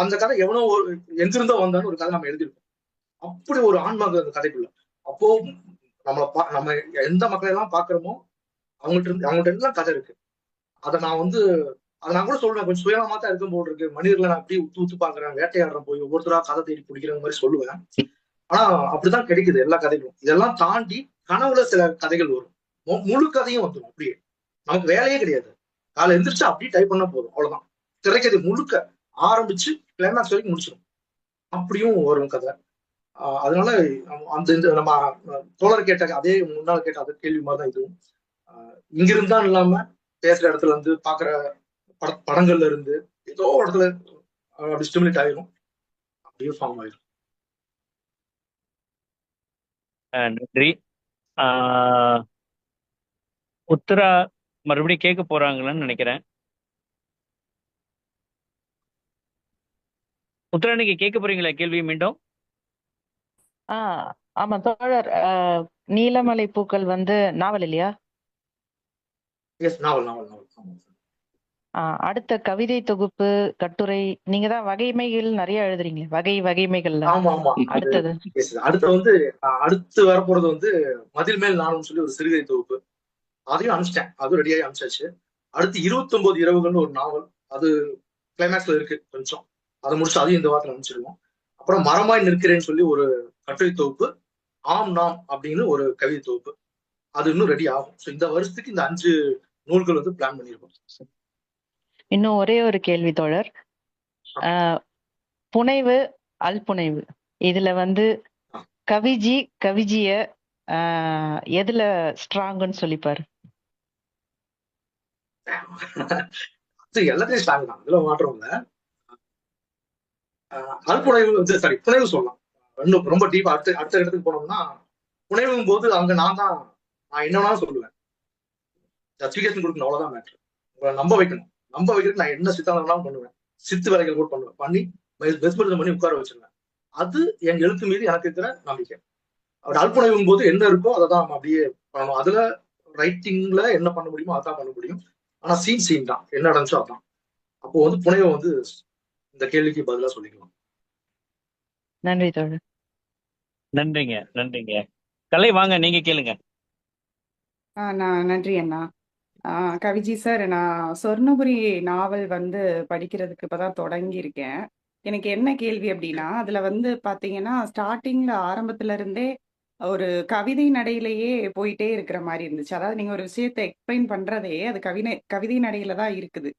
அந்த கதை எவனோ எங்கிருந்தோ வந்தான்னு ஒரு கதை நம்ம எழுதிருக்கோம். அப்படி ஒரு ஆன்மாக அந்த கதைக்குள்ள. அப்போ நம்ம எந்த மக்களை எல்லாம் பாக்குறோமோ அவங்கள்ட்ட எல்லாம் கதை இருக்கு. அதை நான் கூட சொல்றேன், கொஞ்சம் சுயமா தான் இருக்கும் போல் இருக்கு. மனிதர்களை நான் அப்படியே உத்து பாக்குறேன், வேட்டையாடுறேன், போய் ஒவ்வொருத்தரா கதை தேடி பிடிக்கிற மாதிரி சொல்லுவேன். ஆனா அப்படிதான் கிடைக்குது எல்லா கதைகளும். இதெல்லாம் தாண்டி கனவுல சில கதைகள் வரும். முழு கதையும் வந்துடும் அப்படியே. நமக்கு வேலையே கிடையாது. காலை எந்திரிச்சு அப்படியே டைப் பண்ணா போதும், அவ்வளவுதான். திரைக்கதை முழுக்க ஆரம்பிச்சு கிளைமேக்ஸ் வரைக்கும் முடிச்சிடும். அப்படியும் வரும் கதை. அதனால அந்த இந்த நம்ம தோழர் கேட்ட அதே முன்னாள் கேட்ட அதே கேள்வி மாதிரிதான் இதுவும். இங்கிருந்து தான் இல்லாம பேசுற இடத்துல இருந்து பாக்குற படங்கள்ல இருந்து ஏதோ இடத்துல அப்படி ஸ்டிமுலேட் ஆயிரும், அப்படியே ஃபார்ம் ஆயிரும். நன்றி. உத்தரா மறுபடியும் கேட்க போறாங்கன்னு நினைக்கிறேன். உத்தரா, நீங்க கேட்க போறீங்களா கேள்வி மீண்டும்? ஆமா தோழர். நீலமலை பூக்கள் வந்து நாவல் இல்லையா? எஸ், நாவல் நாவல் நாவல். அடுத்த கவிதை தொகுப்பு, கட்டுரை, நீங்க தான் வகைமைகள் நிறைய எழுதுறீங்க. வகைமைகள்ல ஆமா ஆமா. அடுத்தது அடுத்து வந்து அடுத்து வரப்போறது வந்து மதில் மேல் நானும் சொல்லி ஒரு சிறுகதை தொகுப்பு. அதையும் அனுப்பிச்சிட்டேன், அதுவும் ரெடியாகி அனுப்பிச்சாச்சு. அடுத்து 29 இரவுகள்னு ஒரு நாவல், அது கிளைமேக்ஸ்ல இருக்கு கொஞ்சம், அதை முடிச்சு அதையும் இந்த வாரத்தில் அனுப்பிச்சிருவோம். அப்புறம் மரமாய் நிற்கிறேன்னு சொல்லி ஒரு கட்டுரை தொகுப்பு, ஆம் நாம் அப்படின்னு ஒரு கவிதை தொகுப்பு, அது இன்னும் ரெடி ஆகும். ஸோ இந்த வருஷத்துக்கு இந்த 5 நூல்கள் வந்து பிளான் பண்ணியிருக்கோம். இன்னும் ஒரே ஒரு கேள்வி தோழர். புனைவு, அல்புனைவு, இதுல வந்து கவிஜிய எதுல ஸ்ட்ராங்னு சொல்லிப்பாரு? எல்லாத்தையும் ஸ்ட்ராங் தான், இதுல மாற்றம் இல்ல. அல்புனைவு வந்து சாரி புனைவு சொல்லலாம். இன்னும் ரொம்ப டீப்பா அடுத்த இடத்துக்கு போனோம்னா, புனைவும் போது அங்க நான் என்னன்னா சொல்லுவேன், ஜஸ்டிஃபிகேஷன் கொடுக்கணும், அவ்வளவுதான் மேட்ரு. உங்களை நம்ப வைக்கிறதுக்கு நான் என்ன சித்தாந்தம்லாம் பண்ணுவேன், சித்து வேலைகள் கூட பண்ணுவேன், பண்ணி மெஸ்மரிசம் பண்ணி உட்கார வச்சிருவேன். அது என் எழுத்து மீது எனக்கு இருக்கிற நம்பிக்கை. அப்படி அல்புனைவும் போது என்ன இருக்கோ அதை தான் நம்ம அப்படியே பண்ணணும். அதுல ரைட்டிங்ல என்ன பண்ண முடியுமோ அதான் பண்ண முடியும். ஆனா சீன் தான், என்ன நடந்துச்சோ அதான். அப்போ வந்து புனைவை வந்து இந்த கேள்விக்கு பதிலா சொல்லிக்கலாம். நன்றி தோழர். நன்றிங்க. கலை, வாங்க நீங்க கேளுங்க. நான் நன்றி அண்ணா. கவிஜி சார், நான் சொர்ணபுரி நாவல் வந்து படிக்கிறதுக்கு இப்பதான் தொடங்கியிருக்கேன். எனக்கு என்ன கேள்வி அப்படின்னா, அதுல வந்து பாத்தீங்கன்னா ஸ்டார்டிங்ல ஆரம்பத்துல இருந்தே ஒரு கவிதை நடையிலேயே போயிட்டே இருக்கிற மாதிரி இருந்துச்சு. அதாவது நீங்க ஒரு விஷயத்தை எக்ஸ்பிளைன் பண்றதே அது கவிதை நடையில தான் இருக்குது.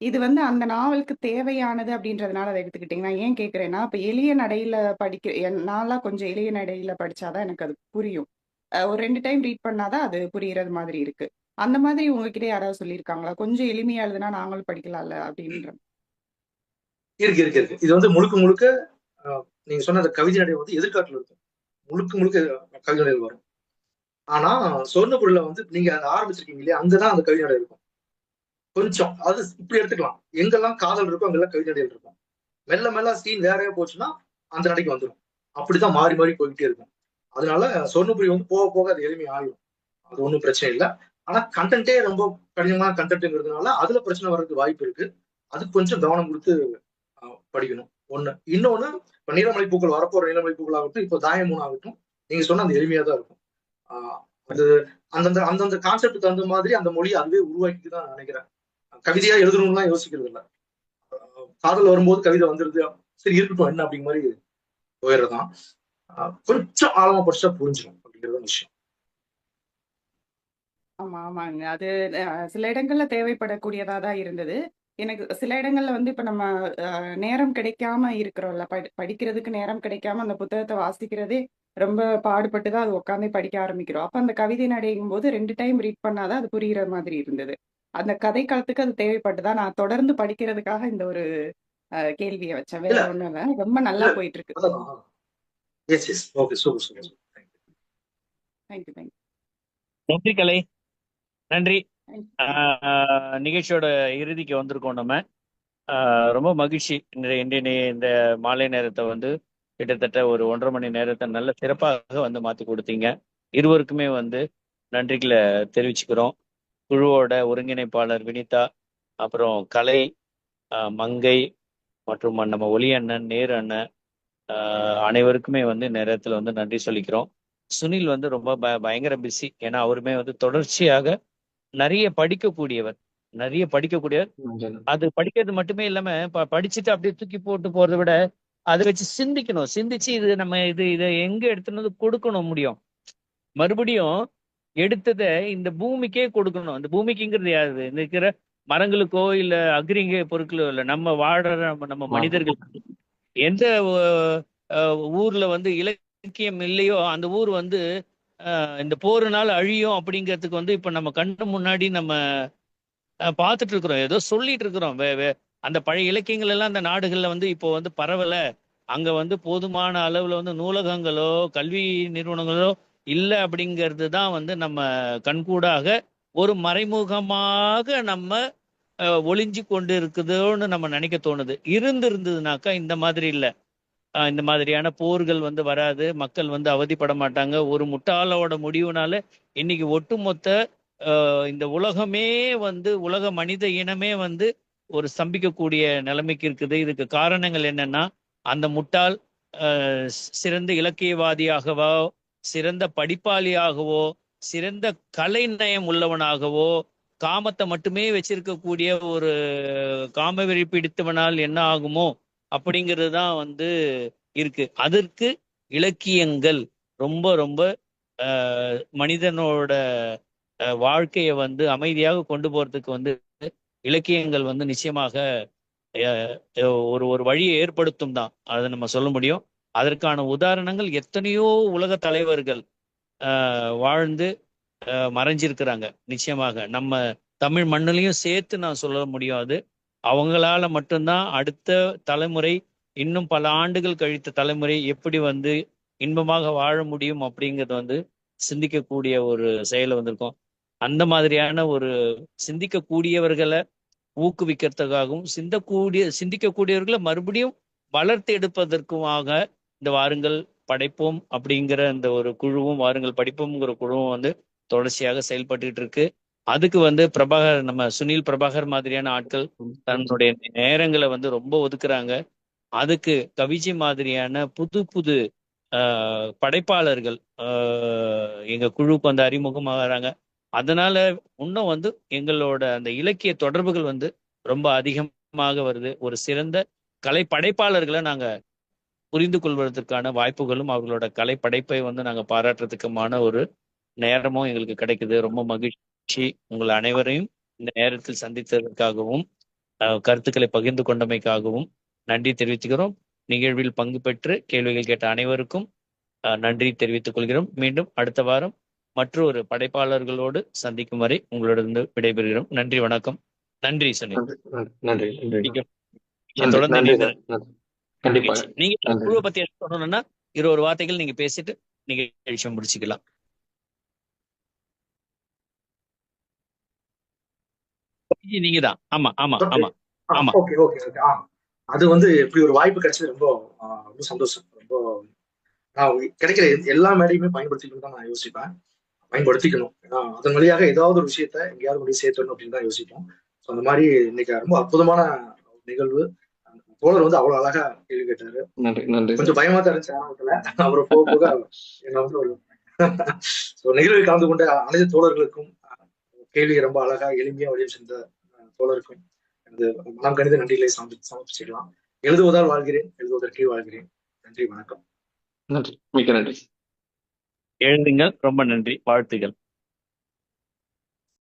இது வந்து அந்த நாவலுக்கு தேவையானது அப்படின்றதுனால அதை எடுத்துக்கிட்டீங்க. நான் ஏன் கேட்குறேன்னா, இப்போ எளிய நடையில நான்லாம் கொஞ்சம் எளிய நடையில படிச்சாதான் எனக்கு அது புரியும். ஒரு 2 டைம் ரீட் பண்ணாதான் அது புரியுறது மாதிரி இருக்கு. அந்த மாதிரி உங்ககிட்ட யாராவது சொல்லியிருக்காங்களா? கொஞ்சம் எளிமையா எழுதுனா நாங்களும் படிக்கலாம்ல அப்படின்ற? இருக்கு. இது வந்து முழுக்க நீங்க சொன்ன அந்த கவிதை நடை வந்து எதிர்காட்டுல இருக்கும். முழுக்க கவிதை நடைகள் வரும். ஆனா சொர்ணபுரியில வந்து நீங்க அதை ஆரம்பிச்சிருக்கீங்க இல்லையா, அங்கதான் அந்த கவிதை நடை இருக்கும். கொஞ்சம் அது இப்படி எடுத்துக்கலாம், எங்கெல்லாம் காதல் இருக்கும் அங்கெல்லாம் கவிதை நடைகள் இருக்கும். மெல்ல சீன் வேறையா போச்சுன்னா அந்த நடைக்கு வந்துடும். அப்படிதான் மாறி போய்கிட்டே இருக்கும். அதனால சொர்ணபுரி வந்து போக போக அது எளிமை ஆகும், அது ஒன்றும் பிரச்சனை இல்லை. ஆனா கண்டென்ட்டே ரொம்ப கடினமான கண்டென்ட்ங்கிறதுனால அதுல பிரச்சனை வர்றதுக்கு வாய்ப்பு இருக்கு. அதுக்கு கொஞ்சம் கவனம் கொடுத்து படிக்கணும் ஒண்ணு. இன்னொன்னு, இப்ப நீலமலை பூக்கள் வரப்போற நீலமலை பூக்கள் ஆகட்டும், இப்போ தாயமூன் ஆகட்டும், நீங்க சொன்ன அந்த எளிமையா தான் இருக்கும். அது அந்தந்த கான்செப்ட் தகுந்த மாதிரி அந்த மொழியை அதுவே உருவாக்கிட்டு தான் நினைக்கிறேன். கவிதையா எழுதணும்லாம் யோசிக்கிறது இல்லை. காதல் வரும்போது கவிதை வந்துருது, சரி இருக்கட்டும் என்ன அப்படிங்கிற மாதிரி போயிடுறதான். கொஞ்சம் ஆழமா படிச்சா புரிஞ்சிடும் அப்படிங்கிறது விஷயம். ஆமாங்க. அது சில இடங்கள்ல தேவைப்படக்கூடியதா தான் இருந்தது. எனக்கு சில இடங்கள்ல வந்து இப்ப நம்ம நேரம் கிடைக்காம இருக்கிறோம்ல, படிக்கிறதுக்கு நேரம் கிடைக்காம அந்த புத்தகத்தை வாசிக்கிறதே ரொம்ப பாடுபட்டு தான் அது உட்காந்து படிக்க ஆரம்பிக்கிறோம். அப்ப அந்த கவிதை நடையும் போது 2 டைம் ரீட் பண்ணாதான் அது புரியுற மாதிரி இருந்தது. அந்த கதை காலத்துக்கு அது தேவைப்பட்டுதான் நான் தொடர்ந்து படிக்கிறதுக்காக இந்த ஒரு கேள்வியை வச்சேன். வேற ஒண்ணும் இல்ல. ரொம்ப நல்லா போயிட்டு இருக்கு. தேங்க்யூ. நன்றி கலை, நன்றி. நிகழ்ச்சியோட இறுதிக்கு வந்திருக்கோம் நம்ம. ரொம்ப மகிழ்ச்சி. இந்த மாலை நேரத்தை வந்து கிட்டத்தட்ட ஒரு 1.5 மணி நேரத்தை நல்ல சிறப்பாக வந்து மாற்றி கொடுத்தீங்க. இருவருக்குமே வந்து நன்றிகளை தெரிவிச்சுக்கிறோம். குழுவோட ஒருங்கிணைப்பாளர் வினிதா, அப்புறம் கலை, மங்கை மற்றும் நம்ம ஒலி அண்ணன், நேரு அண்ணன், அனைவருக்குமே வந்து நேரத்தில் வந்து நன்றி சொல்லிக்கிறோம். சுனில் வந்து ரொம்ப பயங்கர பிஸி. ஏன்னா அவருமே வந்து தொடர்ச்சியாக நிறைய படிக்கக்கூடியவர். அது படிக்கிறது மட்டுமே இல்லாம படிச்சுட்டு அப்படியே தூக்கி போட்டு போறதை விட அதை வச்சு சிந்திக்கணும். சிந்திச்சு இது நம்ம இதை எங்க எடுத்துன்னு வந்து கொடுக்கணும் முடியும். மறுபடியும் எடுத்ததை இந்த பூமிக்கே கொடுக்கணும். இந்த பூமிக்குங்கிறது யாரு? இந்த இருக்கிற மரங்களுக்கோ இல்ல அக்ரிங்க பொருட்களோ இல்ல, நம்ம வாழற நம்ம மனிதர்கள். எந்த ஊர்ல வந்து இலக்கியம் இல்லையோ அந்த ஊர் வந்து இந்த போருனால அழியும் அப்படிங்கிறதுக்கு வந்து இப்ப நம்ம கண்ணு முன்னாடி நம்ம பார்த்துட்டு இருக்கிறோம். ஏதோ சொல்லிட்டு இருக்கிறோம். அந்த பழைய இலக்கியங்கள் எல்லாம் அந்த நாடுகள்ல வந்து இப்போ வந்து பரவல. அங்க வந்து போதுமான அளவுல வந்து நூலகங்களோ கல்வி நிறுவனங்களோ இல்லை அப்படிங்கிறது தான் வந்து நம்ம கண்கூடாக ஒரு மறைமுகமாக நம்ம ஒளிஞ்சு கொண்டு இருக்குதோன்னு நம்ம நினைக்க தோணுது. இருந்ததுனாக்கா இந்த மாதிரி இல்லை. இந்த மாதிரியான போர்கள் வந்து வராது, மக்கள் வந்து அவதிப்பட மாட்டாங்க. ஒரு முட்டாளோட முடிவுனால இன்னைக்கு ஒட்டுமொத்த இந்த உலகமே வந்து உலக மனித இனமே வந்து ஒரு ஸ்தம்பிக்கக்கூடிய நிலைமைக்கு இருக்குது. இதுக்கு காரணங்கள் என்னன்னா, அந்த முட்டாள் சிறந்த இலக்கியவாதியாகவோ சிறந்த படிப்பாளியாகவோ சிறந்த கலை நயம் உள்ளவனாகவோ காமத்தை மட்டுமே வச்சிருக்கக்கூடிய ஒரு காமவெறி பிடித்தவனால் என்ன ஆகுமோ அப்படிங்கிறது தான் வந்து இருக்கு. அதற்கு இலக்கியங்கள் ரொம்ப ரொம்ப மனிதனோட வாழ்க்கையை வந்து அமைதியாக கொண்டு போறதுக்கு வந்து இலக்கியங்கள் வந்து நிச்சயமாக ஒரு வழியை ஏற்படுத்தும் தான், அதை நம்ம சொல்ல முடியும். அதற்கான உதாரணங்கள் எத்தனையோ உலக தலைவர்கள் வாழ்ந்து மறைஞ்சிருக்கிறாங்க. நிச்சயமாக நம்ம தமிழ் மண்ணிலையும் சேர்த்து நான் சொல்ல முடியும். அது அவங்களால மட்டும்தான் அடுத்த தலைமுறை, இன்னும் பல ஆண்டுகள் கழித்த தலைமுறை எப்படி வந்து இன்பமாக வாழ முடியும் அப்படிங்கிறது வந்து சிந்திக்கக்கூடிய ஒரு செயல் வந்திருக்கும். அந்த மாதிரியான ஒரு சிந்திக்கக்கூடியவர்களை ஊக்குவிக்கிறதுக்காகவும் சிந்திக்கக்கூடியவர்களை மறுபடியும் வளர்த்து எடுப்பதற்குமாக இந்த வாருங்கள் படைப்போம் அப்படிங்கிற இந்த ஒரு குழுவும், வாருங்கள் படிப்போம்ங்கிற குழுவும் வந்து தொடர்ச்சியாக செயல்பட்டு இருக்கு. அதுக்கு வந்து நம்ம சுனில் பிரபாகர் மாதிரியான ஆட்கள் தன்னுடைய நேரங்களை வந்து ரொம்ப ஒதுக்குறாங்க. அதுக்கு கவிஜி மாதிரியான புது புது படைப்பாளர்கள் எங்க குழுவுக்கு வந்து அறிமுகமாகறாங்க. அதனால இன்னும் வந்து எங்களோட அந்த இலக்கிய தொடர்புகள் வந்து ரொம்ப அதிகமாக வருது. ஒரு சிறந்த கலை படைப்பாளர்களை நாங்க புரிந்து கொள்வதற்கான வாய்ப்புகளும் அவர்களோட கலை படைப்பை வந்து நாங்க பாராட்டுறதுக்குமான ஒரு நேரமும் எங்களுக்கு கிடைக்குது. ரொம்ப மகிழ்ச்சி. உங்கள் அனைவரையும் இந்த நேரத்தில் சந்தித்ததற்காகவும் கருத்துக்களை பகிர்ந்து கொண்டமைக்காகவும் நன்றி தெரிவித்துக்கிறோம். நிகழ்வில் பங்கு பெற்று கேள்விகள் கேட்ட அனைவருக்கும் நன்றி தெரிவித்துக் கொள்கிறோம். மீண்டும் அடுத்த வாரம் மற்றொரு படைப்பாளர்களோடு சந்திக்கும் வரை உங்களிடம் விடைபெறுகிறோம். நன்றி, வணக்கம். நன்றி சுனில். நன்றி. தொடர்ந்து நீங்க குழுவை பத்தி என்ன சொல்லணும்னா 20 வார்த்தைகள் நீங்க பேசிட்டு நீங்க விஷயம் முடிச்சுக்கலாம். நீங்க தான். ஆமா. அது வந்து இப்படி ஒரு வாய்ப்பு கிடைச்சது ரொம்ப ரொம்ப சந்தோஷம். ரொம்ப நான் கிடைக்கிற எல்லா மேடையுமே பயன்படுத்திக்கணும் தான் நான் யோசிப்பேன். பயன்படுத்திக்கணும். ஏன்னா அதன் வழியாக ஏதாவது ஒரு விஷயத்த எங்கேயாவது கொண்டு சேர்த்தணும் அப்படின்னு தான் யோசிப்போம். அந்த மாதிரி இன்னைக்கு ரொம்ப அற்புதமான நிகழ்வு. தோழர் வந்து அவ்வளவு அழகா கேள்வி கேட்டாரு. கொஞ்சம் பயமா தான் இருந்துச்சு ஆரம்பத்துல. அவரை போக போக என்ன வந்து ஒரு நிகழ்வில் கலந்து கொண்ட அனைத்து தோழர்களுக்கும் கேள்வி ரொம்ப அழகா எளிமையா வழியும் சென்ற தோழருக்கும் எனது மனம் கணித நன்றிகளை சமர்ப்பிச்சுக்கலாம். எழுதுவதால் வாழ்கிறேன், எழுதுவதற்கே வாழ்கிறேன். நன்றி, வணக்கம். நன்றி, மிக்க நன்றி. எழுதுங்கள். ரொம்ப நன்றி, வாழ்த்துகள்.